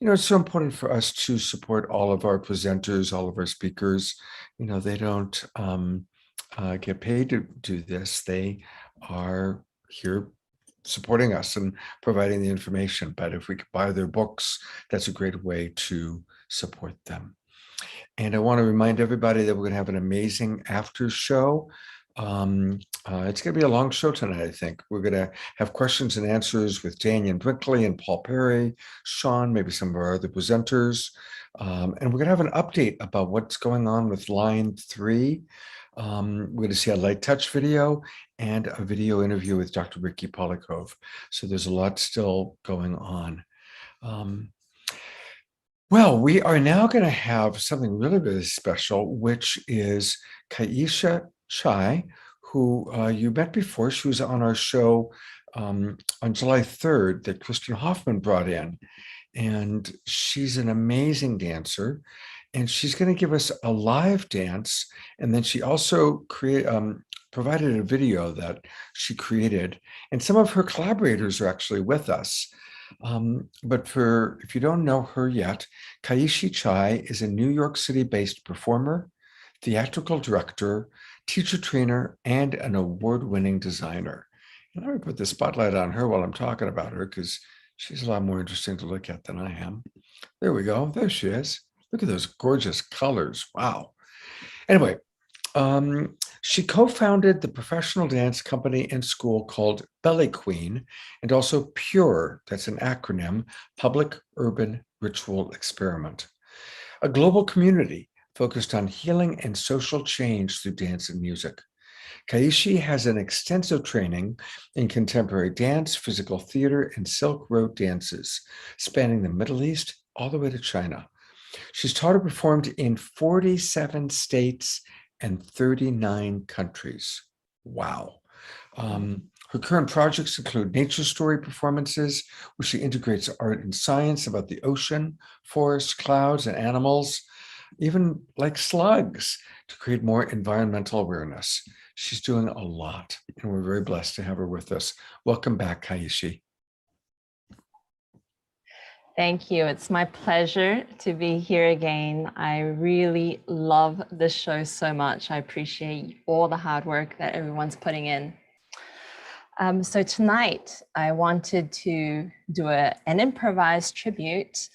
it's so important for us to support all of our presenters, all of our speakers. They don't get paid to do this. They are here supporting us and providing the information. But if we could buy their books, that's a great way to support them. And I want to remind everybody that we're going to have an amazing after show. It's going to be a long show tonight, I think. We're going to have questions and answers with Dannion Brinkley and Paul Perry, Sean, maybe some of our other presenters. And we're going to have an update about what's going on with Line 3. We're going to see a light touch video and a video interview with Dr. Ricky Polikov. So there's a lot still going on. Well, we are now going to have something really, really special, which is Kaisha Scie, who you met before. She was on our show on July 3rd that Kristen Hoffman brought in. And she's an amazing dancer. And she's going to give us a live dance. And then she also provided a video that she created. And some of her collaborators are actually with us. But if you don't know her yet, Kaisha Scie is a New York City-based performer, theatrical director, teacher trainer, and an award-winning designer. And I'm going to put the spotlight on her while I'm talking about her, because she's a lot more interesting to look at than I am. There we go. There she is. Look at those gorgeous colors. Wow. Anyway, She co-founded the professional dance company and school called Belly Queen, and also PURE, that's an acronym, Public Urban Ritual Experiment, a global community focused on healing and social change through dance and music. Keiichi has an extensive training in contemporary dance, physical theater, and Silk Road dances, spanning the Middle East all the way to China. She's taught and performed in 47 states and 39 countries. Wow. Her current projects include nature story performances, where she integrates art and science about the ocean, forests, clouds, and animals, even like slugs, to create more environmental awareness. She's doing a lot, and we're very blessed to have her with us. Welcome back, Keiichi. Thank you. It's my pleasure to be here again. I really love this show so much. I appreciate all the hard work that everyone's putting in. So tonight, I wanted to do an improvised tribute.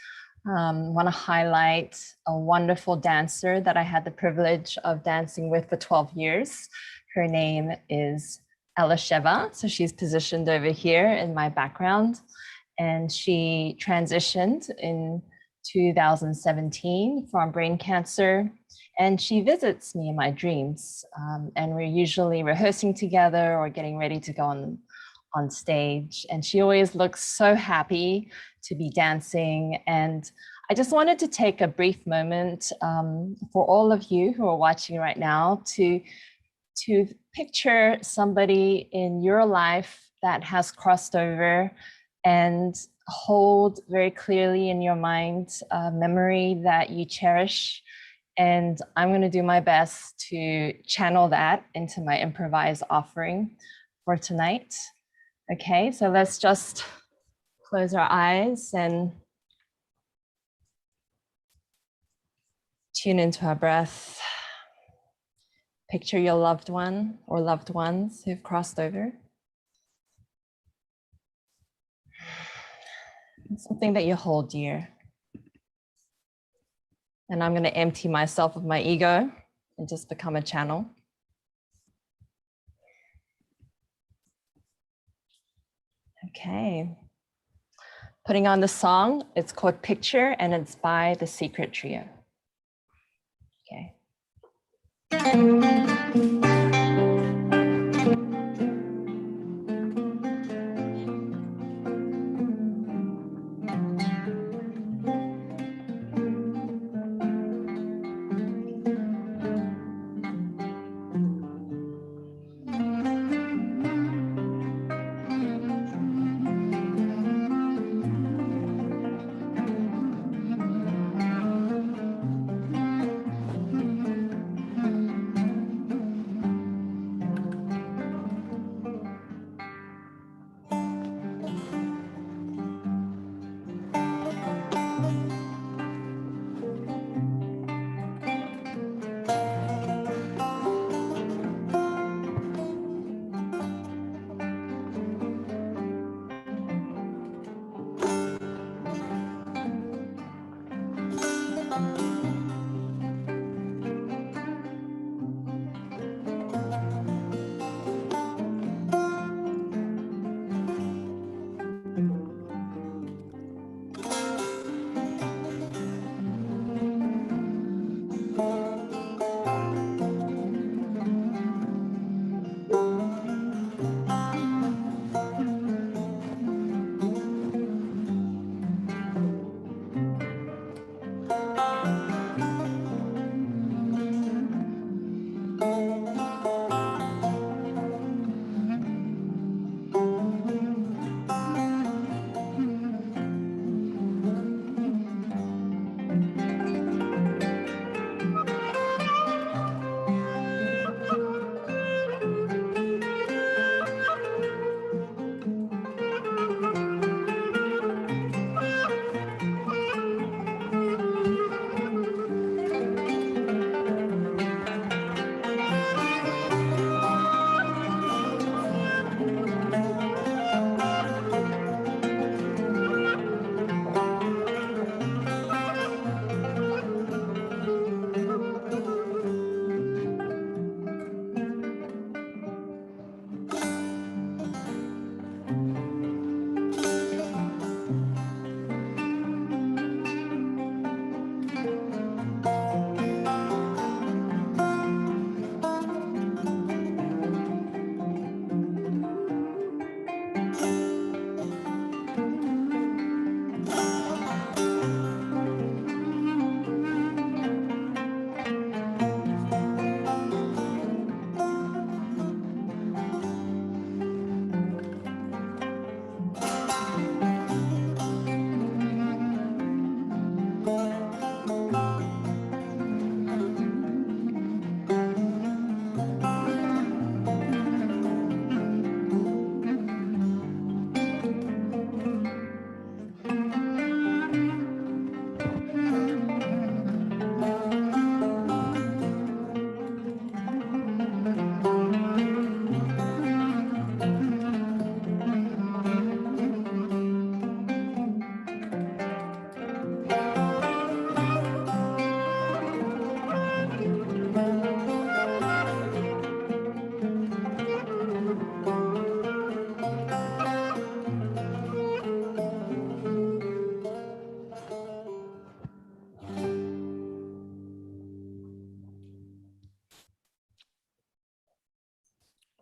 Want to highlight a wonderful dancer that I had the privilege of dancing with for 12 years. Her name is Elisheva. So she's positioned over here in my background. And she transitioned in 2017 from brain cancer. And she visits me in my dreams. And we're usually rehearsing together or getting ready to go on stage. And she always looks so happy to be dancing. And I just wanted to take a brief moment for all of you who are watching right now to picture somebody in your life that has crossed over, and hold very clearly in your mind a memory that you cherish. And I'm going to do my best to channel that into my improvised offering for tonight. Okay, so let's just close our eyes and tune into our breath. Picture your loved one or loved ones who've crossed over. Something that you hold dear. And I'm going to empty myself of my ego and just become a channel. Okay. Putting on the song, it's called Picture, and it's by the Secret Trio. Okay.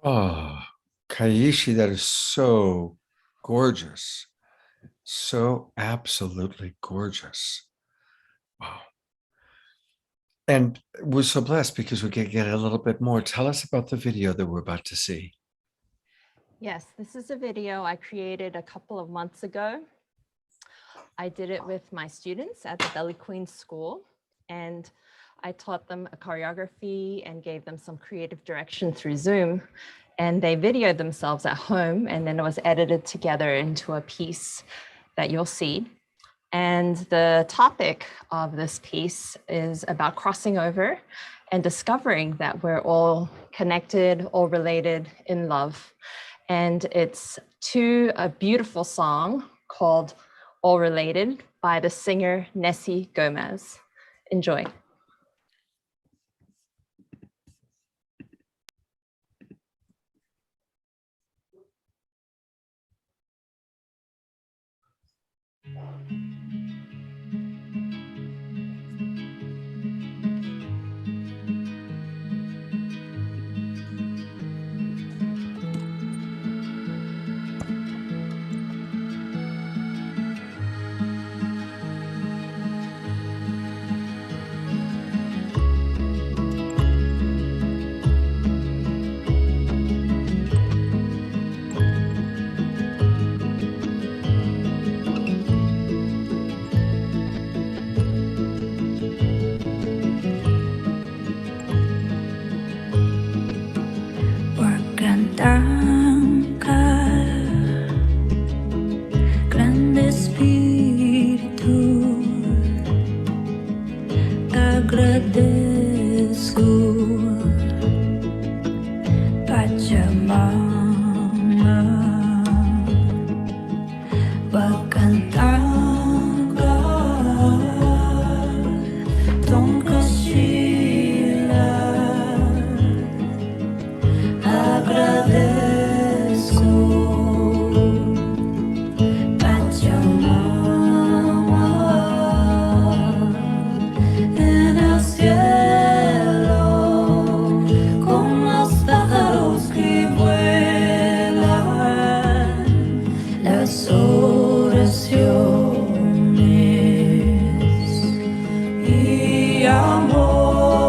Oh, Kaishi, that is so gorgeous. So absolutely gorgeous. Wow. And we're so blessed because we can get a little bit more. Tell us about the video that we're about to see. Yes, this is a video I created a couple of months ago. I did it with my students at the Belly Queen School, and I taught them a choreography and gave them some creative direction through Zoom. And they videoed themselves at home, and then it was edited together into a piece that you'll see. And the topic of this piece is about crossing over and discovering that we're all connected, all related in love. And it's to a beautiful song called All Related by the singer Nessie Gomez. Enjoy. Grande Espíritu, agradezco Pachamama, Bakantanga, Tonkashila, agradezco Pachamama, en el cielo con los pájaros que vuelan, las oraciones y amor,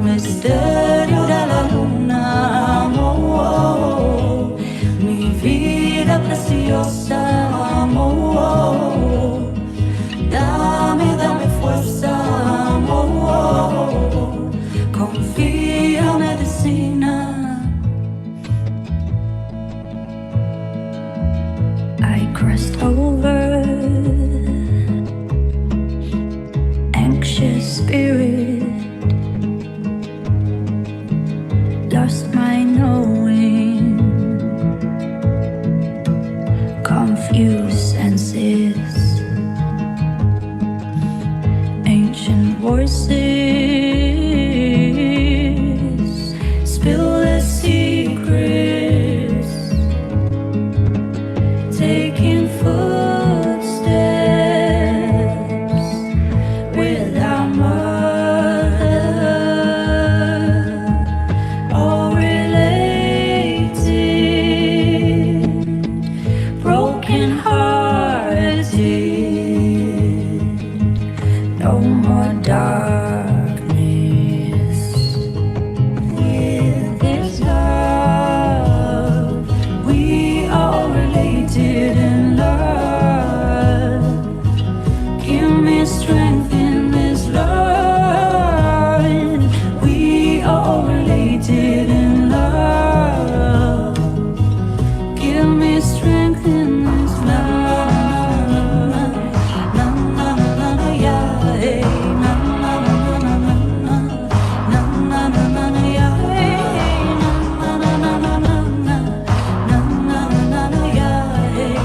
misterio de la luna, amor, mi vida preciosa, amor, dame fuerza, amor, confía medicina. I crossed over, anxious spirit, lost my knowing, confused senses, ancient voices, spill the secrets, taking footsteps with our mother, all related, broken hearted, no more darkness. With this love, we are related in love. Give me strength in this love. We are related in love. Give me strength in this love. Na na na na na yeah, hey. Na na na na na na na na na na na yeah, hey. Na na na na na na na na na na yeah, hey.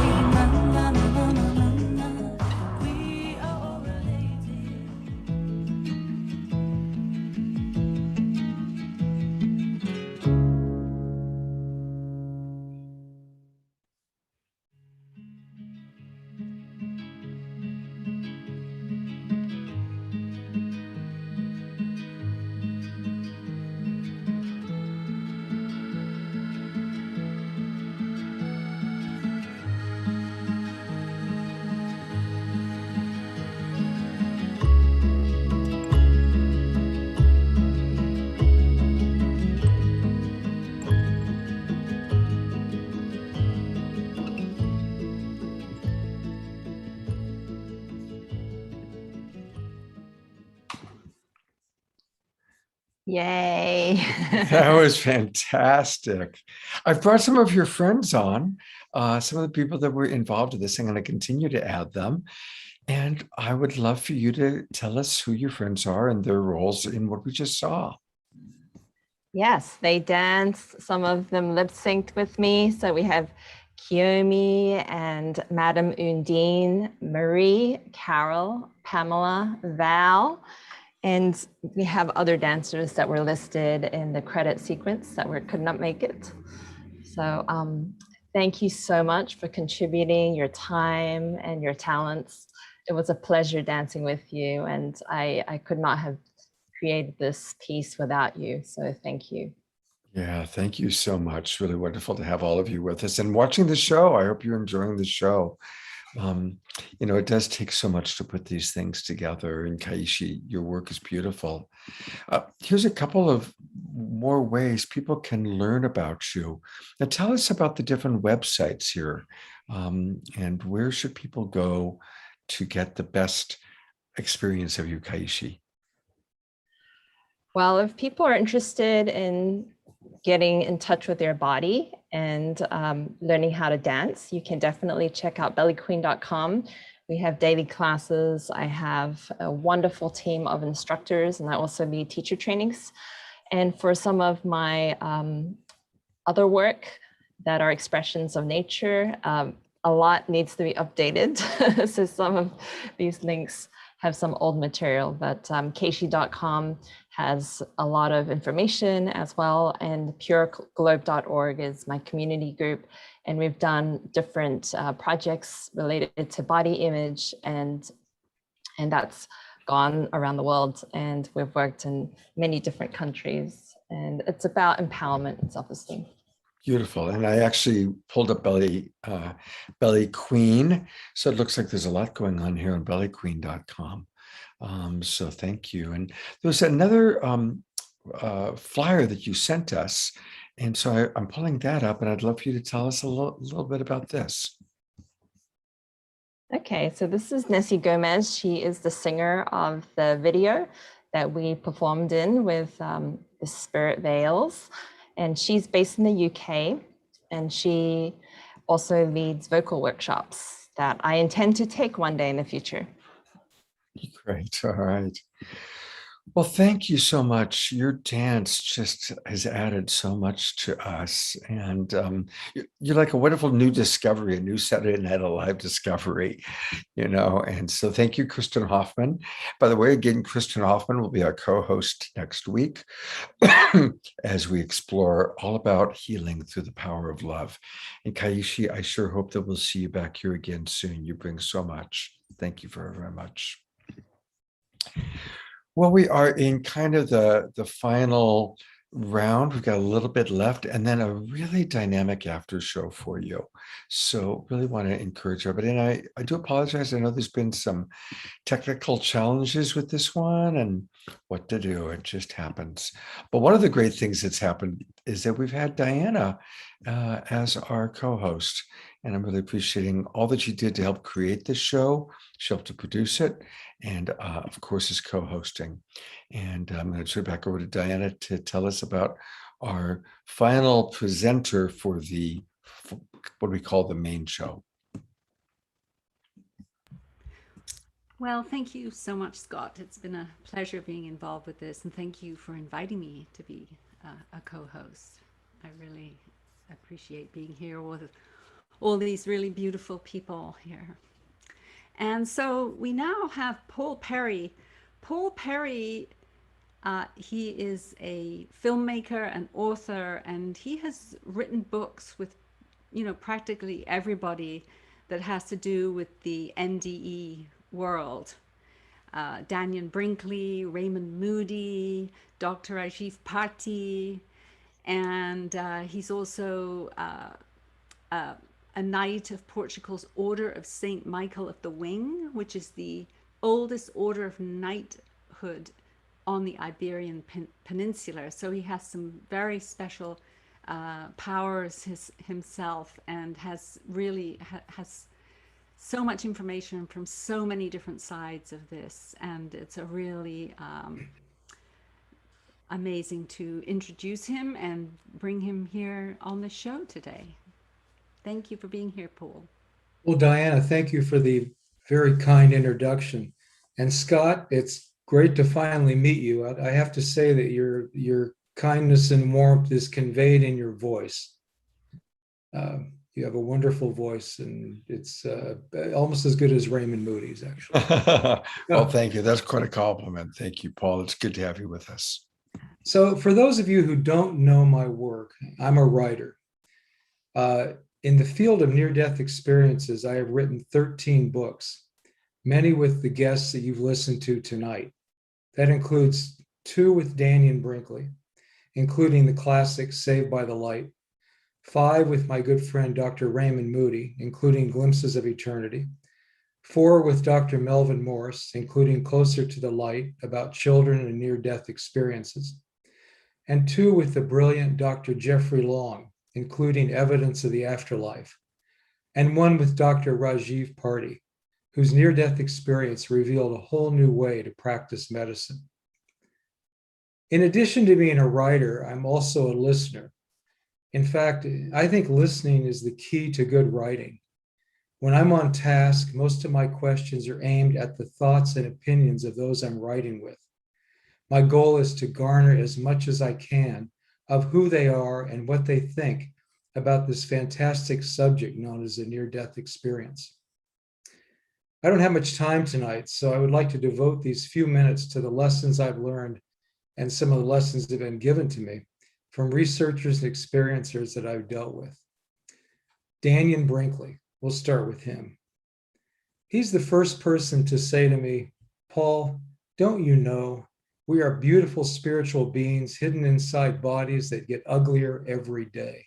Yay. That was fantastic. I've brought some of your friends on, some of the people that were involved in this. I'm going to continue to add them. And I would love for you to tell us who your friends are and their roles in what we just saw. Yes, they dance. Some of them lip synced with me. So we have Kiyomi and Madame Undine, Marie, Carol, Pamela, Val, and we have other dancers that were listed in the credit sequence that could not make it. So thank you so much for contributing your time and your talents. It was a pleasure dancing with you, and I could not have created this piece without you. So thank you. Yeah, thank you so much. Really wonderful to have all of you with us and watching the show. I hope you're enjoying the show. It does take so much to put these things together. And Kaishi, your work is beautiful. Here's a couple of more ways people can learn about you. Now, tell us about the different websites here, and where should people go to get the best experience of you, Kaishi? Well, if people are interested in getting in touch with their body and learning how to dance, you can definitely check out bellyqueen.com. We have daily classes. I have a wonderful team of instructors, and I also lead teacher trainings. And for some of my other work that are expressions of nature, a lot needs to be updated. So some of these links have some old material, but keishi.com has a lot of information as well. And pureglobe.org is my community group. And we've done different projects related to body image, and that's gone around the world. And we've worked in many different countries. And it's about empowerment and self-esteem. Beautiful. And I actually pulled up Belly Queen. So it looks like there's a lot going on here on bellyqueen.com. So thank you. And there was another flyer that you sent us. And so I'm pulling that up, and I'd love for you to tell us a little bit about this. Okay, so this is Nessie Gomez. She is the singer of the video that we performed in with the Spirit Veils. And she's based in the UK, and she also leads vocal workshops that I intend to take one day in the future. Great. All right. Well, thank you so much. Your dance just has added so much to us. And you're like a wonderful new discovery, a new Saturday Night Alive discovery, And so thank you, Kristen Hoffman. By the way, again, Kristen Hoffman will be our co-host next week as we explore all about healing through the power of love. And Kaishi, I sure hope that we'll see you back here again soon. You bring so much. Thank you very, very much. Well, we are in kind of the final round. We've got a little bit left, and then a really dynamic after show for you. So really want to encourage everybody. And I do apologize. I know there's been some technical challenges with this one, and what to do. It just happens. But one of the great things that's happened is that we've had Diana as our co-host. And I'm really appreciating all that she did to help create this show. She helped to produce it, and of course is co-hosting. And I'm going to turn it back over to Diana to tell us about our final presenter for what we call the main show. Well, thank you so much, Scott. It's been a pleasure being involved with this, and thank you for inviting me to be a co-host. I really appreciate being here with all these really beautiful people here. And so we now have Paul Perry. Paul Perry, he is a filmmaker and author, and he has written books with, practically everybody that has to do with the NDE world. Dannion Brinkley, Raymond Moody, Dr. Rajiv Bharti, and he's also a knight of Portugal's Order of Saint Michael of the Wing, which is the oldest order of knighthood on the Iberian Peninsula. So he has some very special powers himself, and has really has so much information from so many different sides of this. And it's a really amazing to introduce him and bring him here on the show today. Thank you for being here, Paul. Well, Diana, thank you for the very kind introduction. And Scott, it's great to finally meet you. I have to say that your kindness and warmth is conveyed in your voice. You have a wonderful voice, and it's almost as good as Raymond Moody's, actually. Well, thank you. That's quite a compliment. Thank you, Paul. It's good to have you with us. So for those of you who don't know my work, I'm a writer. In the field of near-death experiences, I have written 13 books, many with the guests that you've listened to tonight. That includes 2 with Dannion Brinkley, including the classic Saved by the Light, 5 with my good friend, Dr. Raymond Moody, including Glimpses of Eternity, 4 with Dr. Melvin Morse, including Closer to the Light, about children and near-death experiences, and 2 with the brilliant Dr. Jeffrey Long, including Evidence of the Afterlife, and 1 with Dr. Rajiv Party, whose near-death experience revealed a whole new way to practice medicine. In addition to being a writer, I'm also a listener. In fact, I think listening is the key to good writing. When I'm on task, most of my questions are aimed at the thoughts and opinions of those I'm writing with. My goal is to garner as much as I can of who they are and what they think about this fantastic subject known as a near-death experience. I don't have much time tonight, so I would like to devote these few minutes to the lessons I've learned and some of the lessons that have been given to me from researchers and experiencers that I've dealt with. Dannion Brinkley, we'll start with him. He's the first person to say to me, Paul, don't you know we are beautiful spiritual beings hidden inside bodies that get uglier every day.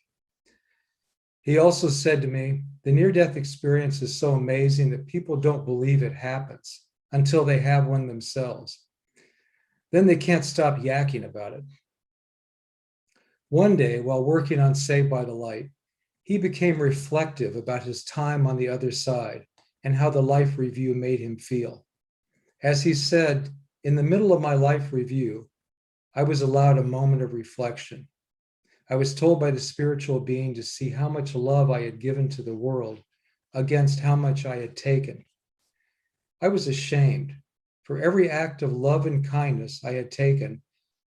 He also said to me, the near-death experience is so amazing that people don't believe it happens until they have one themselves. Then they can't stop yakking about it. One day, while working on Saved by the Light, he became reflective about his time on the other side and how the life review made him feel. As he said, in the middle of my life review, I was allowed a moment of reflection. I was told by the spiritual being to see how much love I had given to the world against how much I had taken. I was ashamed. For every act of love and kindness I had taken,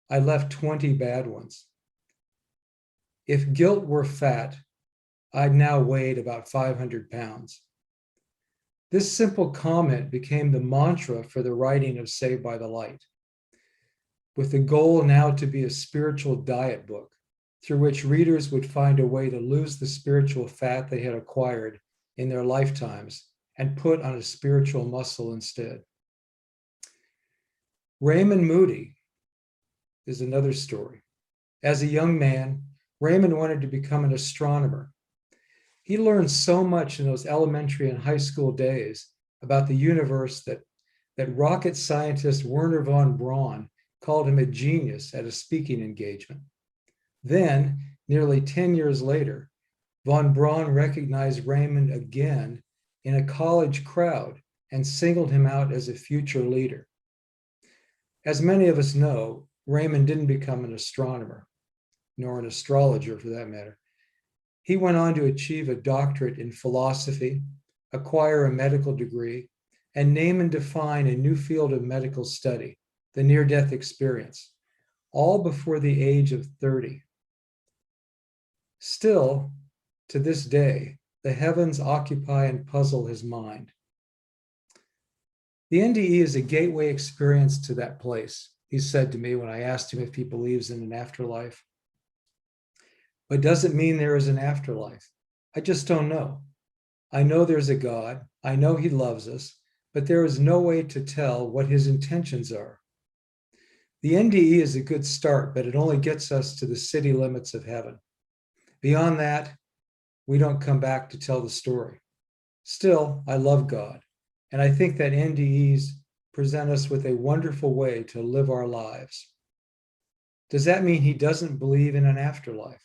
I left 20 bad ones. If guilt were fat, I'd now weighed about 500 pounds. This simple comment became the mantra for the writing of Saved by the Light, with the goal now to be a spiritual diet book through which readers would find a way to lose the spiritual fat they had acquired in their lifetimes and put on a spiritual muscle instead. Raymond Moody is another story. As a young man, Raymond wanted to become an astronomer. He learned so much in those elementary and high school days about the universe that rocket scientist Wernher von Braun called him a genius at a speaking engagement. Then, nearly 10 years later, von Braun recognized Raymond again in a college crowd and singled him out as a future leader. As many of us know, Raymond didn't become an astronomer, nor an astrologer for that matter. He went on to achieve a doctorate in philosophy, acquire a medical degree, and name and define a new field of medical study, the near-death experience, all before the age of 30. Still, to this day, the heavens occupy and puzzle his mind. The NDE is a gateway experience to that place, he said to me when I asked him if he believes in an afterlife. But does it mean there is an afterlife? I just don't know. I know there's a God. I know he loves us, but there is no way to tell what his intentions are. The NDE is a good start, but it only gets us to the city limits of heaven. Beyond that, we don't come back to tell the story. Still, I love God, and I think that NDEs present us with a wonderful way to live our lives. Does that mean he doesn't believe in an afterlife?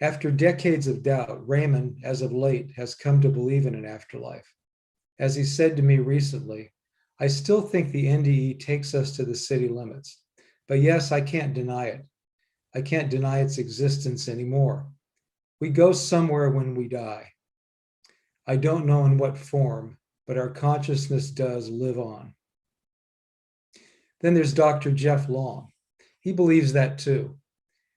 After decades of doubt, Raymond, as of late, has come to believe in an afterlife. As he said to me recently, I still think the NDE takes us to the city limits, But yes, I can't deny it. I can't deny its existence anymore. We go somewhere when we die. I don't know in what form, but our consciousness does live on. Then there's Dr. Jeff Long. He believes that too.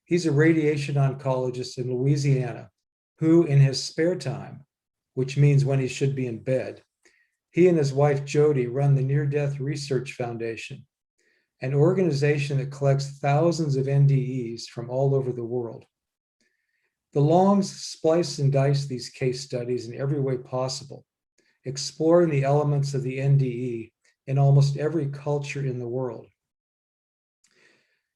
He's a radiation oncologist in Louisiana who, in his spare time, which means when he should be in bed, he and his wife Jody run the Near Death Research Foundation, an organization that collects thousands of NDEs from all over the world. The Longs splice and dice these case studies in every way possible, exploring the elements of the NDE in almost every culture in the world.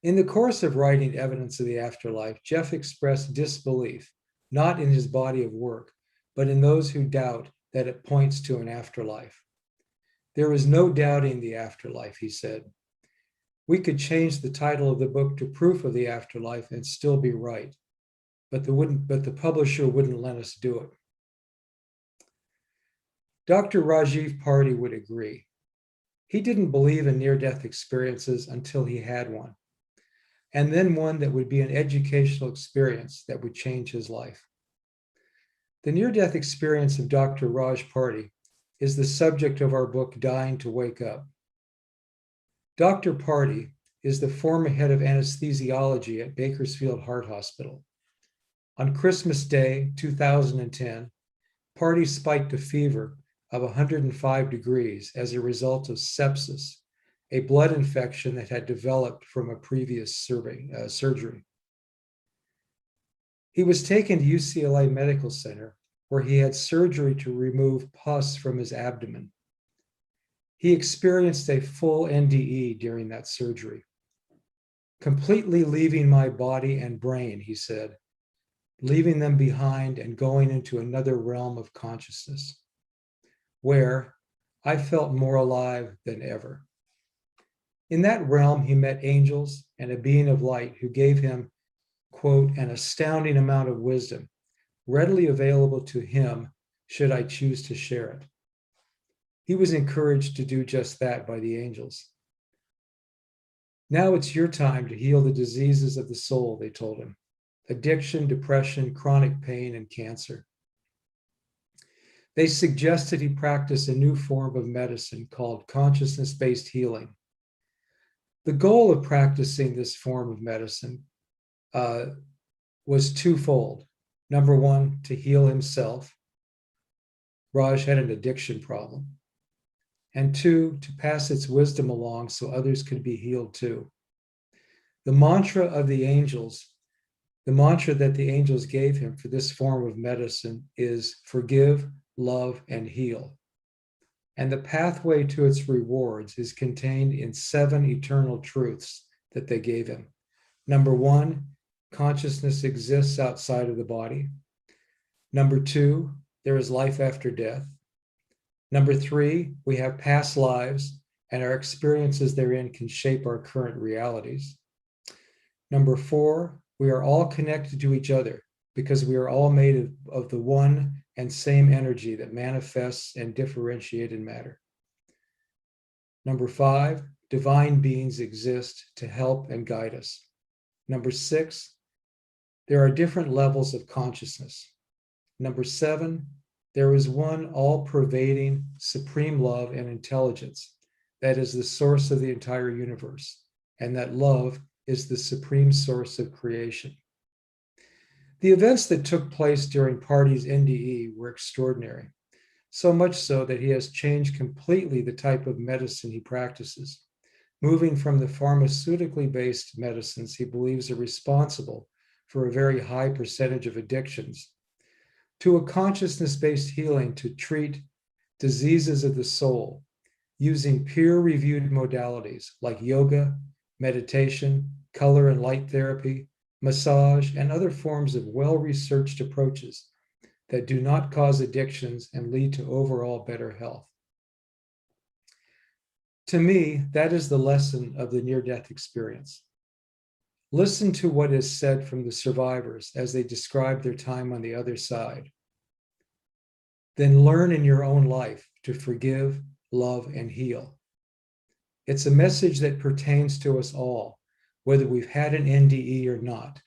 In the course of writing Evidence of the Afterlife, Jeff expressed disbelief, not in his body of work, but in those who doubt that it points to an afterlife. There is no doubting the afterlife, he said. We could change the title of the book to Proof of the Afterlife and still be right, but the publisher wouldn't let us do it. Dr. Rajiv Party would agree. He didn't believe in near-death experiences until he had one, and then one that would be an educational experience that would change his life. The near-death experience of Dr. Raj Party is the subject of our book, Dying to Wake Up. Dr. Party is the former head of anesthesiology at Bakersfield Heart Hospital. On Christmas Day, 2010, Party spiked a fever of 105 degrees as a result of sepsis, a blood infection that had developed from a previous surgery. He was taken to UCLA Medical Center, where he had surgery to remove pus from his abdomen. He experienced a full NDE during that surgery. Completely leaving my body and brain, he said, leaving them behind and going into another realm of consciousness, where I felt more alive than ever. In that realm, he met angels and a being of light who gave him, quote, an astounding amount of wisdom, readily available to him should I choose to share it. He was encouraged to do just that by the angels. Now it's your time to heal the diseases of the soul, they told him. Addiction, depression, chronic pain, and cancer. They suggested he practice a new form of medicine called consciousness-based healing. The goal of practicing this form of medicine was twofold. Number one, to heal himself. Raj had an addiction problem. And two, to pass its wisdom along so others could be healed too. The mantra of the angels, the mantra that the angels gave him for this form of medicine is forgive, love, and heal. And the pathway to its rewards is contained in 7 eternal truths that they gave him. Number one, consciousness exists outside of the body. Number 2, there is life after death. Number 3, we have past lives and our experiences therein can shape our current realities. Number 4, we are all connected to each other because we are all made of the one and same energy that manifests and differentiates in matter. Number 5, divine beings exist to help and guide us. Number 6, there are different levels of consciousness. Number 7, there is one all-pervading supreme love and intelligence that is the source of the entire universe, and that love is the supreme source of creation. The events that took place during Party's NDE were extraordinary, so much so that he has changed completely the type of medicine he practices, moving from the pharmaceutically based medicines he believes are responsible for a very high percentage of addictions, to a consciousness-based healing to treat diseases of the soul using peer-reviewed modalities like yoga, meditation, color and light therapy, massage, and other forms of well-researched approaches that do not cause addictions and lead to overall better health. To me, that is the lesson of the near-death experience. Listen to what is said from the survivors as they describe their time on the other side. Then learn in your own life to forgive, love, and heal. It's a message that pertains to us all, whether we've had an NDE or not.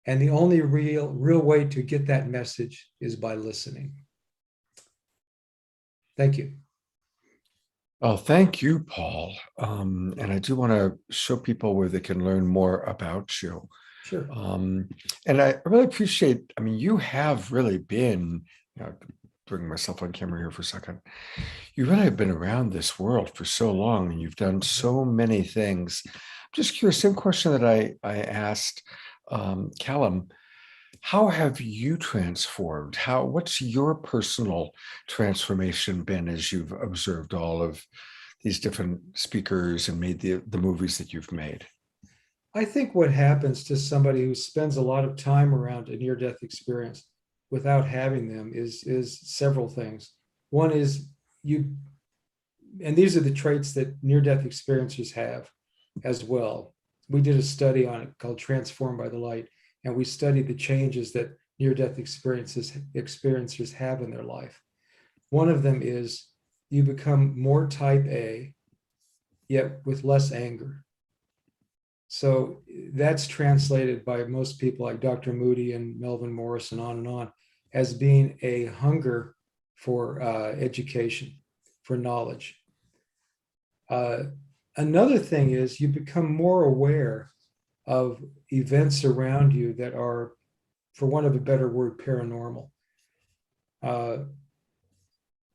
And the only real way to get that message is by listening. Thank you. Oh, thank you, Paul. And I do want to show people where they can learn more about you. Sure. And I really appreciate, I mean, you have really been, bring myself on camera here for a second. You really have been around this world for so long, and you've done so many things. I'm just curious, same question that I asked Callum. How have you transformed? What's your personal transformation been as you've observed all of these different speakers and made the movies that you've made? I think what happens to somebody who spends a lot of time around a near-death experience without having them is several things. One is and these are the traits that near-death experiencers have as well. We did a study on it called Transformed by the Light, and we studied the changes that near-death experiencers have in their life. One of them is you become more type A, yet with less anger. So that's translated by most people like Dr. Moody and Melvin Morris and on, as being a hunger for education, for knowledge. Another thing is you become more aware of events around you that are, for want of a better word, paranormal.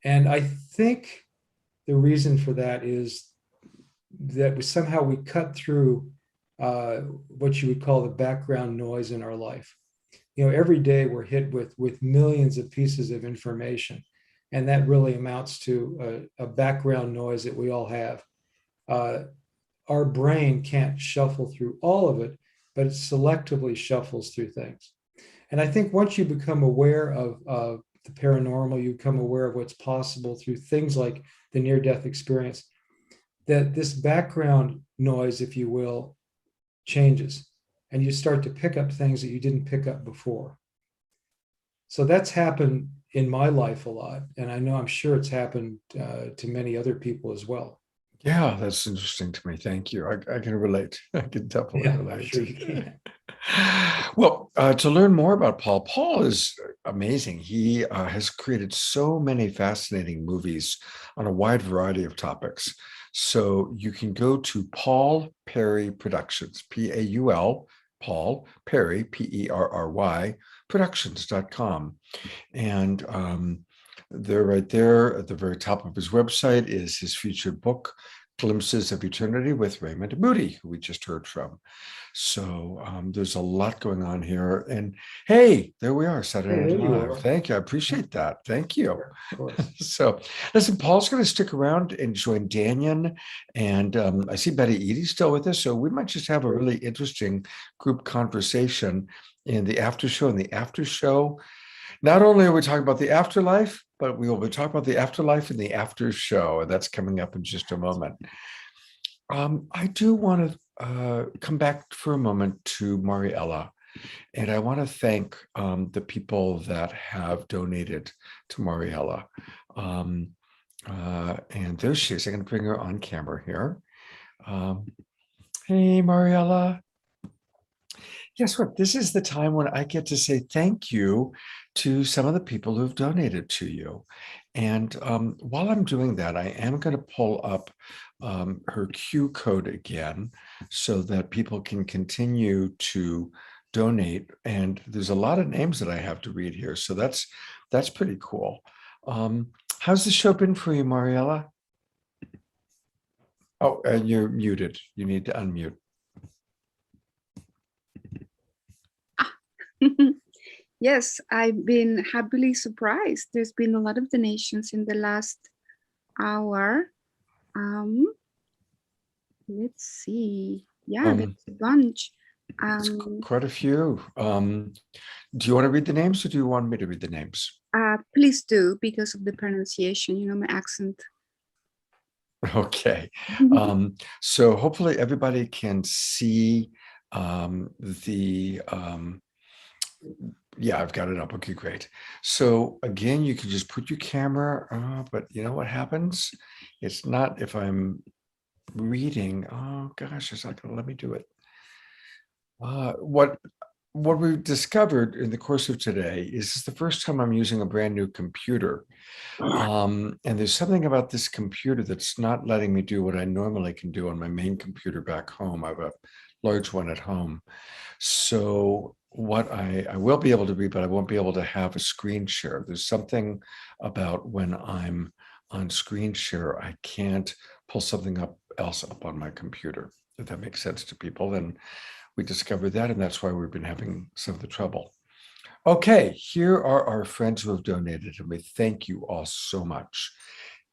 And I think the reason for that is that we cut through what you would call the background noise in our life. Every day we're hit with millions of pieces of information, and that really amounts to a background noise that we all have. Our brain can't shuffle through all of it, but it selectively shuffles through things. And I think once you become aware of the paranormal, you become aware of what's possible through things like the near-death experience, that this background noise, if you will, changes, and you start to pick up things that you didn't pick up before. So that's happened in my life a lot, and I'm sure it's happened to many other people as well. Yeah, that's interesting to me. Thank you. I can relate. I can definitely relate. I'm sure you can. Well, to learn more about Paul is amazing. He has created so many fascinating movies on a wide variety of topics. So you can go to Paul Perry Productions, Paul, Paul Perry, Perry, productions.com. And they're right there at the very top of his website is his featured book, Glimpses of Eternity with Raymond Moody, who we just heard from. So there's a lot going on here. And hey, there we are, Saturday Night Live. Thank you. I appreciate that. Thank you. Of course. So listen, Paul's going to stick around and join Dannion. And I see Betty Eadie still with us. So we might just have a really interesting group conversation in the after show and the after show. Not only are we talking about the afterlife, but we will be talking about the afterlife and the after show. And that's coming up in just a moment. I do want to come back for a moment to Mariella. And I want to thank the people that have donated to Mariella. And there she is. I'm going to bring her on camera here. Hey, Mariella. Guess what? This is the time when I get to say thank you to some of the people who've donated to you. And while I'm doing that, I am going to pull up her Q code again so that people can continue to donate. And there's a lot of names that I have to read here. So that's pretty cool. How's the show been for you, Mariella? Oh, and you're muted. You need to unmute. Yes, I've been happily surprised. There's been a lot of donations in the last hour. Let's see. Yeah, there's a bunch. Quite a few. Do you want to read the names or do you want me to read the names? Please do, because of the pronunciation, my accent. Okay. So hopefully everybody can see yeah, I've got it up. Okay, great. So again, you can just put your camera, but you know what happens? It's not if I'm reading. Oh gosh, it's not going to let me do it. What we've discovered in the course of today is this is the first time I'm using a brand new computer. And there's something about this computer that's not letting me do what I normally can do on my main computer back home. I have a large one at home. So what I will be able to be, but I won't be able to have a screen share. There's something about when I'm on screen share, I can't pull something else up on my computer. If that makes sense to people, then we discovered that, and that's why we've been having some of the trouble. Okay, here are our friends who have donated, and we thank you all so much.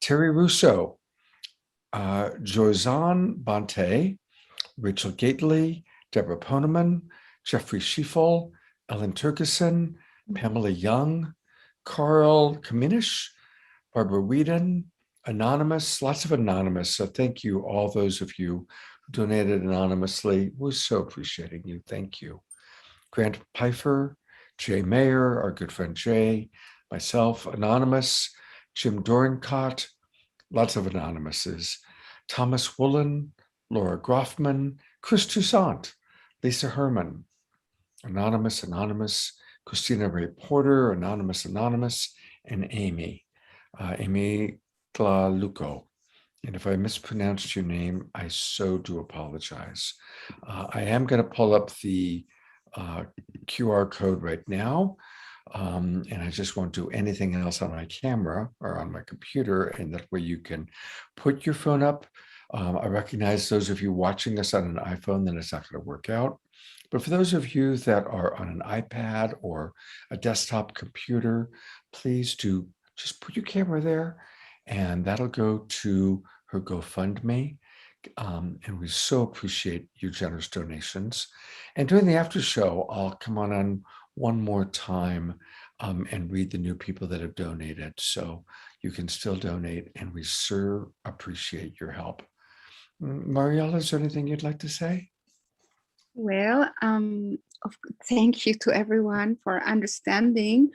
Terry Russo, Joyzan Bonte, Rachel Gately, Deborah Poneman, Jeffrey Schieffel, Ellen Turkison, Pamela Young, Carl Kaminish, Barbara Whedon, Anonymous, lots of anonymous. So thank you, all those of you who donated anonymously. We're so appreciating you. Thank you. Grant Pfeiffer, Jay Mayer, our good friend Jay, myself, Anonymous, Jim Dorincott, lots of anonymouses, Thomas Woolen, Laura Groffman, Chris Toussaint, Lisa Herman, Anonymous, Christina Ray Porter, Anonymous, and Amy Glaluco. And if I mispronounced your name, I so do apologize. I am going to pull up the QR code right now. And I just won't do anything else on my camera or on my computer. And that way you can put your phone up. I recognize those of you watching us on an iPhone, then it's not going to work out. But for those of you that are on an iPad or a desktop computer, please do just put your camera there, and that'll go to her GoFundMe. And we so appreciate your generous donations. And during the after show, I'll come on one more time and read the new people that have donated. So you can still donate, and we so appreciate your help. Mariella, is there anything you'd like to say? Well, thank you to everyone for understanding.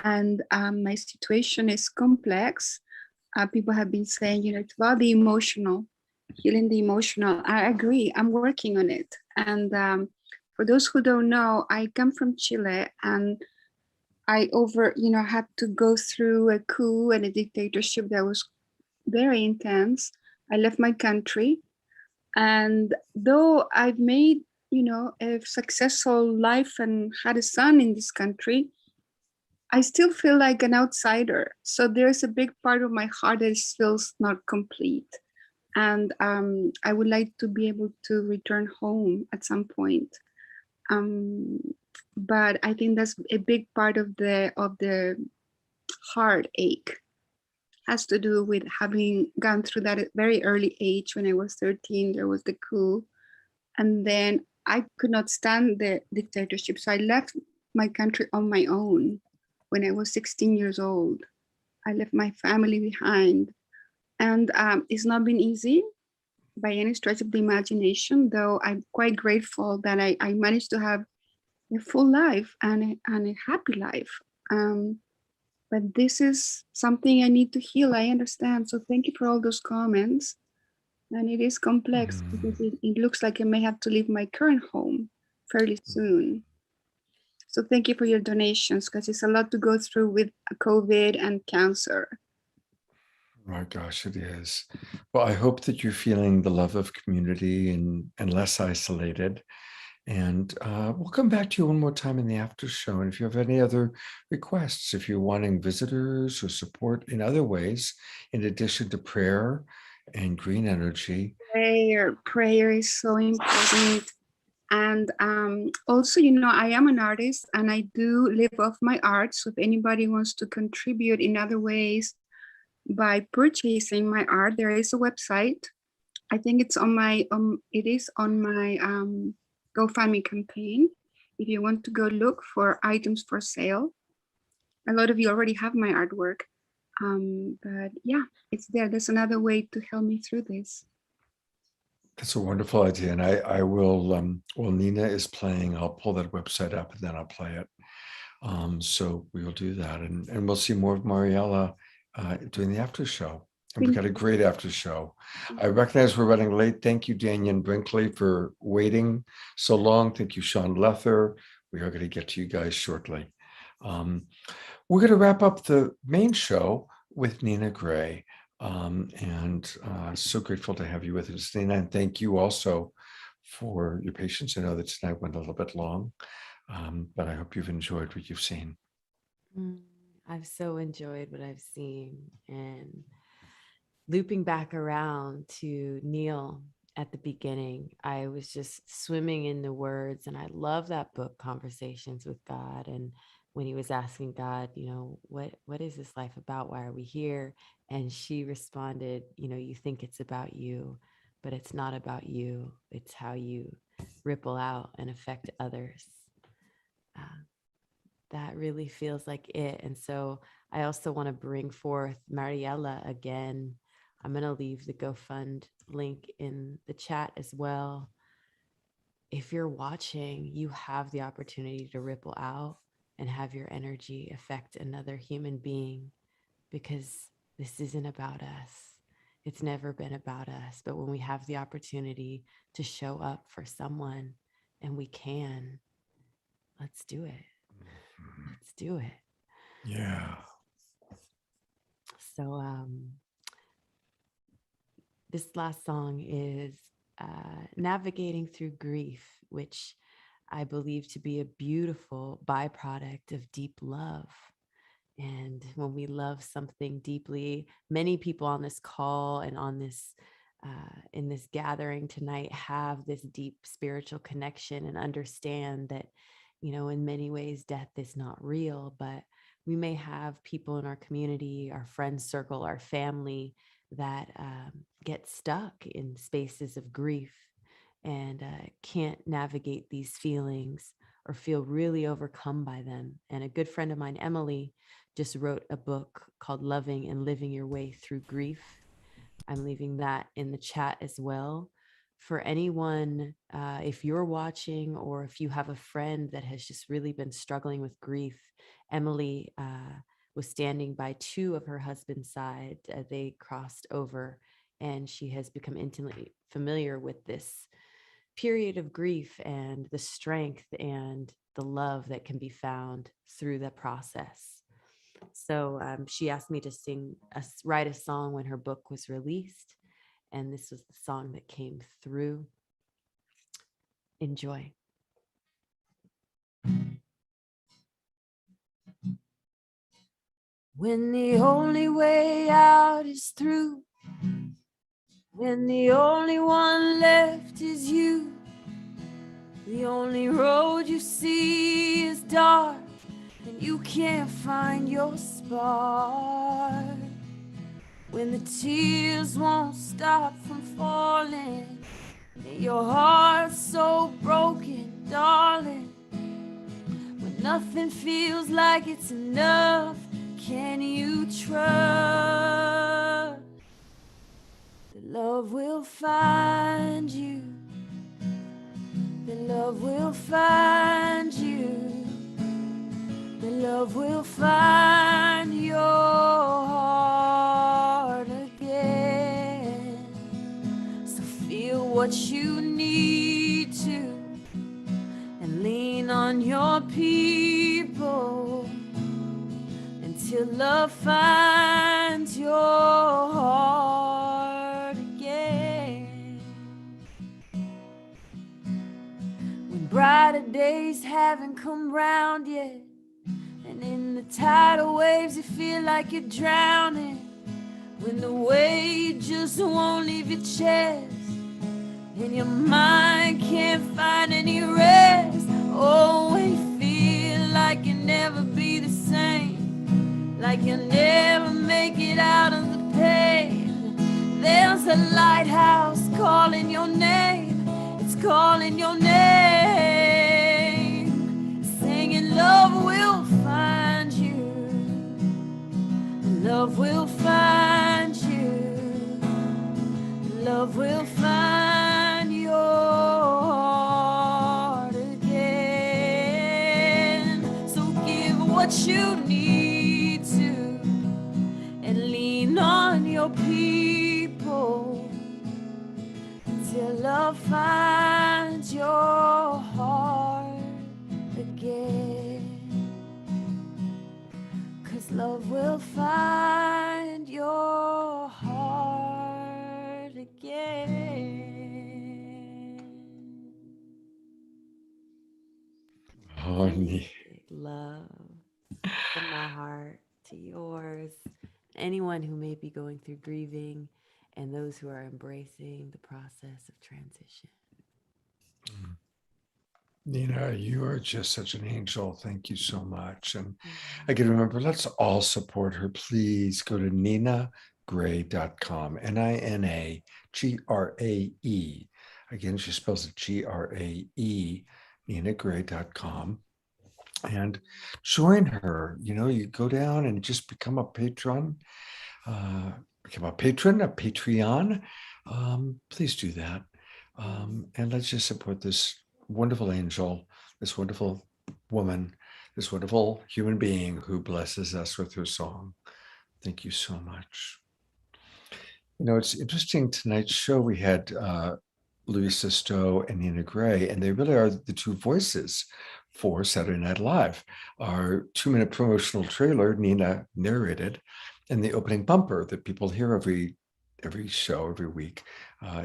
And my situation is complex. People have been saying, it's about the emotional, healing the emotional. I agree. I'm working on it. And for those who don't know, I come from Chile, and I had to go through a coup and a dictatorship that was very intense. I left my country, and though I've made a successful life and had a son in this country, I still feel like an outsider. So there's a big part of my heart that feels not complete. And I would like to be able to return home at some point. But I think that's a big part of the heartache. Has to do with having gone through that at very early age. When I was 13, there was the coup. And then I could not stand the dictatorship. So I left my country on my own when I was 16 years old. I left my family behind. And it's not been easy by any stretch of the imagination, though I'm quite grateful that I managed to have a full life and a happy life. But this is something I need to heal, I understand. So thank you for all those comments. And it is complex because it looks like I may have to leave my current home fairly soon. So thank you for your donations, because it's a lot to go through with COVID and cancer. My gosh, it is. Well, I hope that you're feeling the love of community and less isolated. And we'll come back to you one more time in the after show. And if you have any other requests, if you're wanting visitors or support in other ways, in addition to prayer and green energy. Prayer is so important. And also, I am an artist and I do live off my art. So if anybody wants to contribute in other ways by purchasing my art, there is a website. I think it's on my, it is on my GoFundMe campaign. If you want to go look for items for sale. A lot of you already have my artwork. But yeah, it's there. There's another way to help me through this. That's a wonderful idea. And I will, well, Nina is playing, I'll pull that website up and then I'll play it. So we will do that. And we'll see more of Mariella during the after show. And we've got a great after show. I recognize we're running late. Thank you, Dannion Brinkley, for waiting so long. Thank you, Sean Lether. We are going to get to you guys shortly. We're going to wrap up the main show with Nina Gray. So grateful to have you with us, Nina. And thank you also for your patience. I know that tonight went a little bit long, but I hope you've enjoyed what you've seen. I've so enjoyed what I've seen, and looping back around to Neale at the beginning, I was just swimming in the words, and I love that book, Conversations with God. And when he was asking God, what is this life about? Why are we here? And she responded, you think it's about you, but it's not about you. It's how you ripple out and affect others. That really feels like it. And so I also want to bring forth Mariella again. I'm going to leave the GoFund link in the chat as well. If you're watching, you have the opportunity to ripple out and have your energy affect another human being, because this isn't about us. It's never been about us. But when we have the opportunity to show up for someone, and we can, let's do it. Let's do it. Yeah. So this last song is Navigating Through Grief, which I believe to be a beautiful byproduct of deep love. And when we love something deeply, many people on this call and on this in this gathering tonight have this deep spiritual connection and understand that, in many ways, death is not real, but we may have people in our community, our friend circle, our family that get stuck in spaces of grief and can't navigate these feelings or feel really overcome by them. And a good friend of mine, Emily, just wrote a book called Loving and Living Your Way Through Grief. I'm leaving that in the chat as well. For anyone, if you're watching or if you have a friend that has just really been struggling with grief, Emily was standing by two of her husband's side as they crossed over, and she has become intimately familiar with this period of grief and the strength and the love that can be found through the process. So she asked me to write a song when her book was released. And this was the song that came through. Enjoy. When the only way out is through, when the only one left is you, the only road you see is dark, and you can't find your spark. When the tears won't stop from falling, and your heart's so broken, darling. When nothing feels like it's enough, can you trust that love will find you? That love will find you. That love will find your heart again. So feel what you need to and lean on your people until love finds your heart again. When brighter days haven't come round yet, and in the tidal waves you feel like you're drowning, when the weight just won't leave your chest and your mind can't find any rest, oh, when you feel like you'll never be the same, like you'll never make it out of the pain, there's a lighthouse calling your name. It's calling your name, singing love will find you. Love will find you. Love will find your heart again. So give what you need to and lean on your your people till love finds your heart again. 'Cause love will find your heart again. Oh, neat. Love from my heart to yours. Anyone who may be going through grieving and those who are embracing the process of transition. Nina, you are just such an angel. Thank you so much. And again, remember, let's all support her. Please go to ninagray.com, NINAGRAE. Again, she spells it GRAE, ninagray.com. And join her. You know, you go down and just become a patron, a Patreon. Please do that. And let's just support this wonderful angel, this wonderful woman, this wonderful human being who blesses us with her song. Thank you so much. You know, it's interesting, tonight's show, we had Louisa Stowe and Nina Gray, and they really are the two voices for Saturday Night Live. Our 2-minute promotional trailer, Nina narrated, and the opening bumper that people hear every show, every week,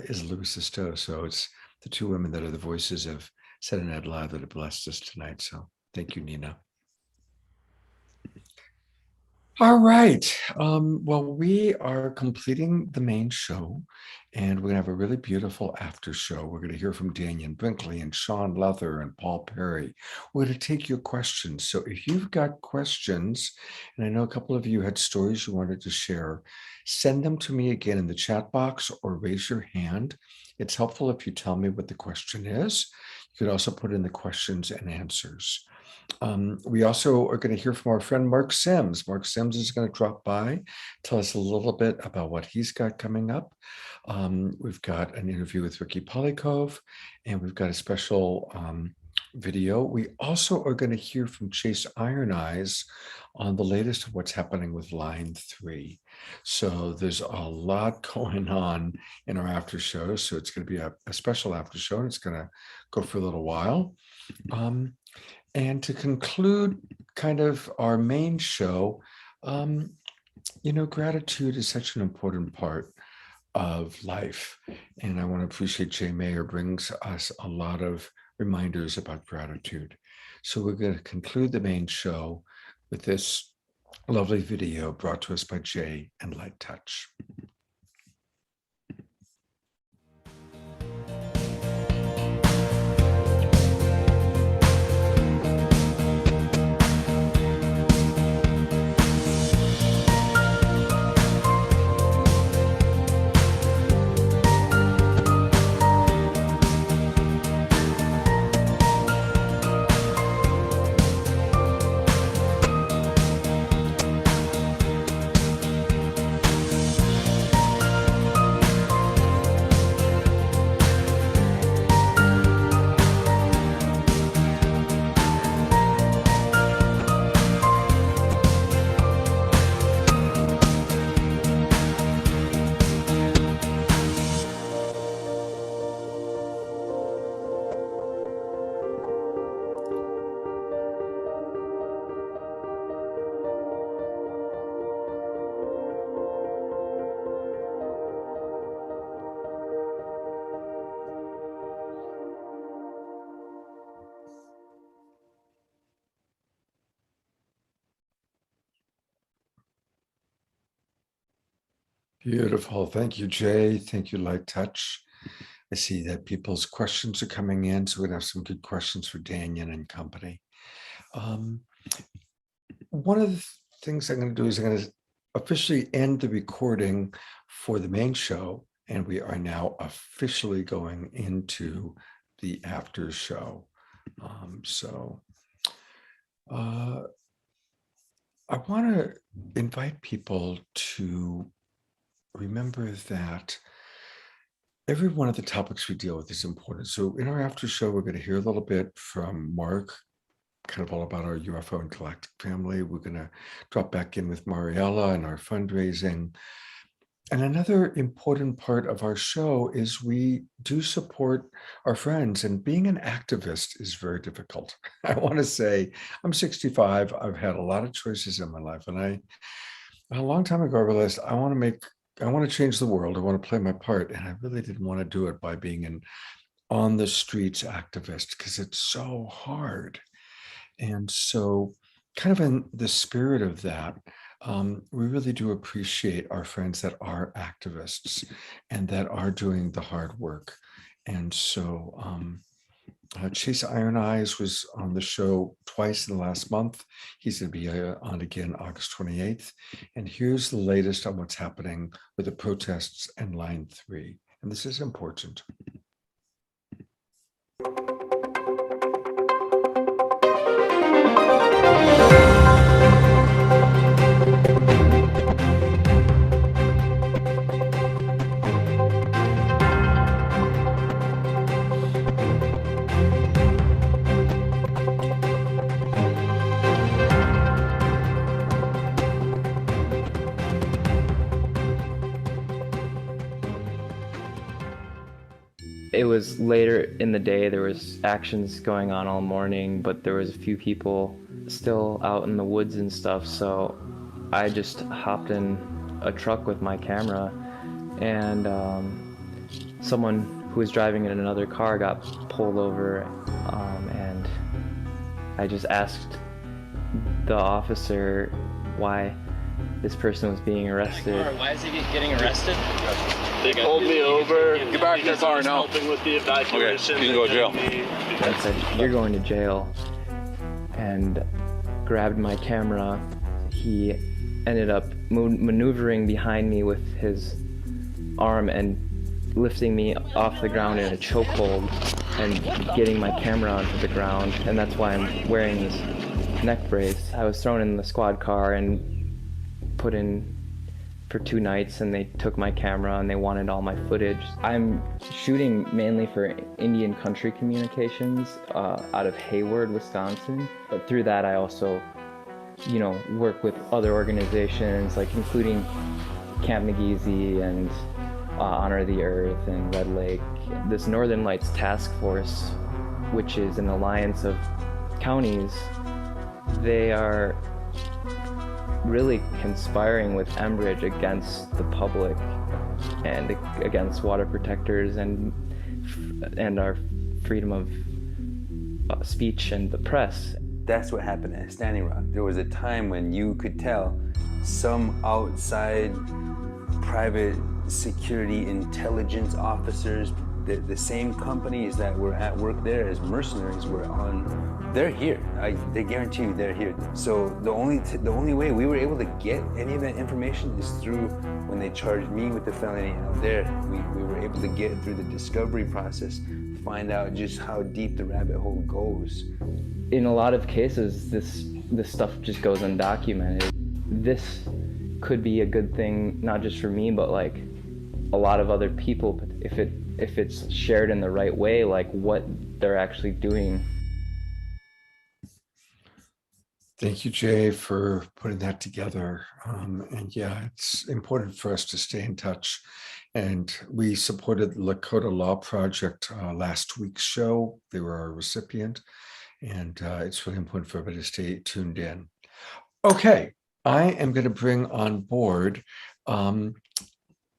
is Louisa Stowe. So it's the two women that are the voices of Saturday Night Live that have blessed us tonight. So thank you, Nina. All right. Well, we are completing the main show, and we're going to have a really beautiful after show. We're going to hear from Dannion Brinkley and Sean Leather and Paul Perry. We're going to take your questions. So if you've got questions, and I know a couple of you had stories you wanted to share, send them to me again in the chat box or raise your hand. It's helpful if you tell me what the question is. You could also put in the questions and answers. We also are going to hear from our friend Mark Sims. Mark Sims is going to drop by, tell us a little bit about what he's got coming up. We've got an interview with Ricky Polikov, and we've got a special video. We also are going to hear from Chase Iron Eyes on the latest of what's happening with Line 3. So there's a lot going on in our after show. So it's going to be a special after show, and it's going to go for a little while. And to conclude kind of our main show, you know, gratitude is such an important part of life. And I want to appreciate Jay Mayer brings us a lot of reminders about gratitude. So we're going to conclude the main show with this lovely video brought to us by Jay and Light Touch. Beautiful. Thank you, Jay. Thank you, Light Touch. I see that people's questions are coming in, so we're going to have some good questions for Dannion and company. One of the things I'm going to do is I'm going to officially end the recording for the main show, and we are now officially going into the after show. I want to invite people to remember that every one of the topics we deal with is important. So in our after show, we're going to hear a little bit from Mark, kind of all about our UFO and galactic family. We're going to drop back in with Mariella and our fundraising. And another important part of our show is we do support our friends, and being an activist is very difficult. I want to say I'm 65. I've had a lot of choices in my life, and a long time ago I realized I want to change the world. I want to play my part, and I really didn't want to do it by being an on the streets activist because it's so hard. And so, kind of in the spirit of that, we really do appreciate our friends that are activists and that are doing the hard work. And so, Chase Iron Eyes was on the show twice in the last month. He's going to be on again August 28th. And here's the latest on what's happening with the protests and Line 3. And this is important. It was later in the day. There was actions going on all morning, but there was a few people still out in the woods and stuff, so I just hopped in a truck with my camera, and someone who was driving in another car got pulled over, and I just asked the officer why this person was being arrested. Why is he getting arrested? They pulled me over. Get back in your car now. Helping with the evacuation. Okay, you can go to jail. And said, "You're going to jail," and grabbed my camera. He ended up maneuvering behind me with his arm and lifting me off the ground in a chokehold and getting my camera onto the ground, and that's why I'm wearing this neck brace. I was thrown in the squad car and put in for 2 nights, and they took my camera and they wanted all my footage. I'm shooting mainly for Indian Country Communications out of Hayward, Wisconsin. But through that, I also, work with other organizations, like including Camp McGeezy and Honor the Earth and Red Lake. This Northern Lights Task Force, which is an alliance of counties, they are really conspiring with Enbridge against the public and against water protectors and our freedom of speech and the press. That's what happened at Standing Rock. There was a time when you could tell some outside private security intelligence officers, the same companies that were at work there as mercenaries were on, they're here. They guarantee you they're here. So the only way we were able to get any of that information is through when they charged me with the felony out there. We were able to get through the discovery process, find out just how deep the rabbit hole goes. In a lot of cases, this stuff just goes undocumented. This could be a good thing, not just for me, but like a lot of other people, if it's shared in the right way, like what they're actually doing. Thank you, Jay, for putting that together. And yeah, it's important for us to stay in touch. And we supported the Lakota Law Project last week's show. They were our recipient. And it's really important for everybody to stay tuned in. Okay, I am going to bring on board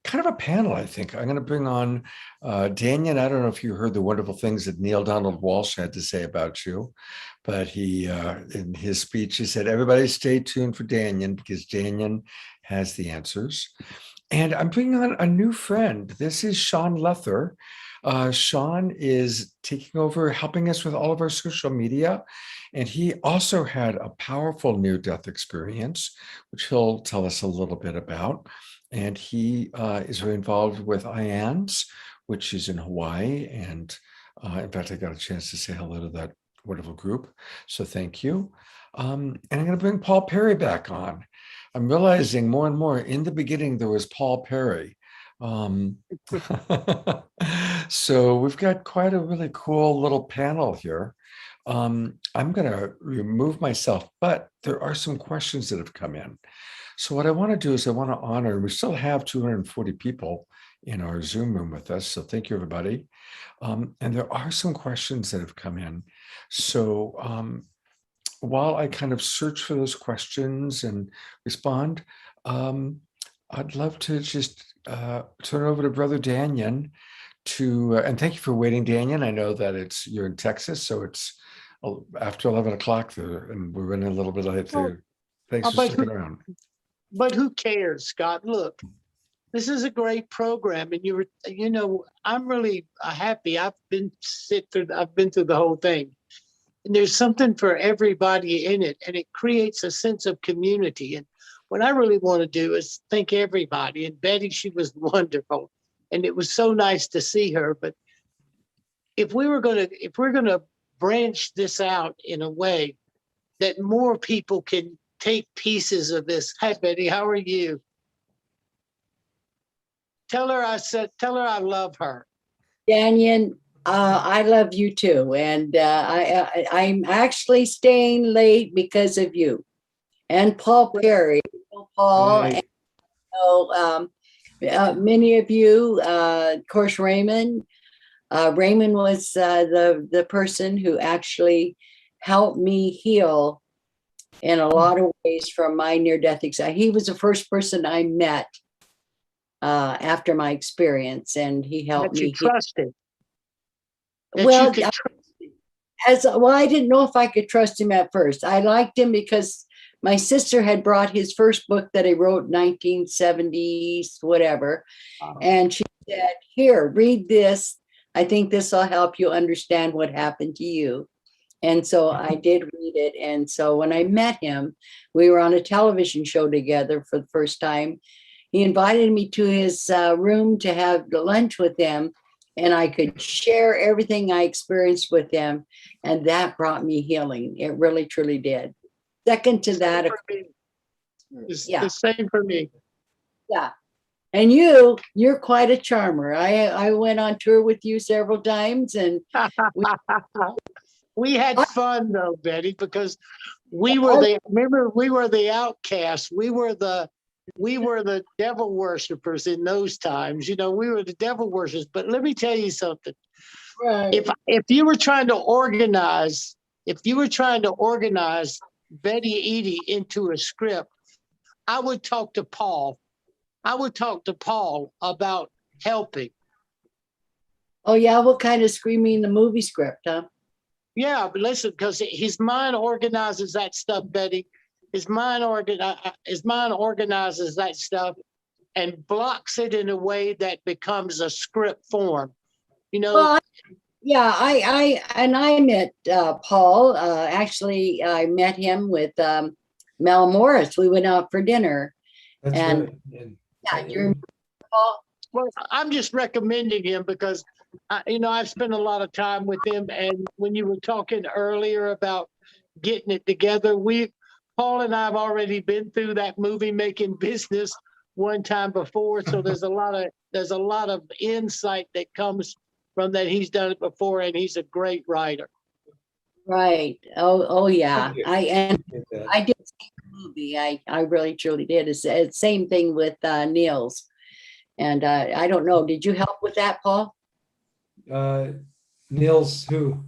kind of a panel, I think. I'm going to bring on Dannion. I don't know if you heard the wonderful things that Neale Donald Walsch had to say about you, but he, in his speech, he said, everybody stay tuned for Dannion because Dannion has the answers. And I'm bringing on a new friend. This is Sean Lether. Sean is taking over, helping us with all of our social media. And he also had a powerful near-death experience, which he'll tell us a little bit about. And he is very involved with IANS, which is in Hawaii. And in fact, I got a chance to say hello to that wonderful group. So thank you. And I'm going to bring Paul Perry back on. I'm realizing more and more, in the beginning, there was Paul Perry. So we've got quite a really cool little panel here. I'm going to remove myself, but there are some questions that have come in. So what I want to do is I want to honor, we still have 240 people in our Zoom room with us. So thank you, everybody. And there are some questions that have come in. So while I kind of search for those questions and respond, I'd love to just turn it over to Brother Dannion to, and thank you for waiting, Dannion. I know that you're in Texas, so it's after 11 o'clock there, and we're running a little bit late there. Thanks for sticking around. But who cares, Scott? Look, this is a great program, and I'm really happy. I've been through the whole thing, and there's something for everybody in it, and it creates a sense of community. And what I really want to do is thank everybody. And Betty, she was wonderful, and it was so nice to see her. But if we're gonna branch this out in a way that more people can take pieces of this. Hi, Betty, how are you? Tell her I love her. Dannion, I love you too. And I'm actually staying late because of you. And Paul Perry. Paul, Hey. and many of you, of course, Raymond. Raymond was the person who actually helped me heal in a lot of ways from my near-death experience. He was the first person I met after my experience, and he helped me. Trusted. Well, I didn't know if I could trust him at first. I liked him because my sister had brought his first book that he wrote, 1970s, whatever, and she said, "Here, read this. I think this will help you understand what happened to you." And so I did read it. And so when I met him, we were on a television show together for the first time. He invited me to his room to have lunch with him, and I could share everything I experienced with him. And that brought me healing. It really, truly did. Second to that, it's the same for me. Yeah. And you're quite a charmer. I went on tour with you several times, and we had fun though, Betty, because we were the outcasts. We were the devil worshipers in those times. We were the devil worshipers. But let me tell you something. Right. If you were trying to organize Betty Eadie into a script, I would talk to Paul. I would talk to Paul about helping. Oh yeah, what kind of screaming the movie script, huh? Yeah, but listen, because his mind organizes that stuff, Betty. His mind organizes that stuff and blocks it in a way that becomes a script form. Well, I met Paul. Actually, I met him with Mel Morris. We went out for dinner. That's and right. yeah, you remember Paul? Well, I'm just recommending him because I've spent a lot of time with him. And when you were talking earlier about getting it together, Paul and I have already been through that movie making business one time before. So there's a lot of insight that comes from that. He's done it before, and he's a great writer. Right. Oh yeah. I did see the movie. I really truly did. It's the same thing with Neale's. And I don't know. Did you help with that, Paul? Neale's who?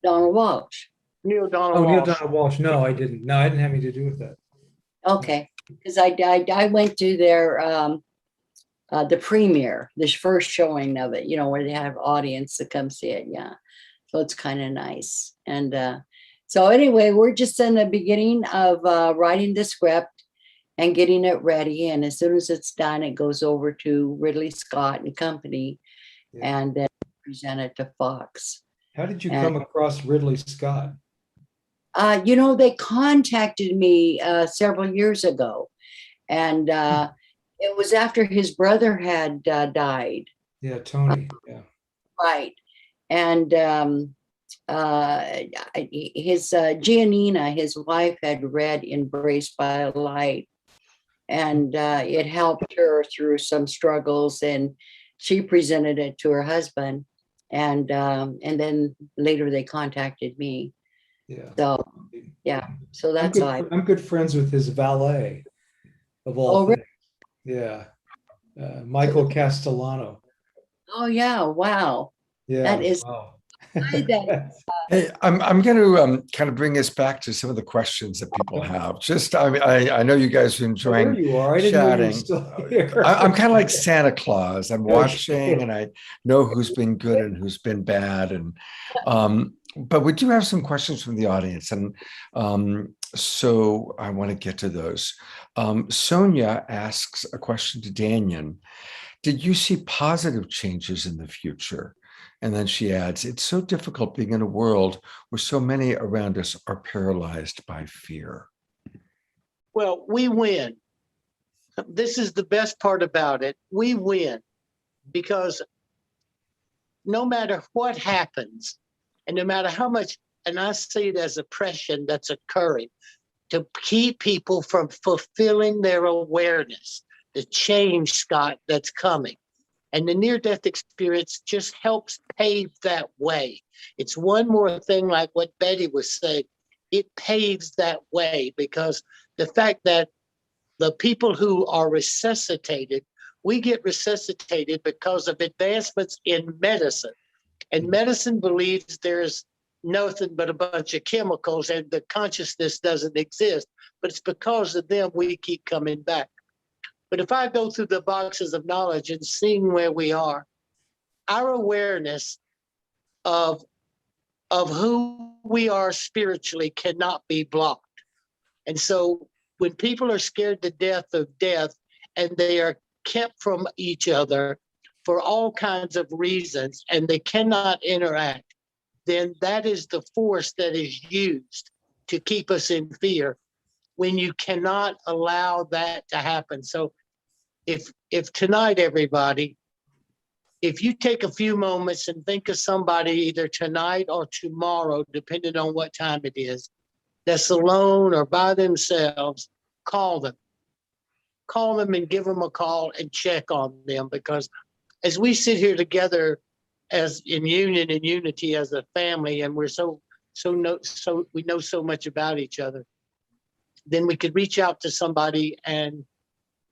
Donald Walsch. Neale Donald Oh, Walsh. Neale Donald Walsh. No, I didn't. No, I didn't have anything to do with that. Okay. Because I went to their the premiere, this first showing of it, where they have audience to come see it. Yeah. So it's kind of nice. And so anyway, we're just in the beginning of writing the script and getting it ready. And as soon as it's done, it goes over to Ridley Scott and Company, and then present it to Fox. How did you come across Ridley Scott? They contacted me several years ago, and it was after his brother had died. Yeah, Tony. Yeah. Right. And his Giannina, his wife, had read Embraced by Light, and it helped her through some struggles, and she presented it to her husband, and then later they contacted me. Yeah. So yeah, so that's why I'm good friends with his valet. of all Oh, things. Yeah. Michael Castellano. Oh, yeah. Wow. Yeah. That is Wow. Hey, I'm going to kind of bring us back to some of the questions that people have. Just, I know you guys are There enjoying you are. I didn't know you were chatting. still here. I'm kind of like Santa Claus. I'm watching, Okay. and I know who's been good and who's been bad. And but we do have some questions from the audience, and so I want to get to those. Sonia asks a question to Dannion. Did you see positive changes in the future? And then she adds, it's so difficult being in a world where so many around us are paralyzed by fear. Well, we win. This is the best part about it. We win because no matter what happens, and no matter how much, and I see it as oppression that's occurring to keep people from fulfilling their awareness, the change, Scott, that's coming. And the near-death experience just helps pave that way. It's one more thing like what Betty was saying. It paves that way because the fact that the people who are resuscitated, we get resuscitated because of advancements in medicine. And medicine believes there's nothing but a bunch of chemicals and the consciousness doesn't exist. But it's because of them we keep coming back. But if I go through the boxes of knowledge and seeing where we are, our awareness of who we are spiritually cannot be blocked. And so when people are scared to death of death and they are kept from each other for all kinds of reasons and they cannot interact, then that is the force that is used to keep us in fear when you cannot allow that to happen. So if tonight, everybody, if you take a few moments and think of somebody either tonight or tomorrow, depending on what time it is, that's alone or by themselves, call them. Call them and give them a call and check on them, because as we sit here together as in union and unity as a family, and we're so we know so much about each other, then we could reach out to somebody and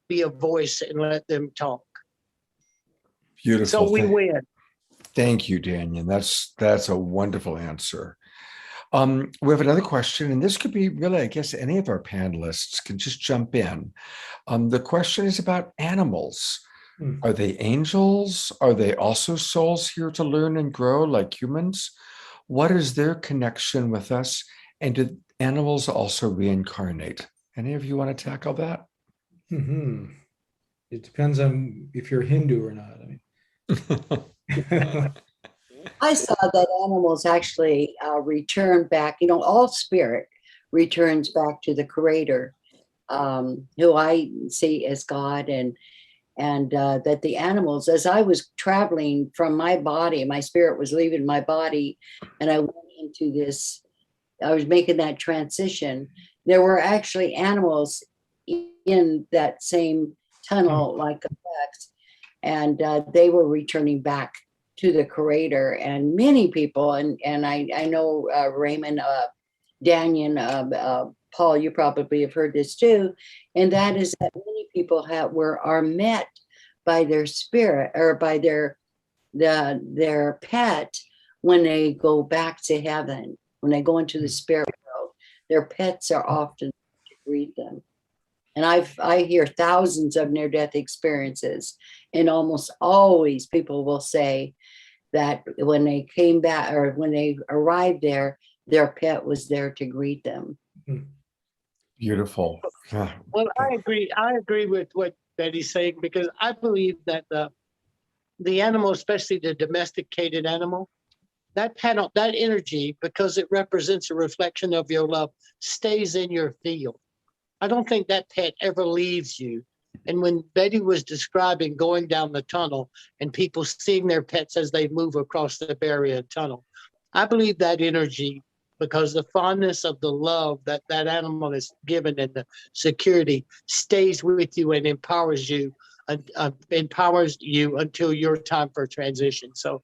be a voice and let them talk. Beautiful. So we win. Thank you, Dannion. That's a wonderful answer. We have another question, and this could be really, I guess, any of our panelists can just jump in. The question is about animals. Are they angels? Are they also souls here to learn and grow like humans? What is their connection with us? And do animals also reincarnate? Any of you want to tackle that? Mm-hmm. It depends on if you're Hindu or not. I saw that animals actually return back, all spirit returns back to the creator, who I see as God, and that the animals, as I was traveling from my body, my spirit was leaving my body, and I went into this, I was making that transition. There were actually animals in that same tunnel like effects, and they were returning back to the creator. And many people, and I know Raymond, Dannion, Paul, you probably have heard this too, and that is that many people are met by their spirit or by their pet when they go back to heaven, when they go into the spirit world. Their pets are often to greet them. And I hear thousands of near-death experiences, and almost always people will say that when they came back or when they arrived there, their pet was there to greet them. Beautiful. Well, I agree with what Betty's saying, because I believe that the animal, especially the domesticated animal, that energy, because it represents a reflection of your love, stays in your field. I don't think that pet ever leaves you. And when Betty was describing going down the tunnel and people seeing their pets as they move across the barrier tunnel, I believe that energy, because the fondness of the love that that animal is given and the security stays with you and empowers you until your time for transition. So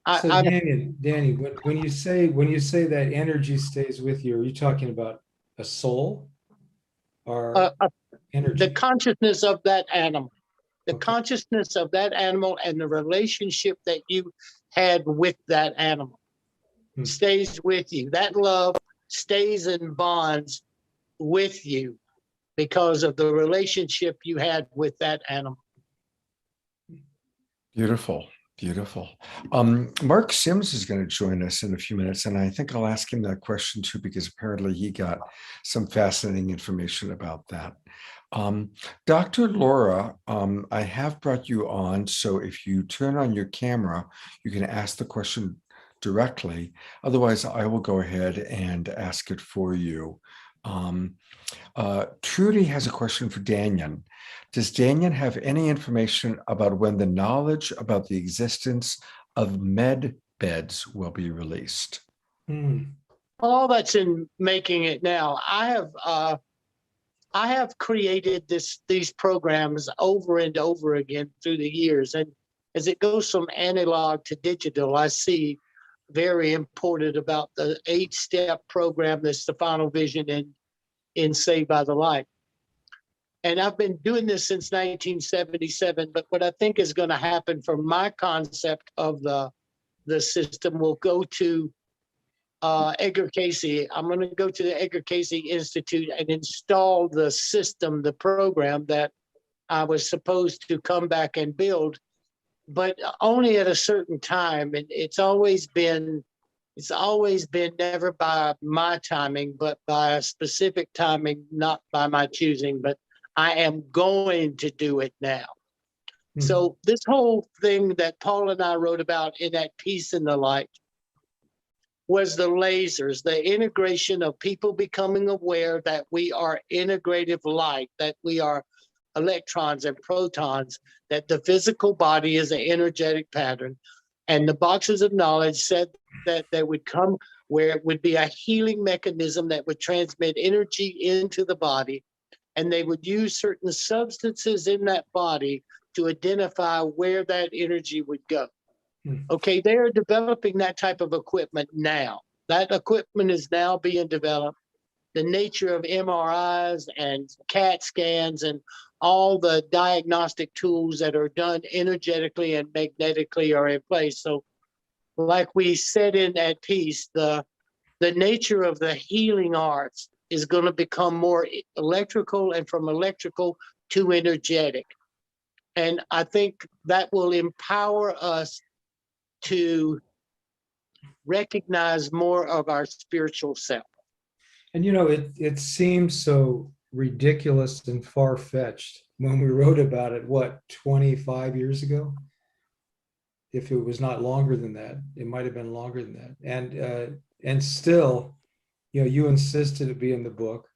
Danny, when you say that energy stays with you, are you talking about a soul? Or Energy. The consciousness of that animal, the consciousness of that animal and the relationship that you had with that animal stays with you. That love stays in bonds with you because of the relationship you had with that animal. Beautiful, beautiful. Mark Sims is going to join us in a few minutes, and I think I'll ask him that question too, because apparently he got some fascinating information about that. Dr. Laura, I have brought you on, so if you turn on your camera, you can ask the question directly. Otherwise, I will go ahead and ask it for you. Trudy has a question for Dannion. Does Dannion have any information about when the knowledge about the existence of med beds will be released? Well, all that's in making it now. I have created these programs over and over again through the years, and as it goes from analog to digital, I see very important about the 8-step program that's the final vision in Saved by the Light. And I've been doing this since 1977, but what I think is going to happen from my concept of the system will go to Edgar Cayce. I'm going to go to the Edgar Cayce Institute and install the system, the program that I was supposed to come back and build, but only at a certain time. And it's always been never by my timing, but by a specific timing, not by my choosing, but I am going to do it now. So this whole thing that Paul and I wrote about in that Peace in the Light was the lasers, the integration of people becoming aware that we are integrative light, that we are electrons and protons, that the physical body is an energetic pattern. And the boxes of knowledge said that there would come where it would be a healing mechanism that would transmit energy into the body. And they would use certain substances in that body to identify where that energy would go. Okay, they are developing that type of equipment now. That equipment is now being developed. The nature of MRIs and CAT scans and all the diagnostic tools that are done energetically and magnetically are in place. So like we said in that piece, the nature of the healing arts is going to become more electrical and from electrical to energetic. And I think that will empower us to recognize more of our spiritual self. And you know, it seems so ridiculous and far-fetched when we wrote about it, what, 25 years ago? If it was not longer than that, it might have been longer than that. And still, you know, you insisted it be in the book.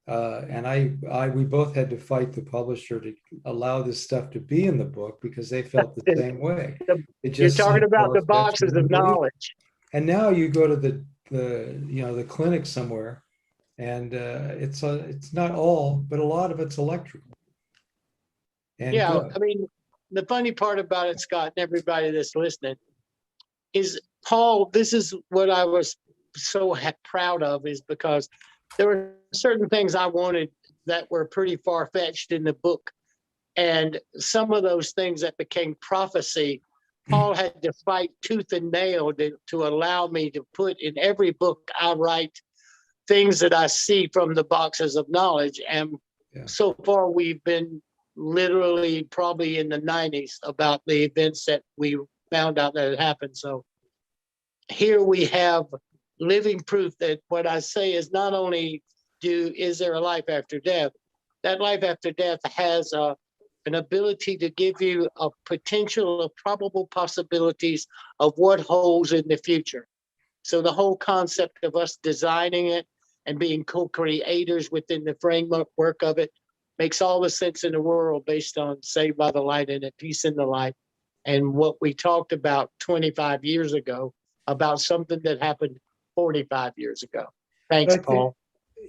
And we both had to fight the publisher to allow this stuff to be in the book because they felt the same way. You're talking about the boxes of knowledge. And now you go to the clinic somewhere, and it's not all, but a lot of it's electrical. And yeah, I mean, the funny part about it, Scott, and everybody that's listening, is Paul. This is what I was so proud of, is because there were certain things I wanted that were pretty far-fetched in the book. And some of those things that became prophecy, Paul had to fight tooth and nail to allow me to put in every book I write things that I see from the boxes of knowledge. And so far we've been literally probably in the 90s about the events that we found out that had happened. So here we have living proof that what I say is not only is there a life after death, that life after death has an ability to give you a potential of probable possibilities of what holds in the future. So the whole concept of us designing it and being co-creators within the framework of it makes all the sense in the world based on Saved by the Light and a Peace in the Light and what we talked about 25 years ago about something that happened 45 years ago. Thanks, Paul.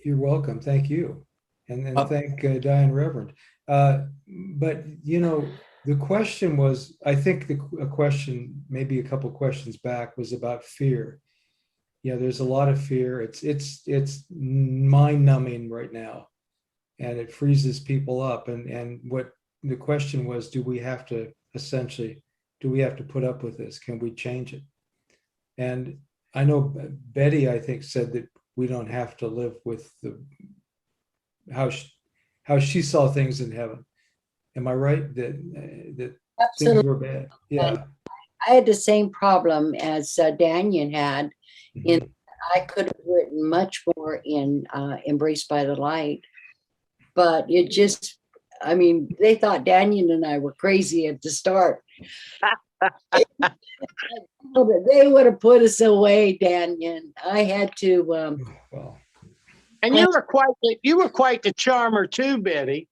You're welcome. Thank you. And thank Diane Reverend. But, you know, the question was, I think a question, maybe a couple of questions back, was about fear. Yeah, there's a lot of fear. It's mind-numbing right now. and it freezes people up. And what the question was, do we have to put up with this? Can we change it? And I know Betty, I think, said that we don't have to live with how she saw things in heaven. Am I right? That things were bad. Yeah. I had the same problem as Dannion had. In I could have written much more in Embraced by the Light, but it just, I mean, they thought Dannion and I were crazy at the start. They would have put us away, Dannion. I had to. And you were quite the charmer too, Betty.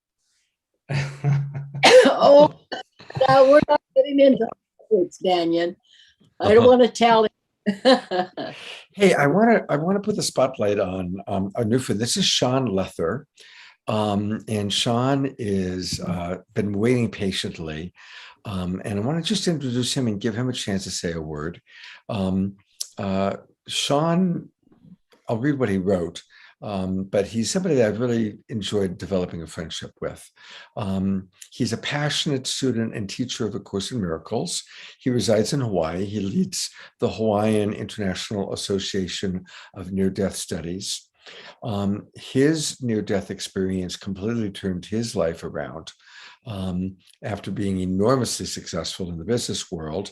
Oh, no, we're not getting into politics, Dannion. I don't want to tell it. Hey, I want to put the spotlight on a new friend. This is Sean Lether, and Sean is been waiting patiently, and I want to just introduce him and give him a chance to say a word. Sean, I'll read what he wrote. But he's somebody that I've really enjoyed developing a friendship with. He's a passionate student and teacher of A Course in Miracles. He resides in Hawaii. He leads the Hawaiian International Association of Near-Death Studies. His near-death experience completely turned his life around. After being enormously successful in the business world,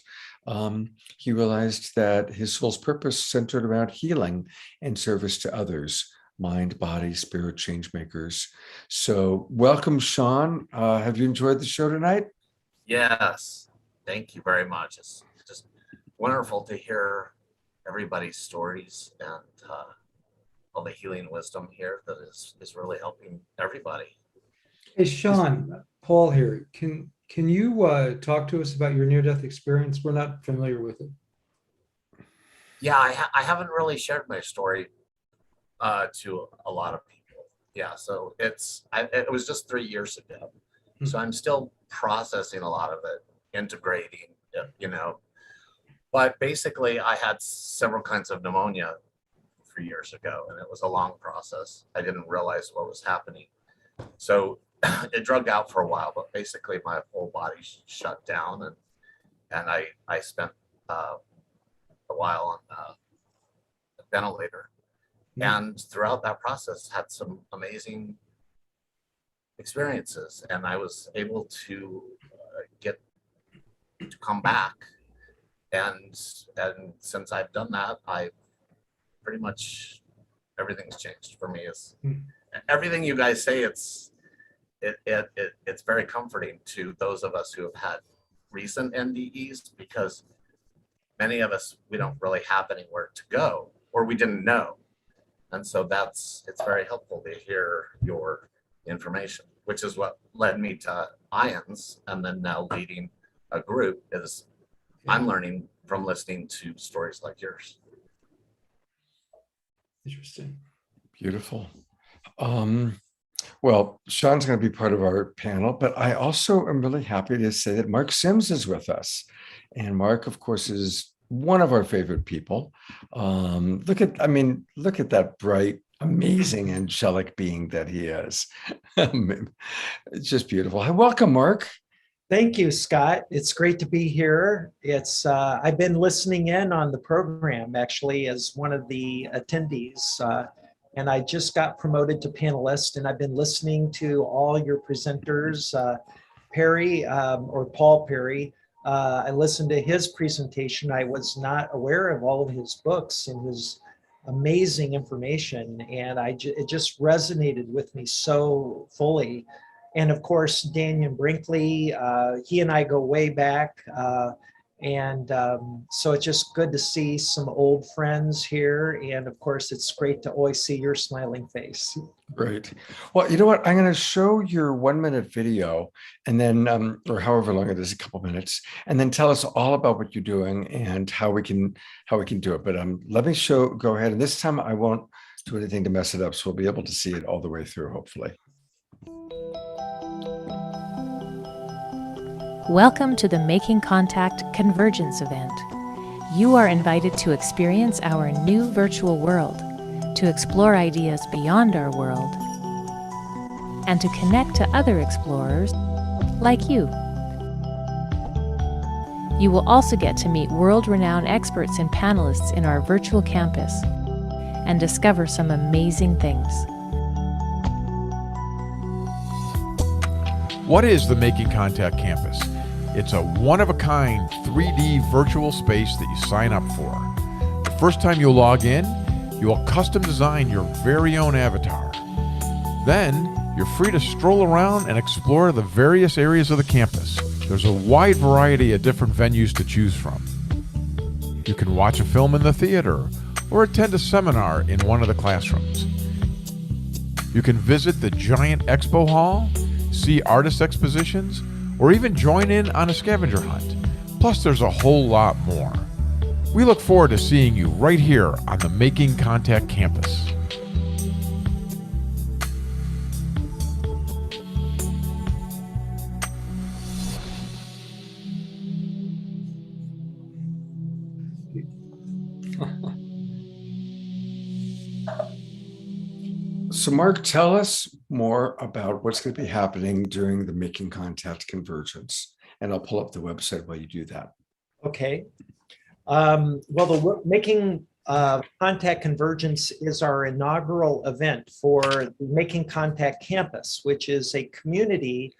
he realized that his soul's purpose centered around healing and service to others. Mind, body, spirit change makers. So welcome, Sean. Have you enjoyed the show tonight? Yes, thank you very much. It's just wonderful to hear everybody's stories and all the healing wisdom here that is really helping everybody. Hey, Sean, Paul here. Can you talk to us about your near-death experience? We're not familiar with it. Yeah, I haven't really shared my story to a lot of people. Yeah, so it was just 3 years ago. So I'm still processing a lot of it, integrating, you know. But basically, I had several kinds of pneumonia 3 years ago, and it was a long process. I didn't realize what was happening. So it drug out for a while, but basically my whole body shut down, and I spent a while on a ventilator. And throughout that process, had some amazing experiences, and I was able to come back. And since I've done that, I pretty much everything's changed for me. Is everything you guys say? It's very comforting to those of us who have had recent NDEs, because many of us, we don't really have anywhere to go, or we didn't know. And so it's very helpful to hear your information, which is what led me to IONS, and then now leading a group is I'm learning from listening to stories like yours. Interesting. Beautiful. Well, Sean's going to be part of our panel, but I also am really happy to say that Mark Sims is with us. And Mark, of course, is one of our favorite people. Look at that bright, amazing, angelic being that he is. It's just beautiful. Welcome, Mark. Thank you, Scott. It's great to be here. I've been listening in on the program, actually, as one of the attendees. And I just got promoted to panelist, and I've been listening to all your presenters, Perry, or Paul Perry. I listened to his presentation. I was not aware of all of his books and his amazing information, and it just resonated with me so fully. And of course, Dannion Brinkley, he and I go way back. So it's just good to see some old friends here. And of course, it's great to always see your smiling face. Great. Well, you know what? I'm going to show your 1-minute video, and then, or however long it is, a couple minutes, and then tell us all about what you're doing and how we can do it. But let me go ahead. And this time I won't do anything to mess it up. So we'll be able to see it all the way through, hopefully. Welcome to the Making Contact Convergence event. You are invited to experience our new virtual world, to explore ideas beyond our world, and to connect to other explorers like you. You will also get to meet world-renowned experts and panelists in our virtual campus and discover some amazing things. What is the Making Contact Campus? It's a one-of-a-kind 3D virtual space that you sign up for. The first time you log in, you will custom design your very own avatar. Then, you're free to stroll around and explore the various areas of the campus. There's a wide variety of different venues to choose from. You can watch a film in the theater or attend a seminar in one of the classrooms. You can visit the giant expo hall, see artist expositions, or even join in on a scavenger hunt. Plus, there's a whole lot more. We look forward to seeing you right here on the Making Contact campus. So Mark, tell us more about what's going to be happening during the Making Contact Convergence. And I'll pull up the website while you do that. Okay. Well, the Making Contact Convergence is our inaugural event for the Making Contact Campus, which is a community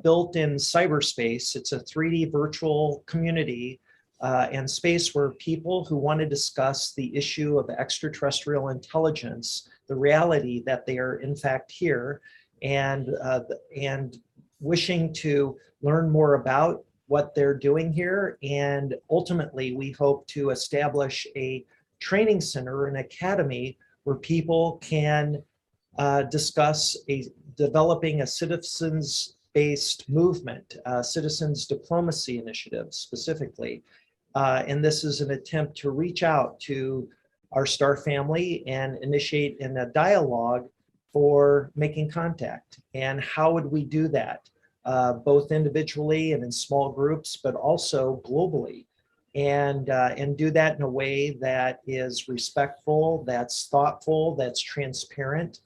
built in cyberspace. It's a 3D virtual community and space where people who want to discuss the issue of extraterrestrial intelligence, the reality that they are in fact here, and wishing to learn more about what they're doing here. And ultimately, we hope to establish a training center, an academy, where people can discuss developing a citizens-based movement, citizens diplomacy initiative specifically. And this is an attempt to reach out to our star family and initiate in a dialogue for making contact. And how would we do that? Both individually and in small groups, but also globally, and do that in a way that is respectful, that's thoughtful, that's transparent.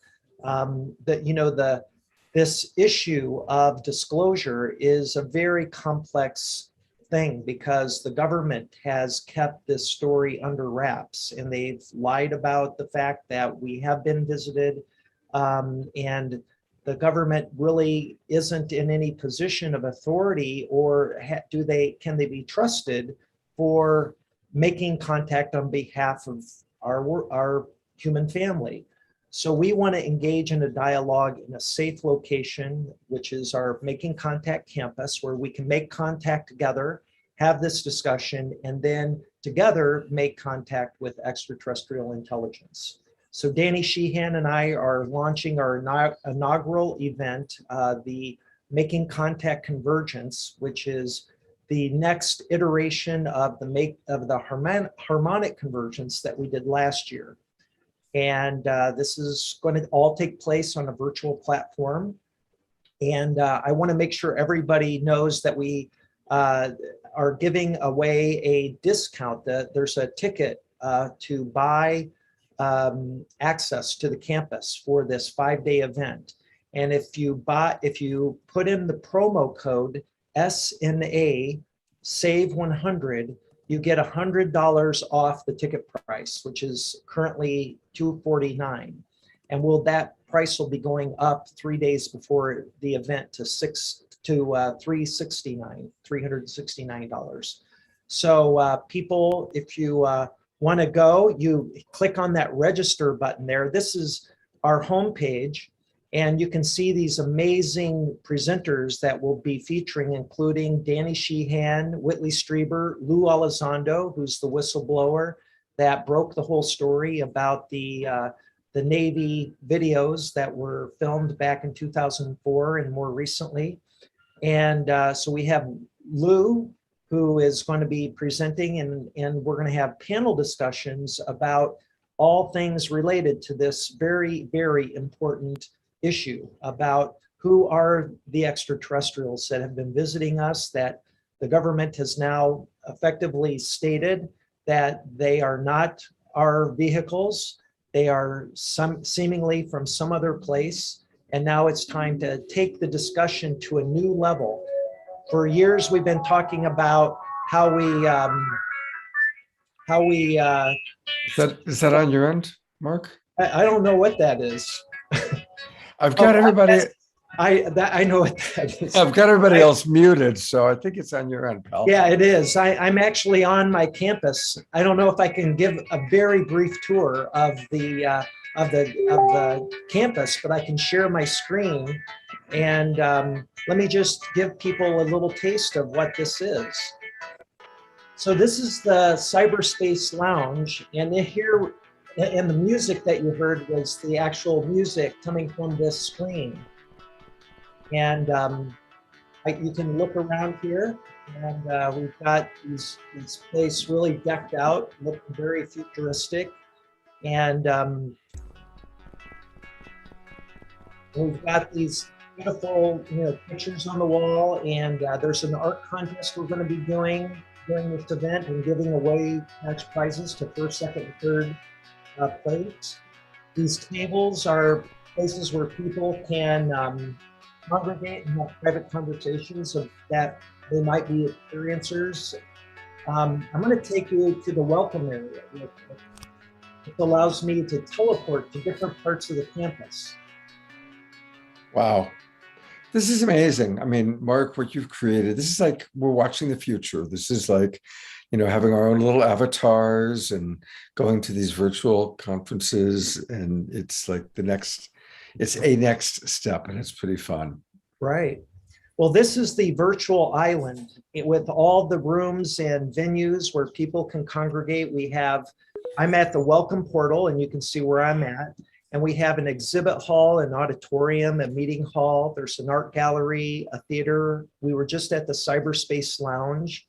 This issue of disclosure is a very complex thing because the government has kept this story under wraps, and they've lied about the fact that we have been visited, and the government really isn't in any position of authority, or can they be trusted for making contact on behalf of our human family. So we want to engage in a dialogue in a safe location, which is our Making Contact campus, where we can make contact together, have this discussion, and then together make contact with extraterrestrial intelligence. So Danny Sheehan and I are launching our inaugural event, the Making Contact Convergence, which is the next iteration of the harmonic convergence that we did last year. And this is going to all take place on a virtual platform. And I want to make sure everybody knows that we are giving away a discount. There's a ticket to buy access to the campus for this 5-day event. And if you put in the promo code SNA save 100, you get $100 off the ticket price, which is currently $249. And that price will be going up 3 days before the event to $369. So people, if you want to go, you click on that register button there. This is our homepage, and you can see these amazing presenters that will be featuring, including Danny Sheehan, Whitley Strieber, Lou Elizondo, who's the whistleblower that broke the whole story about the Navy videos that were filmed back in 2004 and more recently. And so we have Lou, who is going to be presenting, and we're going to have panel discussions about all things related to this very, very important issue about who are the extraterrestrials that have been visiting us, that the government has now effectively stated that they are not our vehicles. They are seemingly from some other place, And now it's time to take the discussion to a new level. For years, we've been talking about how we Is that on your end, Mark? I don't know what that is. I've got everybody. I know what that is. I've got everybody else muted, so I think it's on your end, pal. Yeah, it is. I'm actually on my campus. I don't know if I can give a very brief tour of the campus, but I can share my screen. And let me just give people a little taste of what this is. So this is the Cyberspace Lounge, and here, and the music that you heard was the actual music coming from this screen. And you can look around here, and we've got this place really decked out, looking very futuristic. And we've got these beautiful, pictures on the wall. And there's an art contest we're going to be doing during this event and giving away cash prizes to first, second, and third place. These tables are places where people can congregate and have private conversations that they might be experiencers. I'm going to take you to the welcome area. It allows me to teleport to different parts of the campus. Wow. This is amazing. I mean, Mark, what you've created, this is like we're watching the future. This is like, having our own little avatars and going to these virtual conferences. And it's like it's a next step, and it's pretty fun. Right. Well, this is the virtual island with all the rooms and venues where people can congregate. I'm at the welcome portal, and you can see where I'm at. And we have an exhibit hall, an auditorium, a meeting hall. There's an art gallery, a theater. We were just at the Cyberspace Lounge.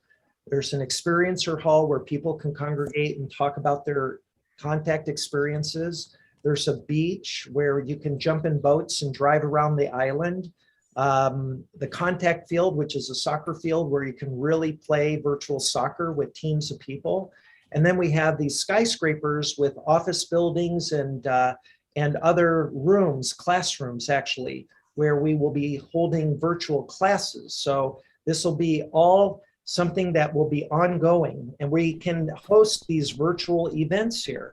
There's an experiencer hall where people can congregate and talk about their contact experiences. There's a beach where you can jump in boats and drive around the island. The contact field, which is a soccer field where you can really play virtual soccer with teams of people. And then we have these skyscrapers with office buildings and other rooms, classrooms actually, where we will be holding virtual classes. So this will be all something that will be ongoing, and we can host these virtual events here.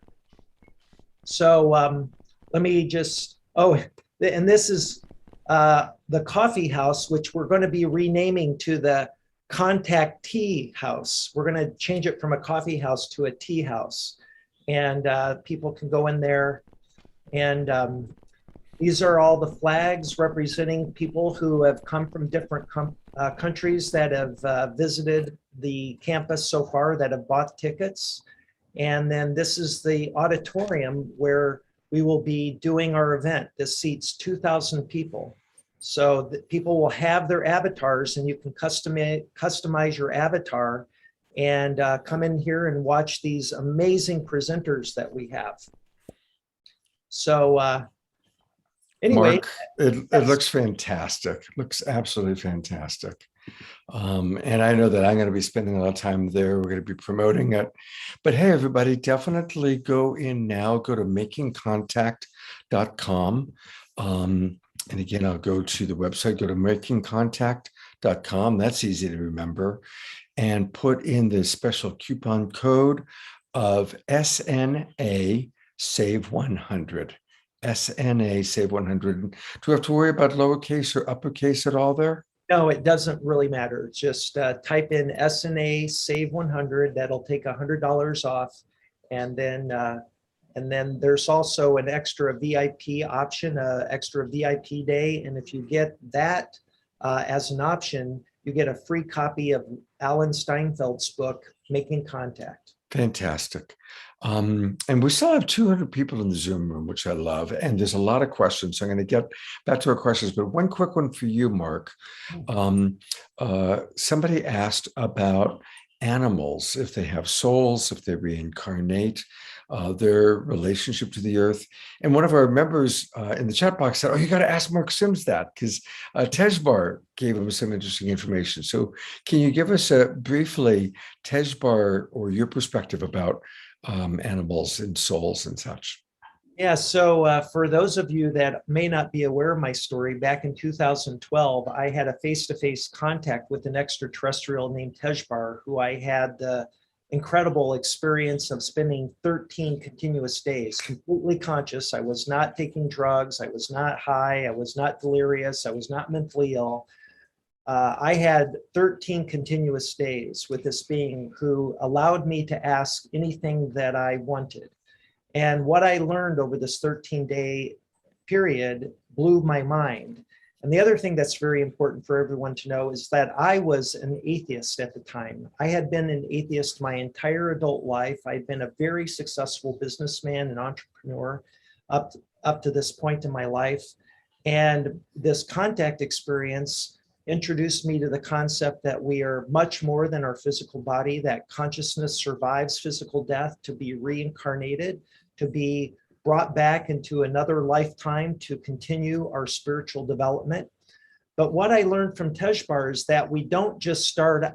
So let me just, and this is the coffee house, which we're going to be renaming to the Contact Tea House. We're going to change it from a coffee house to a tea house. And people can go in there. And these are all the flags representing people who have come from different countries that have visited the campus so far, that have bought tickets. And then this is the auditorium where we will be doing our event. This seats 2,000 people. So that people will have their avatars, and you can customize your avatar and come in here and watch these amazing presenters that we have. So anyway. Mark, it looks fantastic. Looks absolutely fantastic. And I know that I'm going to be spending a lot of time there. We're going to be promoting it. But hey, everybody, definitely go in now. Go to makingcontact.com. And again, I'll go to the website, go to makingcontact.com. That's easy to remember. And put in the special coupon code of SNA Save 100. SNA Save 100. Do we have to worry about lowercase or uppercase at all there? No, it doesn't really matter. Just type in SNA Save 100. That'll take $100 off. And then there's also an extra VIP option, extra VIP day. And if you get that as an option, you get a free copy of Alan Steinfeld's book, Making Contact. Fantastic. And we still have 200 people in the Zoom room, which I love. And there's a lot of questions. So I'm going to get back to our questions, but one quick one for you, Mark. Somebody asked about animals, if they have souls, if they reincarnate, their relationship to the earth. And one of our members in the chat box said, you got to ask Mark Sims that, because Tejbar gave him some interesting information. So can you give us briefly, Tejbar, or your perspective about animals and souls and such? Yeah, so for those of you that may not be aware of my story, back in 2012, I had a face-to-face contact with an extraterrestrial named Tejbar, who I had the incredible experience of spending 13 continuous days, completely conscious. I was not taking drugs. I was not high. I was not delirious. I was not mentally ill. I had 13 continuous days with this being who allowed me to ask anything that I wanted. And what I learned over this 13-day period blew my mind. And the other thing that's very important for everyone to know is that I was an atheist at the time. I had been an atheist my entire adult life. I'd been a very successful businessman and entrepreneur up to this point in my life. And this contact experience introduced me to the concept that we are much more than our physical body, that consciousness survives physical death, to be reincarnated, to be brought back into another lifetime to continue our spiritual development. But what I learned from Tejbar is that we don't just start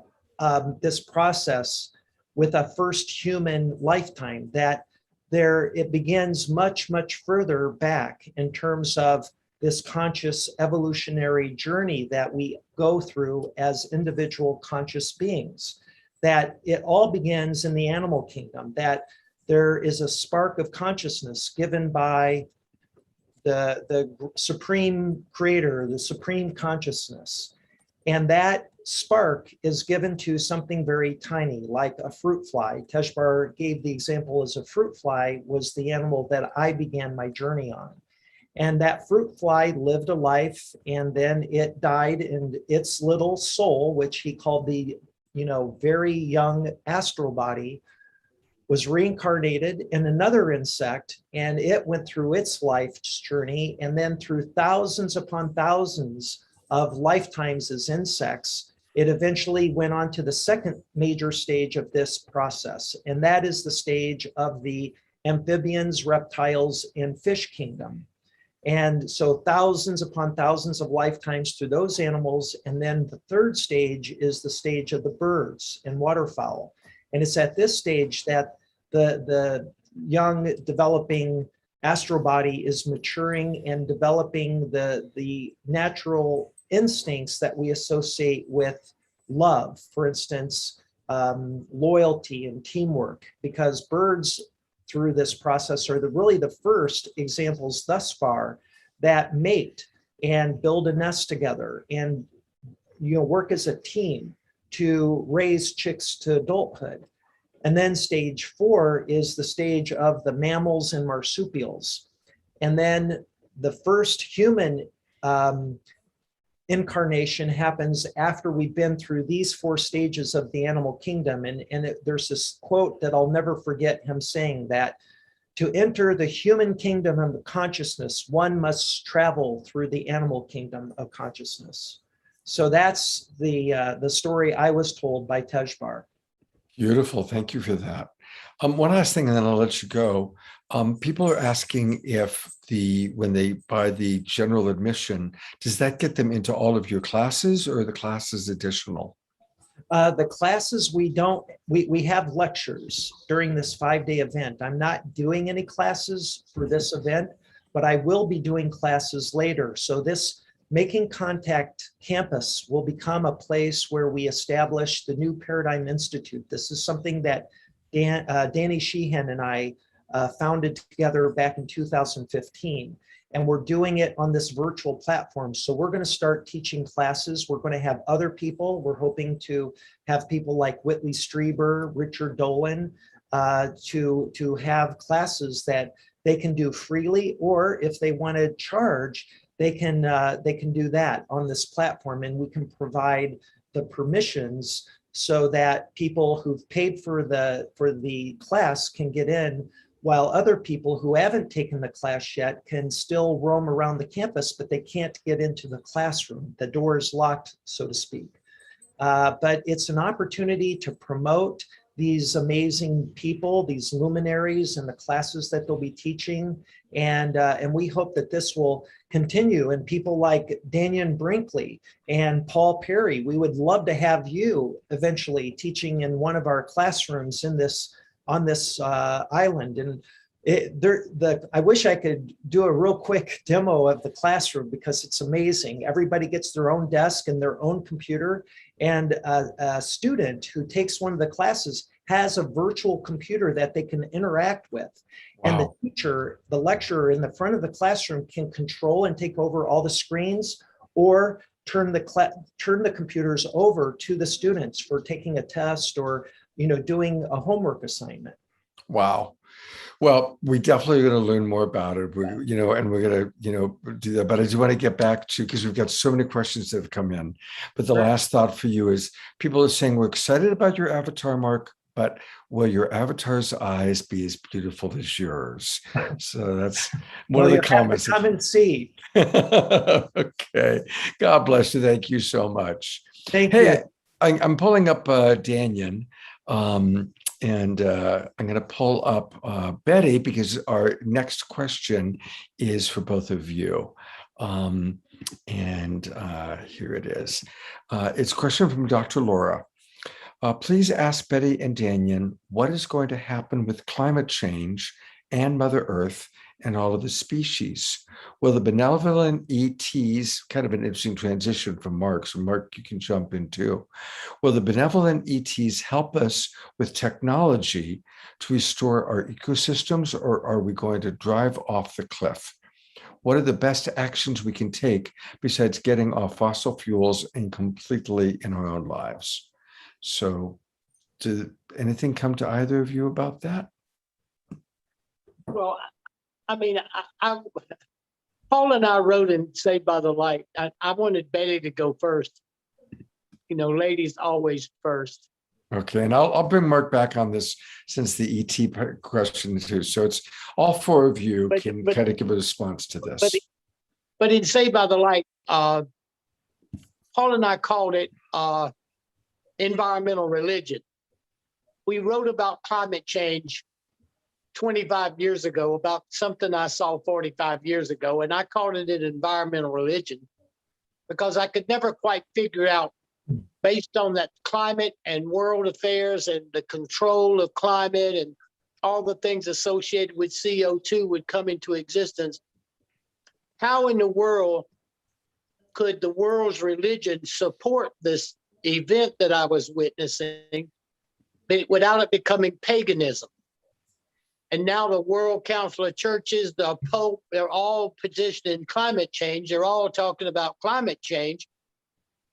this process with a first human lifetime, that it begins much, much further back in terms of this conscious evolutionary journey that we go through as individual conscious beings, that it all begins in the animal kingdom, that there is a spark of consciousness given by the supreme creator, the supreme consciousness. And that spark is given to something very tiny, like a fruit fly. Tejbar gave the example as a fruit fly was the animal that I began my journey on. And that fruit fly lived a life, and then it died, and its little soul, which he called the, very young astral body, was reincarnated in another insect, and it went through its life's journey, and then through thousands upon thousands of lifetimes as insects, it eventually went on to the second major stage of this process, and that is the stage of the amphibians, reptiles, and fish kingdom. And so thousands upon thousands of lifetimes through those animals. And then the third stage is the stage of the birds and waterfowl. And it's at this stage that the young developing astral body is maturing and developing the natural instincts that we associate with love. For instance, loyalty and teamwork, because birds through this process are really the first examples thus far that mate and build a nest together and work as a team to raise chicks to adulthood. And then stage 4 is the stage of the mammals and marsupials. And then the first human incarnation happens after we've been through these 4 stages of the animal kingdom. And there's this quote that I'll never forget him saying, that to enter the human kingdom of consciousness, one must travel through the animal kingdom of consciousness. So that's the story I was told by Tejbar. Beautiful. Thank you for that. One last thing, and then I'll let you go. People are asking if when they buy the general admission, does that get them into all of your classes, or are the classes additional? The classes, we have lectures during this 5-day event. I'm not doing any classes for this event, but I will be doing classes later. So this Making Contact campus will become a place where we establish the New Paradigm Institute. This is something that Danny Sheehan and I founded together back in 2015. And we're doing it on this virtual platform. So we're going to start teaching classes. We're going to have other people. We're hoping to have people like Whitley Strieber, Richard Dolan, to have classes that they can do freely, or if they want to charge, they can do that on this platform, and we can provide the permissions so that people who've paid for the class can get in, while other people who haven't taken the class yet can still roam around the campus, but they can't get into the classroom. The door is locked, so to speak. But it's an opportunity to promote these amazing people, these luminaries, and the classes that they'll be teaching. And we hope that this will continue. And people like Dannion Brinkley and Paul Perry, we would love to have you eventually teaching in one of our classrooms on this island. And I wish I could do a real quick demo of the classroom because it's amazing. Everybody gets their own desk and their own computer, and a student who takes one of the classes has a virtual computer that they can interact with. Wow. And the teacher, the lecturer in the front of the classroom can control and take over all the screens, or turn the computers over to the students for taking a test or doing a homework assignment. Wow. Well, we definitely are going to learn more about it. And we're going to, do that. But I do want to get back to, because we've got so many questions that have come in. But the last thought for you is, people are saying, we're excited about your avatar, Mark, but will your avatar's eyes be as beautiful as yours? So that's one of the comments. Come and see. Okay. God bless you. Thank you so much. Thank you. I'm pulling up Dannion. And I'm going to pull up Betty, because our next question is for both of you. And here it is. It's a question from Dr. Laura. Please ask Betty and Dannion what is going to happen with climate change and Mother Earth and all of the species. Will the benevolent ETs, kind of an interesting transition from Mark, so Mark, you can jump in too. Will the benevolent ETs help us with technology to restore our ecosystems, or are we going to drive off the cliff? What are the best actions we can take besides getting off fossil fuels and completely in our own lives? So, did anything come to either of you about that? Well, I mean, Paul and I wrote in Saved by the Light. I wanted Betty to go first. Ladies always first. Okay, and I'll bring Mark back on this, since the ET question too. So it's all four of you can kind of give a response to this. But in Saved by the Light, Paul and I called it environmental religion. We wrote about climate change 25 years ago, about something I saw 45 years ago, and I called it an environmental religion because I could never quite figure out, based on that climate and world affairs and the control of climate and all the things associated with CO2 would come into existence, how in the world could the world's religion support this event that I was witnessing without it becoming paganism? And now the World Council of Churches, the Pope, they're all positioned in climate change. They're all talking about climate change.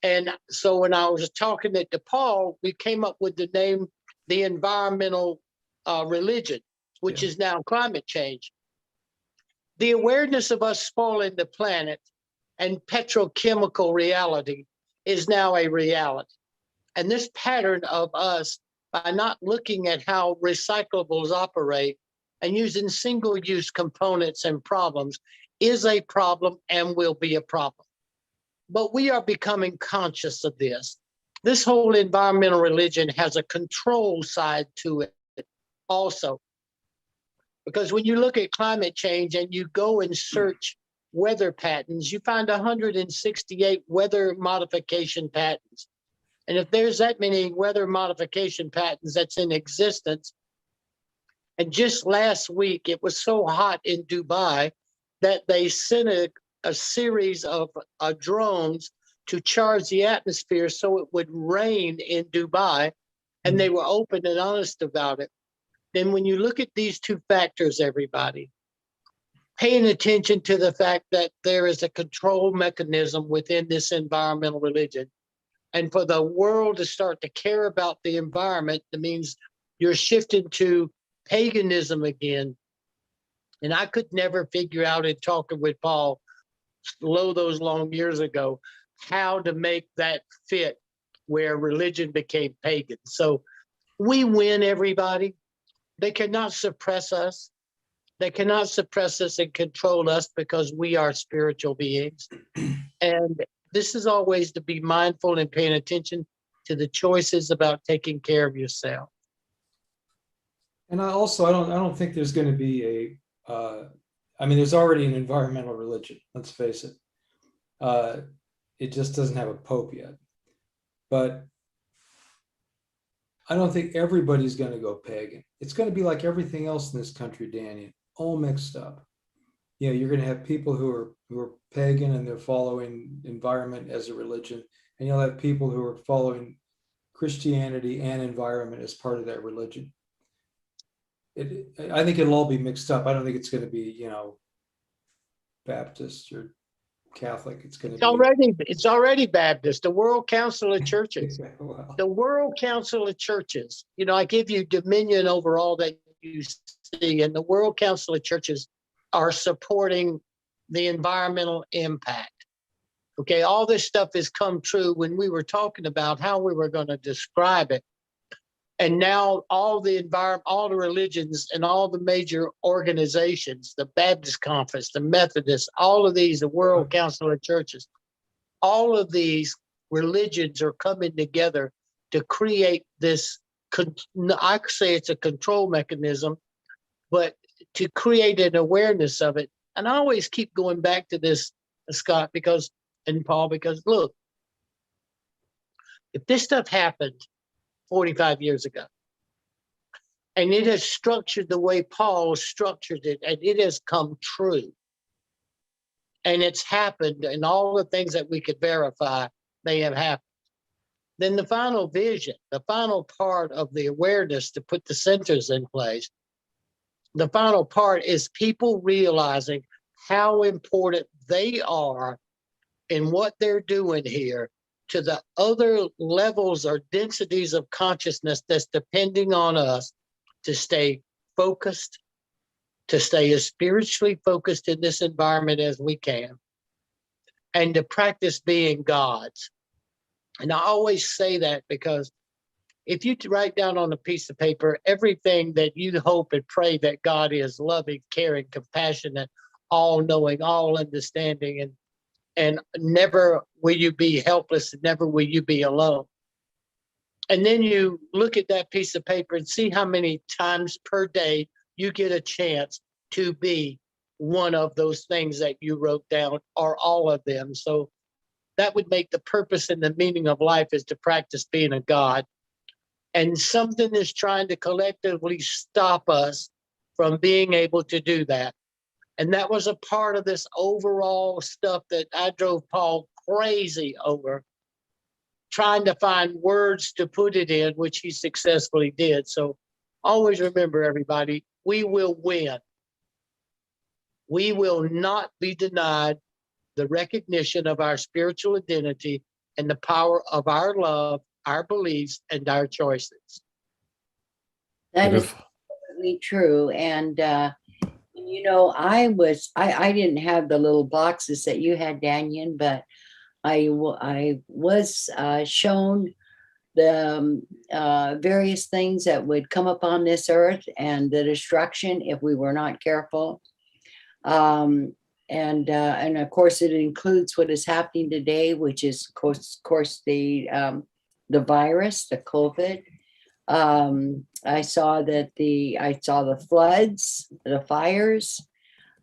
And so when I was talking to Paul, we came up with the name, the environmental religion, which is now climate change. The awareness of us spoiling the planet and petrochemical reality is now a reality. And this pattern of us, by not looking at how recyclables operate and using single-use components and problems, is a problem and will be a problem. But we are becoming conscious of this. This whole environmental religion has a control side to it also. Because when you look at climate change and you go and search weather patterns, you find 168 weather modification patterns. And if there's that many weather modification patterns that's in existence, and just last week, it was so hot in Dubai that they sent a series of drones to charge the atmosphere so it would rain in Dubai, and they were open and honest about it. Then when you look at these two factors, everybody, paying attention to the fact that there is a control mechanism within this environmental religion, and for the world to start to care about the environment, that means you're shifting to paganism again. And I could never figure out, in talking with Paul those long years ago, how to make that fit where religion became pagan. So we win, everybody. They cannot suppress us. They cannot suppress us and control us, because we are spiritual beings. And this is always to be mindful and paying attention to the choices about taking care of yourself. And I don't think there's going to be there's already an environmental religion, let's face it. It just doesn't have a pope yet. But I don't think everybody's going to go pagan. It's going to be like everything else in this country, Dannion. all mixed up. You know, you're going to have people who are pagan and they're following environment as a religion, and you'll have people who are following Christianity and environment as part of that religion. I think it'll all be mixed up. I don't think it's going to be, you know, Baptist or Catholic. It's going to be. It's already Baptist. The World Council of Churches. Wow. The World Council of Churches. You know, I give you dominion over all that you see, and the World Council of Churches are supporting the environmental impact. Okay, all this stuff has come true when we were talking about how we were going to describe it. And now all the religions and all the major organizations, the Baptist Conference, the Methodists, all of these, the World Council of Churches, all of these religions are coming together to create this, I could say it's a control mechanism, but to create an awareness of it. And I always keep going back to this, Scott, and Paul, because look, if this stuff happened 45 years ago, and it has structured the way Paul structured it, and it has come true, and it's happened, and all the things that we could verify, they have happened, then the final vision, the final part of the awareness to put the centers in place, the final part is people realizing how important they are in what they're doing here to the other levels or densities of consciousness that's depending on us to stay focused, to stay as spiritually focused in this environment as we can, and to practice being God's. And I always say that because if you write down on a piece of paper everything that you hope and pray that God is loving, caring, compassionate, all-knowing, all-understanding, and never will you be helpless, never will you be alone. And then you look at that piece of paper and see how many times per day you get a chance to be one of those things that you wrote down, or all of them. So that would make the purpose and the meaning of life is to practice being a God. And something is trying to collectively stop us from being able to do that. And that was a part of this overall stuff that I drove Paul crazy over, trying to find words to put it in, which he successfully did. So always remember, everybody, we will win. We will not be denied the recognition of our spiritual identity and the power of our love, our beliefs, and our choices. That is absolutely true. And, you know, I didn't have the little boxes that you had, Dannion, but I was shown the various things that would come upon this earth and the destruction if we were not careful. And of course, it includes what is happening today, which is, of course, the virus, the COVID. I saw the floods, the fires.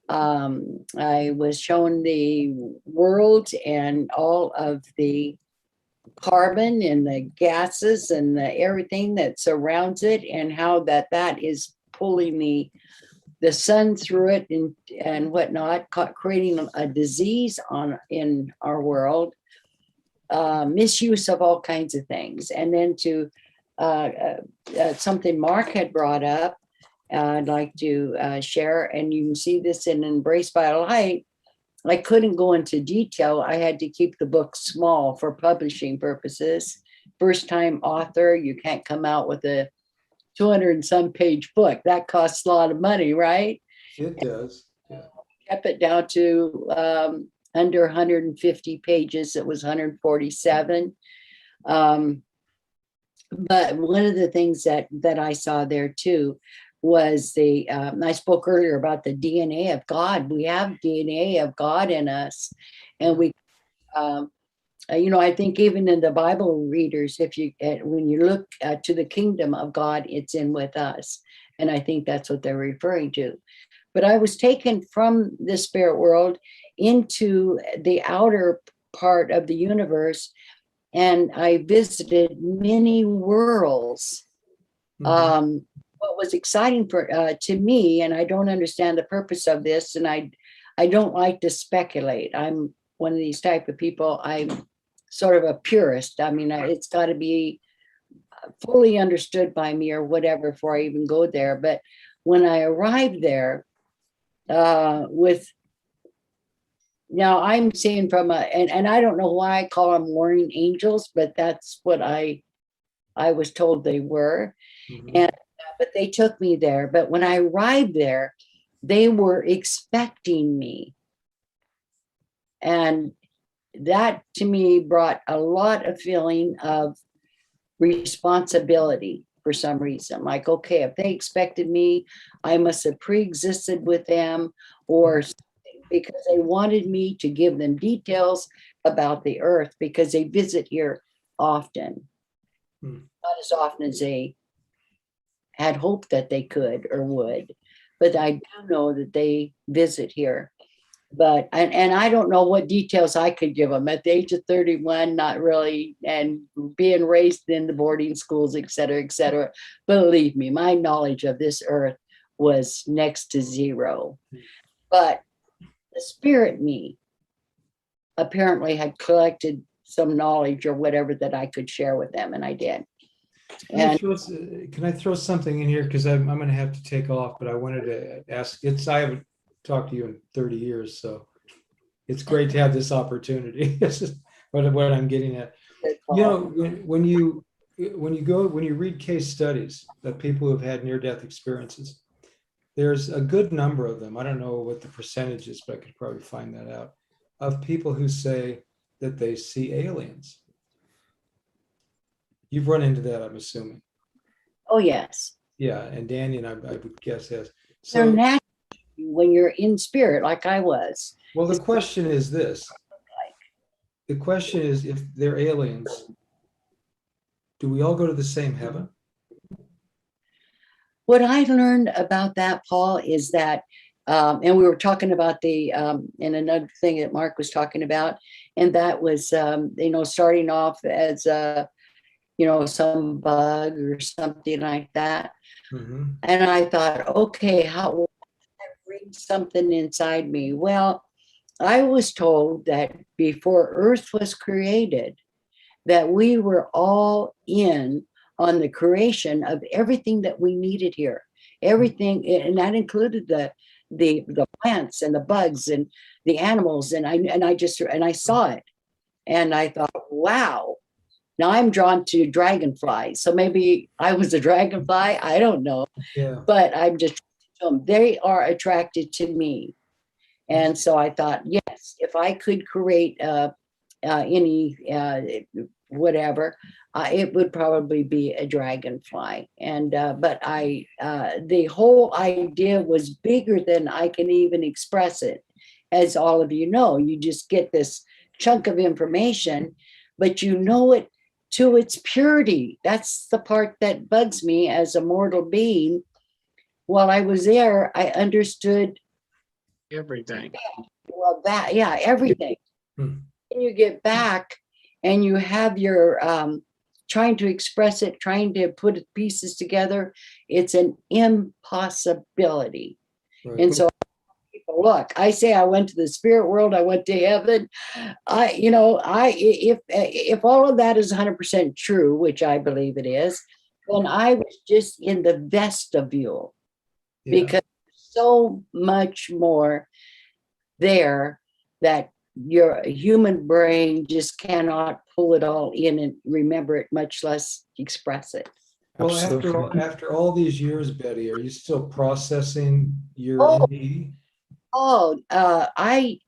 I was shown the world and all of the carbon and the gases and everything that surrounds it, and how that is pulling the sun through it and whatnot, creating a disease in our world, misuse of all kinds of things. And then to something Mark had brought up, I'd like to share, and you can see this in Embraced by Light. I couldn't go into detail. I had to keep the book small for publishing purposes. First time author, you can't come out with a 200 and some page book. That costs a lot of money, right? It does. Yeah. Kept it down to under 150 pages. It was 147. But one of the things that I saw there too was I spoke earlier about the DNA of God. We have DNA of God in us. And we, I think even in the Bible readers, when you look to the kingdom of God, it's in with us. And I think that's what they're referring to. But I was taken from the spirit world into the outer part of the universe, and I visited many worlds. what was exciting for to me, and I don't understand the purpose of this, and I don't like to speculate. I'm one of these type of people. I'm sort of a purist. I mean, it's got to be fully understood by me or whatever before I even go there. But when I arrived there, now I'm seeing from and I don't know why I call them warring angels, but that's what I was told they were. And but they took me there. But when I arrived there, they were expecting me. And that to me brought a lot of feeling of responsibility for some reason. Like, okay, if they expected me, I must have pre-existed with them, or because they wanted me to give them details about the earth because they visit here often. Not as often as they had hoped that they could or would, but I do know that they visit here. But and I don't know what details I could give them at the age of 31, not really, and being raised in the boarding schools, et cetera, et cetera. Believe me, my knowledge of this earth was next to zero. But the spirit me apparently had collected some knowledge or whatever that I could share with them, and I did. And Can I throw something in here? Because I'm going to have to take off, but I wanted to ask. I haven't talked to you in 30 years, so it's great to have this opportunity. This is what I'm getting at. You know, when you read case studies of people who have had near-death experiences, there's a good number of them. I don't know what the percentage is, but I could probably find that out, of people who say that they see aliens. You've run into that, I'm assuming. oh yes, Yeah, and Dannion, I would guess has. they're So, natural when you're in spirit, like I was. well, the question is this. The question is, if they're aliens, do we all go to the same heaven? What I learned about that, Paul, is that, and we were talking about the, and another thing that Mark was talking about, and that was, starting off as some bug or something like that. And I thought, okay, how will that bring something inside me? Well, I was told that before Earth was created, that we were all in on the creation of everything that we needed here. Everything, and that included the plants and the bugs and the animals. And I saw it. And I thought, wow. Now I'm drawn to dragonflies. So maybe I was a dragonfly. I don't know. Yeah. But I'm just, they are attracted to me. And so I thought, yes, if I could create any whatever, it would probably be a dragonfly. And but the whole idea was bigger than I can even express it. As all of you know, you just get this chunk of information, but you know it to its purity. That's the part that bugs me as a mortal being. While I was there, I understood everything. Well, everything. And you get back and you have your trying to express it, trying to put pieces together. It's an impossibility. Right. And so people, look, I say I went to the spirit world, I went to heaven. If all of that is 100% true, which I believe it is, then I was just in the vestibule. Yeah. Because so much more there that your human brain just cannot pull it all in and remember it, much less express it. Well, after all these years, Betty, are you still processing your NDE? They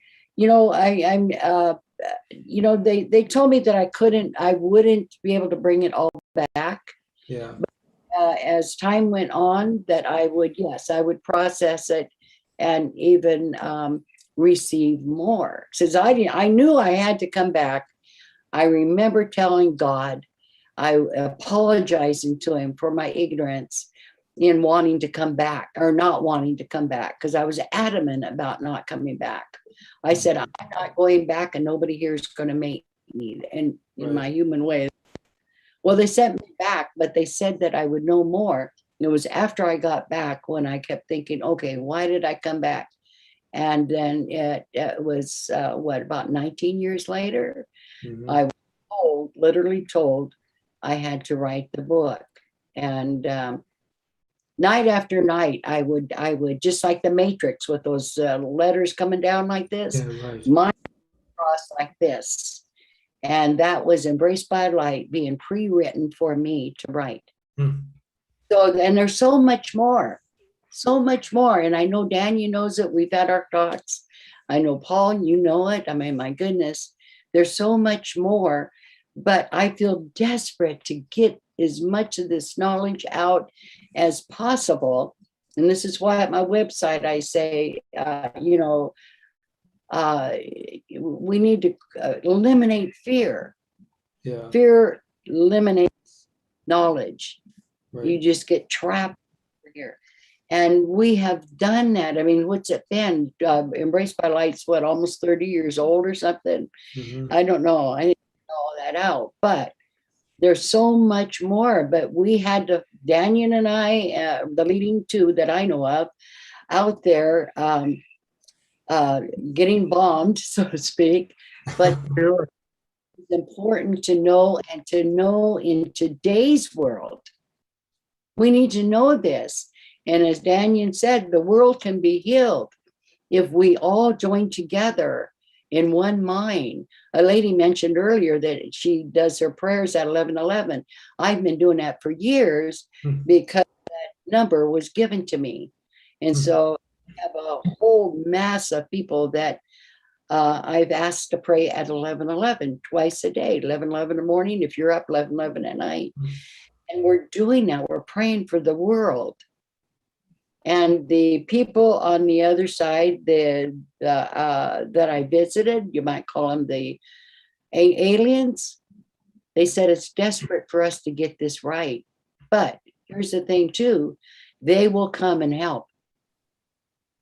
told me that I wouldn't be able to bring it all back. Yeah. But, as time went on, that I would process it and even receive more. Since I knew I had to come back. I remember telling God, I apologizing to him for my ignorance in wanting to come back or not wanting to come back, because I was adamant about not coming back. I said, I'm not going back and nobody here is going to make me in my human way. Well, they sent me back, but they said that I would know more It was after I got back when I kept thinking, okay, why did I come back? And then it was, about 19 years later, I was told, literally told, I had to write the book. And night after night, I would just like the Matrix with those letters coming down like this, mine crossed like this. And that was Embraced by Light being pre-written for me to write. So, and there's so much more. And I know Dannion knows it. We've had our talks. I know Paul, you know it. I mean, my goodness, there's so much more, but I feel desperate to get as much of this knowledge out as possible. And this is why at my website, I say, we need to eliminate fear. Yeah. Fear eliminates knowledge. Right. You just get trapped here. And we have done that. I mean, what's it been? Embraced by Light's what, almost 30 years old or something? I don't know. I didn't know all that out, but there's so much more. But we had to, Dannion and I, the leading two that I know of, out there getting bombed, so to speak. But it's important to know, and to know in today's world, we need to know this. And as Dannion said, the world can be healed if we all join together in one mind. A lady mentioned earlier that she does her prayers at 11:11. I've been doing that for years because that number was given to me. And so I have a whole mass of people that I've asked to pray at 11:11 twice a day, 11:11 in the morning, if you're up, 11:11 at night. And we're doing that. We're praying for the world. And the people on the other side that I visited, you might call them the aliens, they said it's desperate for us to get this right. But here's the thing too, they will come and help.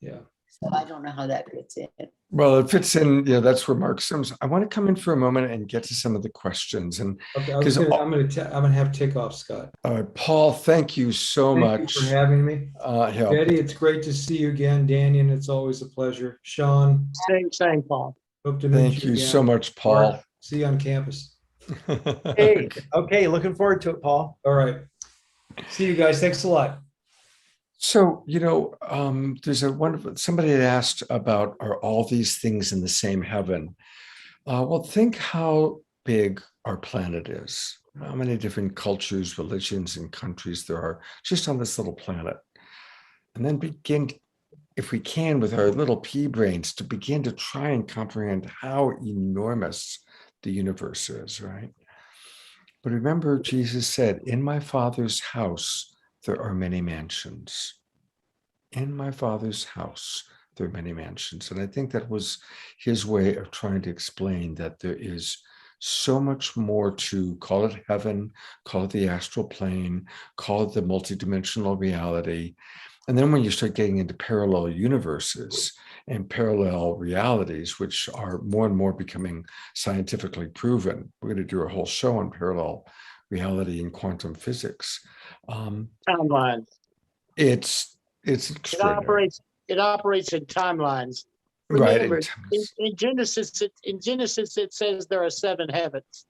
Yeah. So I don't know how that fits in. Well, it fits in. Yeah, that's where Mark Sims. I want to come in for a moment and get to some of the questions. And okay, I'm gonna have to take off, Scott. Paul, thank you so much. Thank you for having me. Eddie, it's great to see you again. Dannion, it's always a pleasure. Sean, same, Paul. Hope to meet thank you again. so much, Paul. Mark, see you on campus. Hey, okay, looking forward to it, Paul. All right. See you guys. Thanks a lot. So, there's a wonderful, somebody had asked about, are all these things in the same heaven? Well, think how big our planet is, how many different cultures, religions, and countries there are just on this little planet. And then begin, if we can, with our little pea brains, to begin to try and comprehend how enormous the universe is, right? But remember, Jesus said, in my Father's house, there are many mansions. In my Father's house, there are many mansions. And I think that was his way of trying to explain that there is so much more to, call it heaven, call it the astral plane, call it the multidimensional reality. And then when you start getting into parallel universes and parallel realities, which are more and more becoming scientifically proven, we're going to do a whole show on parallel reality in quantum physics. Timelines. It's extraordinary. It operates in timelines. Right. Remember, in Genesis, it says there are 7 heavens.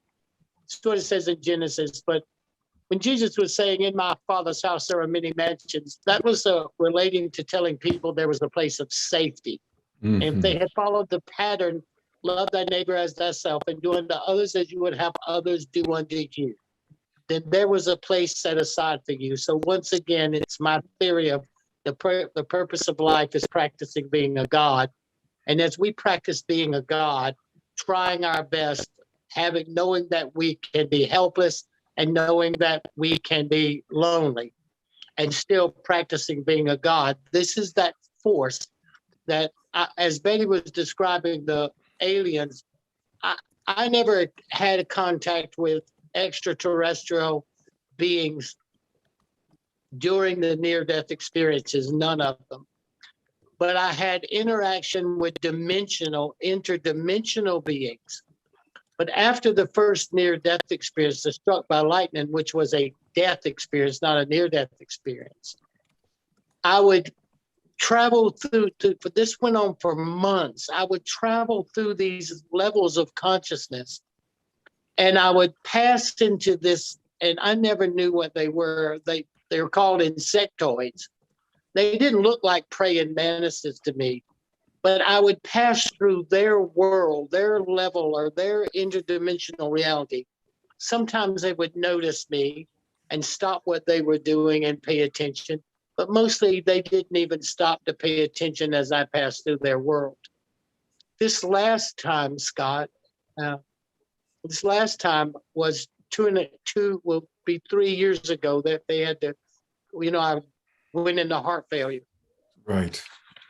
That's what it says in Genesis. But when Jesus was saying, in my Father's house, there are many mansions, that was relating to telling people there was a place of safety. And if they had followed the pattern, love thy neighbor as thyself, and do unto others as you would have others do unto you, then there was a place set aside for you. So once again, it's my theory of the purpose of life is practicing being a God. And as we practice being a God, trying our best, knowing that we can be helpless and knowing that we can be lonely, and still practicing being a God, this is that force that, as Betty was describing the aliens, I never had a contact with extraterrestrial beings during the near-death experiences, none of them. But I had interaction with interdimensional beings. But after the first near-death experience, the struck by lightning, which was a death experience, not a near-death experience, I would travel through, but this went on for months. I would travel through these levels of consciousness, and I would pass into this, and I never knew what they were. They were called insectoids. They didn't look like praying mantises to me, but I would pass through their world, their level, or their interdimensional reality. Sometimes they would notice me and stop what they were doing and pay attention, but mostly they didn't even stop to pay attention as I passed through their world. This last time, Scott, this last time was 3 years ago that they had to, I went into heart failure. Right.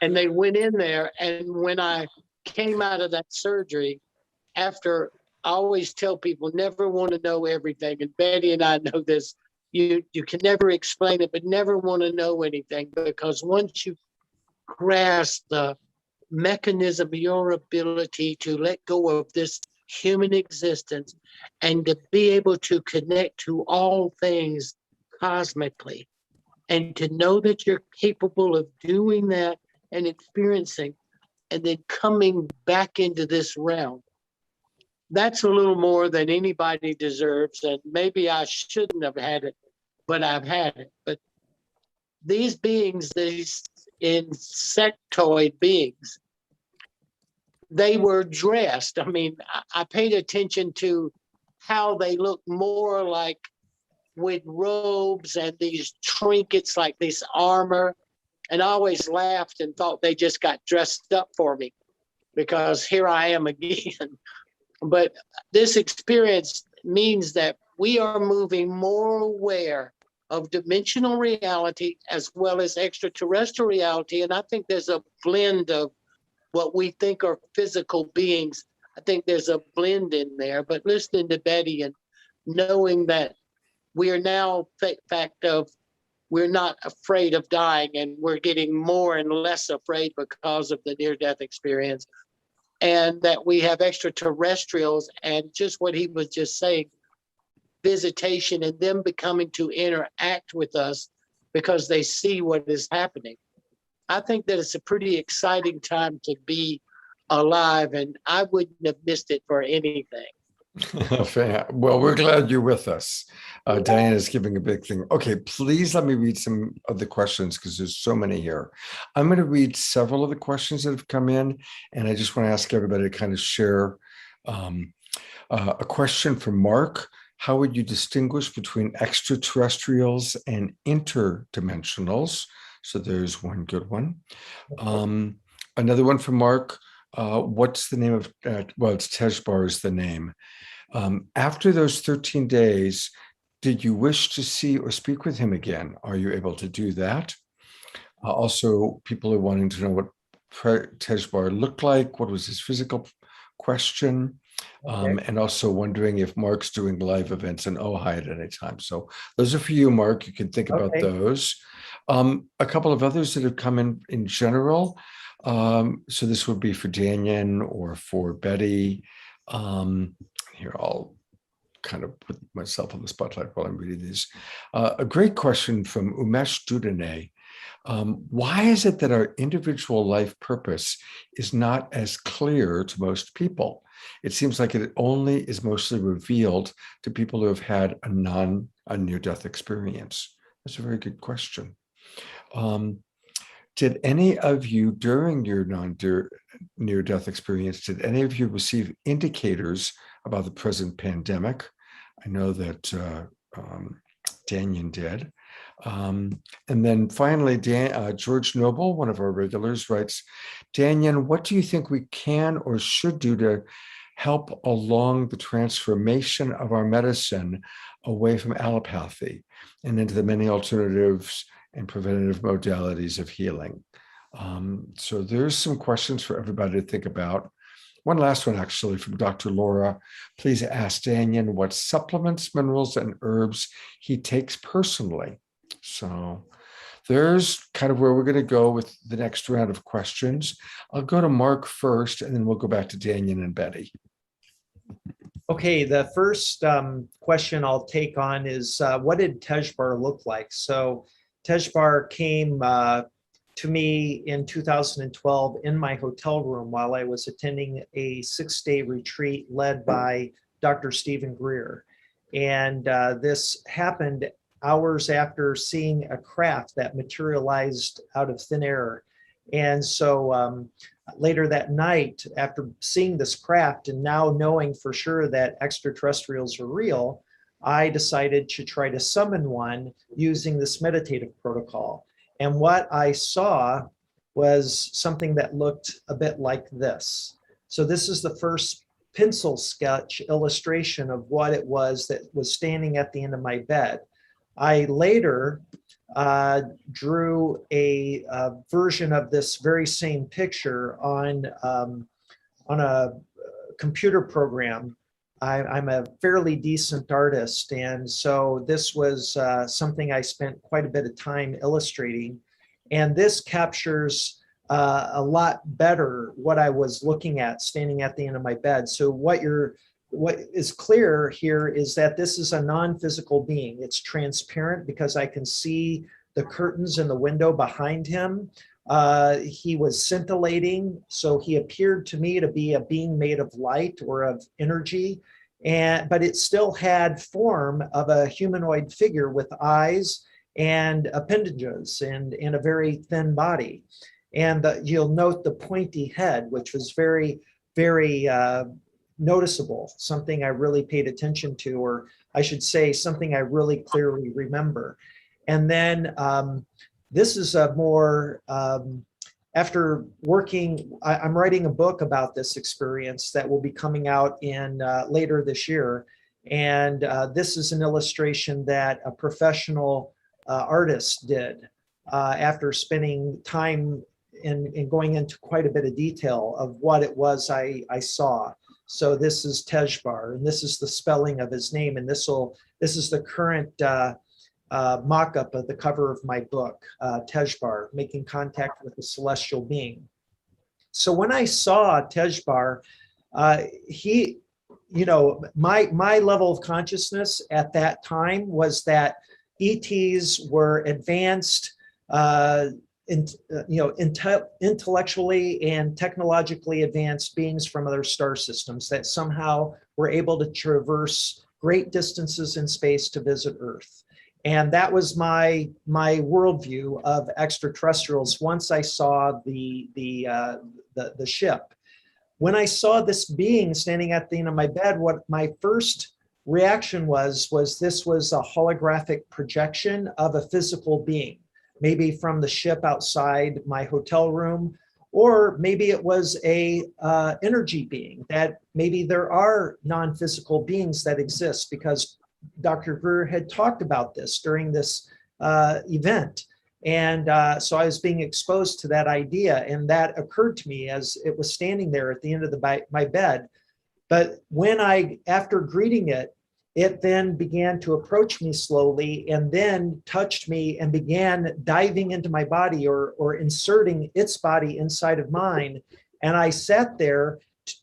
And they went in there, and when I came out of that surgery, after, I always tell people, never want to know everything. And Betty and I know this. You can never explain it, but never want to know anything, because once you grasp the mechanism of your ability to let go of this human existence and to be able to connect to all things cosmically, and to know that you're capable of doing that and experiencing, and then coming back into this realm. That's a little more than anybody deserves, and maybe I shouldn't have had it, but I've had it. But these beings, these insectoid beings, they were dressed. I mean, I paid attention to how they look more like with robes and these trinkets, like this armor. And I always laughed and thought they just got dressed up for me, because here I am again. But this experience means that we are moving more aware of dimensional reality as well as extraterrestrial reality. And I think there's a blend of what we think are physical beings. I think there's a blend in there. But listening to Betty and knowing that we are now we're not afraid of dying, and we're getting more and less afraid because of the near-death experience, and that we have extraterrestrials, and just what he was just saying, visitation, and them becoming to interact with us because they see what is happening. I think that it's a pretty exciting time to be alive, and I wouldn't have missed it for anything. Well, we're glad you're with us. Diane is giving a big thing. Okay, please let me read some of the questions, because there's so many here. I'm going to read several of the questions that have come in, and I just want to ask everybody to kind of share a question from Mark. How would you distinguish between extraterrestrials and interdimensionals? So there's one good one. Another one from Mark. What's the name of, well, it's Tejbar is the name. After those 13 days, did you wish to see or speak with him again? Are you able to do that? Also, people are wanting to know what Tejbar looked like. What was his physical question? And also wondering if Mark's doing live events in Ojai at any time. So those are for you, Mark. You can think about those. A couple of others that have come in general. So this would be for Dannion or for Betty. Here, I'll kind of put myself on the spotlight while I'm reading these. A great question from Umesh Dudane. Why is it that our individual life purpose is not as clear to most people? It seems like it only is mostly revealed to people who have had a near-death experience. That's a very good question. Did any of you, during your near-death experience, did any of you receive indicators about the present pandemic? I know that Dannion did. And then finally, George Noble, one of our regulars, writes, Dannion, what do you think we can or should do to help along the transformation of our medicine away from allopathy and into the many alternatives and preventative modalities of healing? So there's some questions for everybody to think about. One last one, actually, from Dr. Laura. Please ask Dannion what supplements, minerals, and herbs he takes personally. So there's kind of where we're going to go with the next round of questions. I'll go to Mark first, and then we'll go back to Dannion and Betty. Okay, the first question I'll take on is what did Tejbar look like? So Tejbar came to me in 2012 in my hotel room while I was attending a 6-day retreat led by Dr. Stephen Greer. And this happened hours after seeing a craft that materialized out of thin air. And so later that night, after seeing this craft and now knowing for sure that extraterrestrials are real, I decided to try to summon one using this meditative protocol. And what I saw was something that looked a bit like this. So this is the first pencil sketch illustration of what it was that was standing at the end of my bed. I later drew a version of this very same picture on a computer program. I'm a fairly decent artist, and so this was something I spent quite a bit of time illustrating. And this captures a lot better what I was looking at standing at the end of my bed. So what is clear here is that this is a non-physical being. It's transparent because I can see the curtains in the window behind him. He was scintillating, so he appeared to me to be a being made of light or of energy, but it still had form of a humanoid figure with eyes and appendages and a very thin body. And you'll note the pointy head, which was very, very noticeable, something I really paid attention to, or I should say something I really clearly remember. And then this is a more, after working, I'm writing a book about this experience that will be coming out in later this year. And this is an illustration that a professional artist did after spending time in going into quite a bit of detail of what it was I saw. So this is Tejbar, and this is the spelling of his name. And this is the current mock-up of the cover of my book, Tejbar, Making Contact with a Celestial Being. So when I saw Tejbar, he, you know, my level of consciousness at that time was that ETs were advanced, intellectually and technologically advanced beings from other star systems that somehow were able to traverse great distances in space to visit Earth. And that was my worldview of extraterrestrials once I saw the ship. When I saw this being standing at the end of my bed, what my first reaction was this was a holographic projection of a physical being, maybe from the ship outside my hotel room, or maybe it was a energy being, that maybe there are non-physical beings that exist, because Dr. Greer had talked about this during this event. And so I was being exposed to that idea, and that occurred to me as it was standing there at the end of my bed. But when after greeting it, it then began to approach me slowly and then touched me and began diving into my body or inserting its body inside of mine. And I sat there,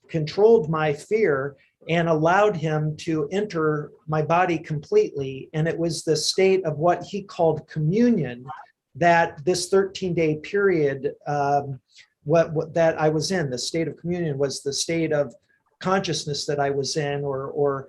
controlled my fear, and allowed him to enter my body completely. And it was the state of what he called communion, that this 13-day period that I was in, the state of communion, was the state of consciousness that I was in, or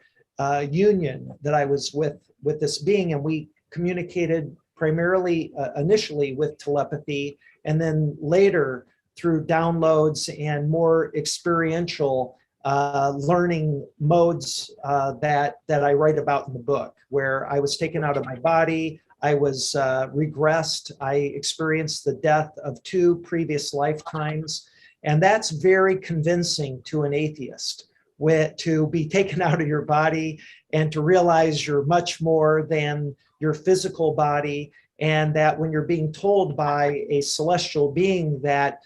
union that I was with this being. And we communicated primarily initially with telepathy, and then later through downloads and more experiential learning modes that I write about in the book, where I was taken out of my body, I was regressed, I experienced the death of 2 previous lifetimes. And that's very convincing to an atheist, to be taken out of your body and to realize you're much more than your physical body, and that when you're being told by a celestial being that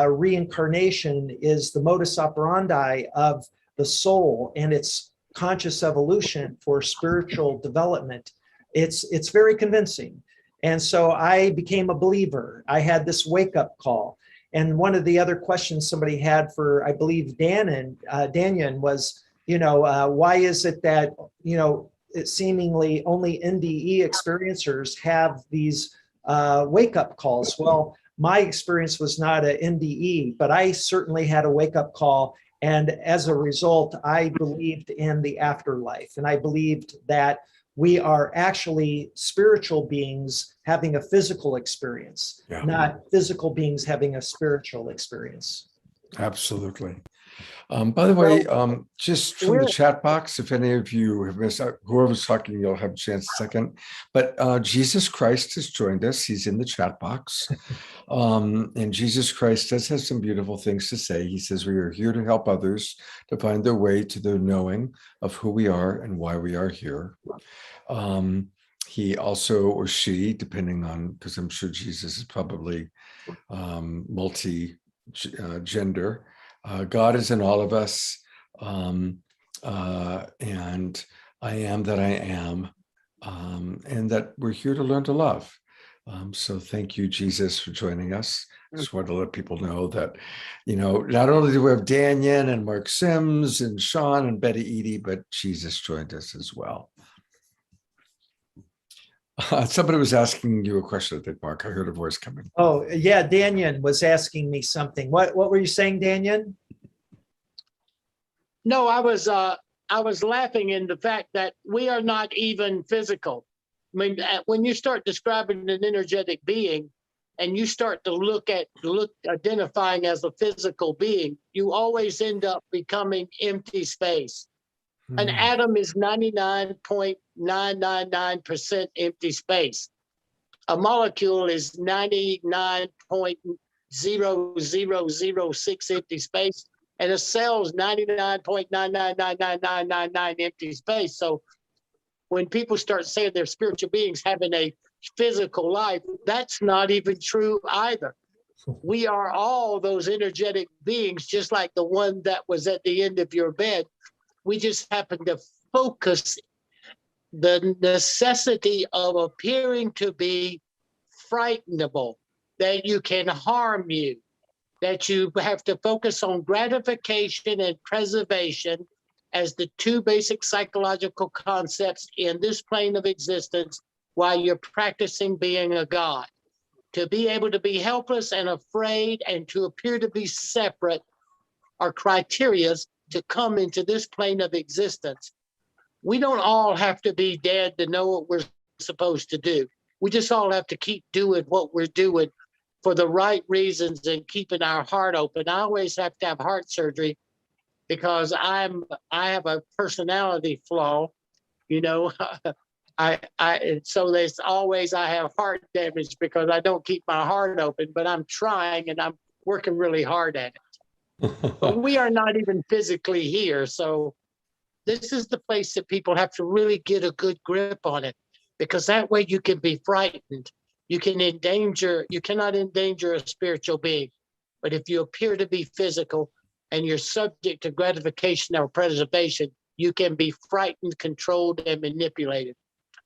reincarnation is the modus operandi of the soul and its conscious evolution for spiritual development, it's very convincing. And so I became a believer. I had this wake-up call. And one of the other questions somebody had for, I believe, Dannion was, Why is it that, it seemingly only NDE experiencers have these wake-up calls? Well, my experience was not an NDE, but I certainly had a wake-up call. And as a result, I believed in the afterlife. And I believed that we are actually spiritual beings having a physical experience, not physical beings having a spiritual experience. Absolutely. By the way, just from the chat box, if any of you have missed out, whoever's talking, you'll have a chance in a second. But Jesus Christ has joined us. He's in the chat box. And Jesus Christ does have some beautiful things to say. He says, we are here to help others to find their way to the knowing of who we are and why we are here. He also, or she, depending on, because I'm sure Jesus is probably multi-gender. God is in all of us, and I am that I am, and that we're here to learn to love. So thank you, Jesus, for joining us. Just wanted to let people know that, not only do we have Dannion and Mark Sims and Sean and Betty Eadie, but Jesus joined us as well. Somebody was asking you a question, I think, Mark. I heard a voice coming. Oh, yeah, Dannion was asking me something. What were you saying, Dannion? No, I was laughing in the fact that we are not even physical. I mean, when you start describing an energetic being and you start to look identifying as a physical being, you always end up becoming empty space. An atom is 99.999% empty space. A molecule is 99.00006 empty space, and a cell is 99.9999999 empty space. So when people start saying they're spiritual beings having a physical life, that's not even true either. We are all those energetic beings, just like the one that was at the end of your bed. We just happen to focus the necessity of appearing to be frightenable, that you can harm you, that you have to focus on gratification and preservation as the two basic psychological concepts in this plane of existence while you're practicing being a God. To be able to be helpless and afraid and to appear to be separate are criteria to come into this plane of existence. We don't all have to be dead to know what we're supposed to do. We just all have to keep doing what we're doing for the right reasons and keeping our heart open. I always have to have heart surgery because I have a personality flaw, so there's always I have heart damage because I don't keep my heart open, but I'm trying and I'm working really hard at it. But we are not even physically here. So this is the place that people have to really get a good grip on it, because that way you can be frightened. You cannot endanger a spiritual being. But if you appear to be physical and you're subject to gratification or preservation, you can be frightened, controlled, and manipulated.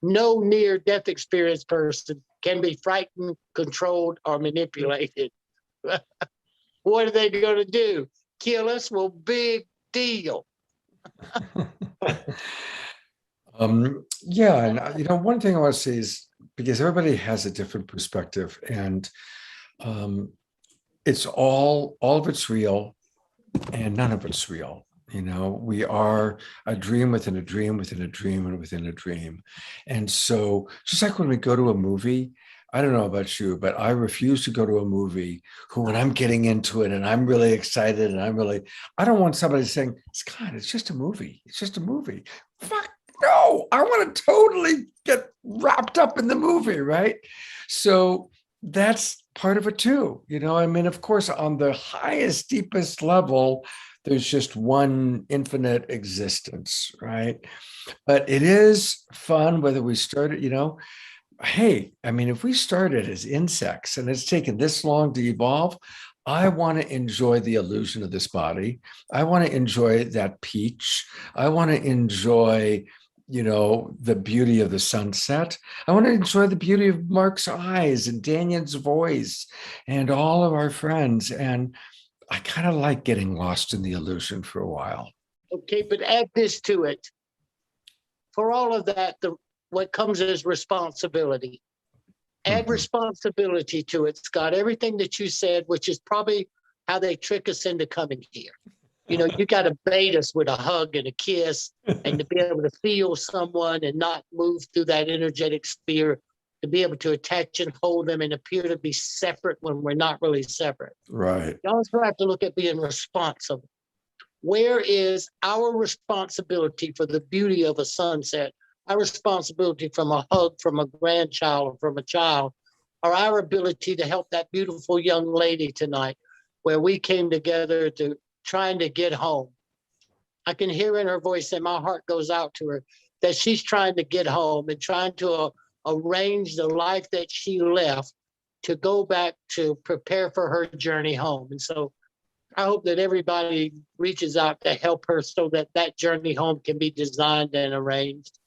No near-death experienced person can be frightened, controlled, or manipulated. What are they going to do? Kill us? Well, big deal. Yeah, and one thing I want to say is, because everybody has a different perspective, and it's all of it's real, and none of it's real. We are a dream within a dream within a dream and within a dream, and so just like when we go to a movie. I don't know about you, but I refuse to go to a movie when I'm getting into it and I'm really excited and I don't want somebody saying, Scott, it's just a movie. It's just a movie. Fuck no, I want to totally get wrapped up in the movie, right? So that's part of it too. Of course, on the highest, deepest level, there's just one infinite existence, right? But it is fun whether we start it, hey, if we started as insects and it's taken this long to evolve, I want to enjoy the illusion of this body. I want to enjoy that peach. I want to enjoy, the beauty of the sunset. I want to enjoy the beauty of Mark's eyes and Dannion's voice and all of our friends. And I kind of like getting lost in the illusion for a while. Okay, but add this to it. For all of that, what comes is responsibility. Add responsibility to it, Scott. Everything that you said, which is probably how they trick us into coming here. You know, you got to bait us with a hug and a kiss and to be able to feel someone and not move through that energetic sphere, to be able to attach and hold them and appear to be separate when we're not really separate. Right. You also have to look at being responsible. Where is our responsibility for the beauty of a sunset? Our responsibility from a hug from a grandchild or from a child, or our ability to help that beautiful young lady tonight, where we came together to trying to get home. I can hear in her voice, and my heart goes out to her, that she's trying to get home and trying to arrange the life that she left to go back to prepare for her journey home. And so I hope that everybody reaches out to help her so that that journey home can be designed and arranged,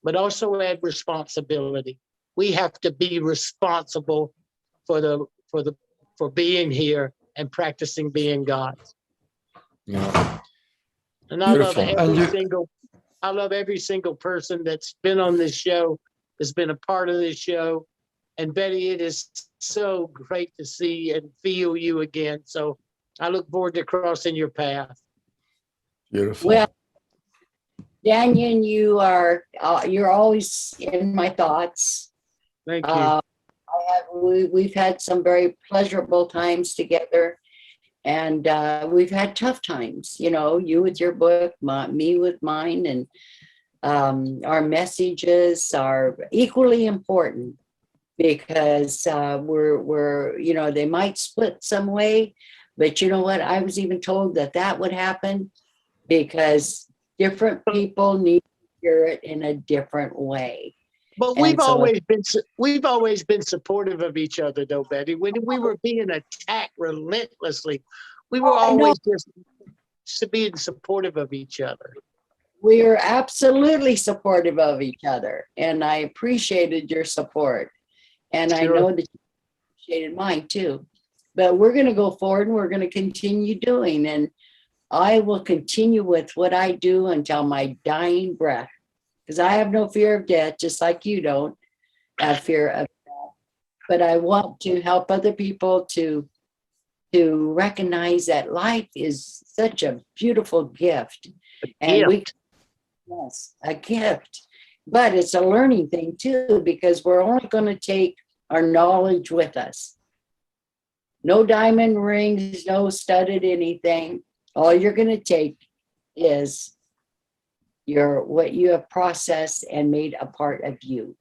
but also add responsibility. We have to be responsible for being here and practicing being God. Yeah. And I love Beautiful. I love every single person that's been on this show, that's been a part of this show. And Betty, it is so great to see and feel you again. So I look forward to crossing your path. Beautiful. Well, Dannion, you're always in my thoughts. Thank you. We've had some very pleasurable times together, and we've had tough times. You know, you with your book, me with mine, and our messages are equally important because we're you know, they might split some way, but you know what? I was even told that would happen because different people need to hear it in a different way. But we've always been supportive of each other, though, Betty. When we were being attacked relentlessly, we were always just being supportive of each other. We are absolutely supportive of each other, and I appreciated your support, and I know that you appreciated mine too. But we're going to go forward, and we're going to continue doing, and I will continue with what I do until my dying breath, because I have no fear of death, just like you don't have fear of death. But I want to help other people to recognize that life is such a beautiful gift. Yes, a gift. But it's a learning thing too, because we're only going to take our knowledge with us. No diamond rings, no studded anything. All you're going to take is what you have processed and made a part of you.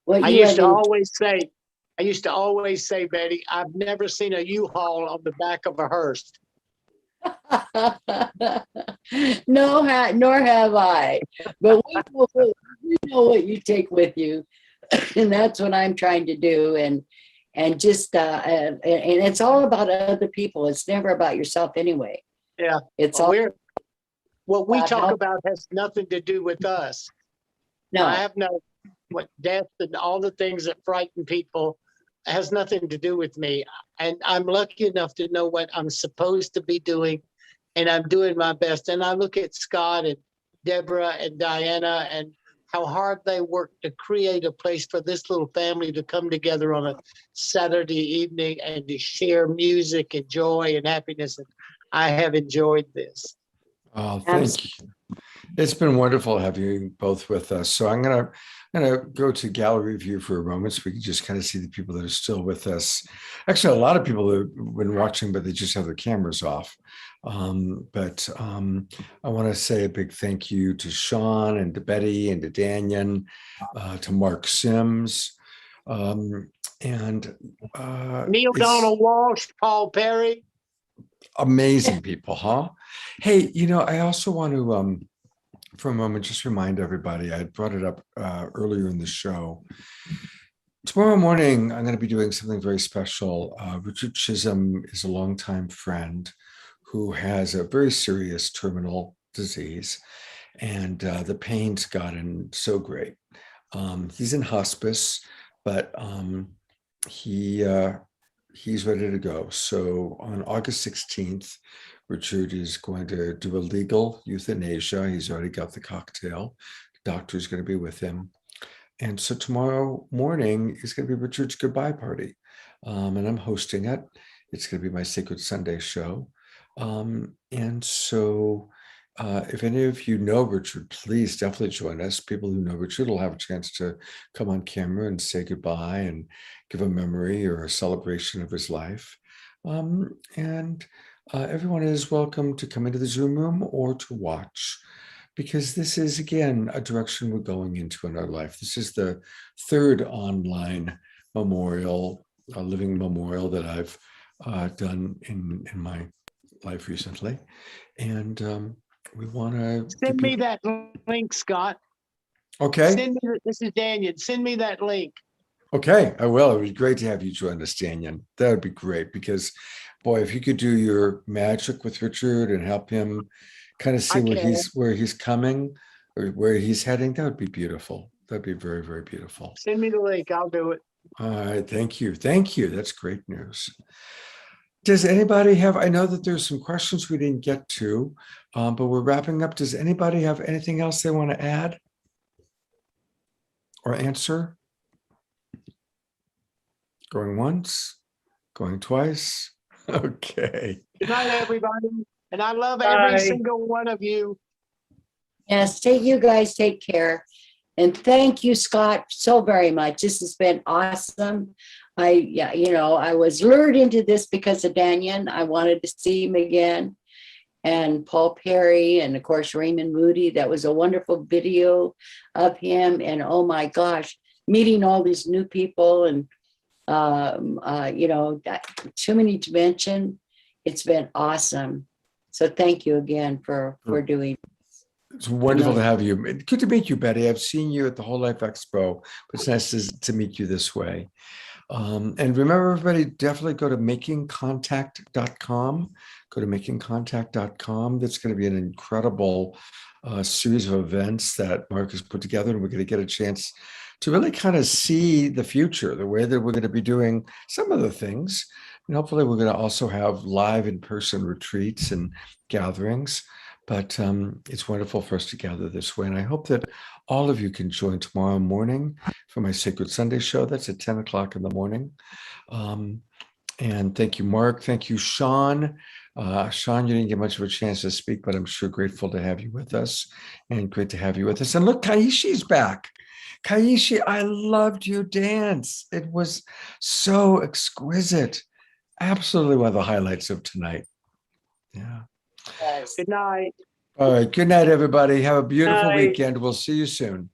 I used to always say, Betty, I've never seen a U-Haul on the back of a hearse. No, nor have I. But we know what you take with you, and that's what I'm trying to do. And just and it's all about other people. It's never about yourself anyway. Yeah, it's what we talk about has nothing to do with us. No, I have what death and all the things that frighten people has nothing to do with me. And I'm lucky enough to know what I'm supposed to be doing, and I'm doing my best. And I look at Scott and Deborah and Diana and how hard they work to create a place for this little family to come together on a Saturday evening and to share music and joy and happiness. And I have enjoyed this. Oh, thank you. It's been wonderful having you both with us. So I'm gonna go to gallery view for a moment so we can just kind of see the people that are still with us. Actually, a lot of people have been watching, but they just have their cameras off. I want to say a big thank you to Sean and to Betty and to Dannion, to Mark Sims, and Neale Donald Walsch, Paul Perry. Amazing people, huh? Hey, you know, I also want to, for a moment, just remind everybody, I brought it up earlier in the show. Tomorrow morning, I'm going to be doing something very special. Richard Chisholm is a longtime friend who has a very serious terminal disease, and the pain's gotten so great. He's in hospice, but he's ready to go. So on August 16th, Richard is going to do a legal euthanasia. He's already got the cocktail. The doctor's going to be with him. And so tomorrow morning is going to be Richard's goodbye party. And I'm hosting it. It's going to be my Sacred Sunday show. And so if any of you know Richard, please definitely join us. People who know Richard will have a chance to come on camera and say goodbye and give a memory or a celebration of his life. Everyone is welcome to come into the Zoom room or to watch, because this is, again, a direction we're going into in our life. This is the third online memorial, a living memorial that I've done in my life recently. And we want to send me that link, Scott. Okay. This is Dannion. Send me that link. Okay, I will. It would be great to have you join us, Dannion. That would be great, because, boy, if you could do your magic with Richard and help him kind of see where he's coming or where he's heading, that would be beautiful. That'd be very, very beautiful. Send me the link. I'll do it. All right, thank you. Thank you. That's great news. Does anybody have, I know that there's some questions we didn't get to, but we're wrapping up. Does anybody have anything else they want to add or answer? Going once, going twice. Okay. Good night, everybody. And I love every single one of you. Yes, you guys take care. And thank you, Scott, so very much. This has been awesome. I was lured into this because of Dannion. I wanted to see him again. And Paul Perry, and of course, Raymond Moody. That was a wonderful video of him. And oh my gosh, meeting all these new people and, too many to mention. It's been awesome. So thank you again for doing this. It's wonderful to have you. Good to meet you, Betty. I've seen you at the Whole Life Expo, but it's nice to meet you this way. And remember, everybody, definitely go to makingcontact.com. Go to makingcontact.com. That's going to be an incredible series of events that Mark has put together, and we're going to get a chance to really kind of see the future, the way that we're going to be doing some of the things. And hopefully we're going to also have live in-person retreats and gatherings. But it's wonderful for us to gather this way. And I hope that all of you can join tomorrow morning for my Sacred Sunday show. That's at 10 o'clock in the morning. And thank you, Mark. Thank you, Sean. Sean, you didn't get much of a chance to speak, but I'm sure grateful to have you with us, and great to have you with us. And look, Kaishi's back. Kaishi, I loved your dance. It was so exquisite. Absolutely one of the highlights of tonight. Yeah. Good night. All right. Good night, everybody. Have a beautiful weekend. We'll see you soon.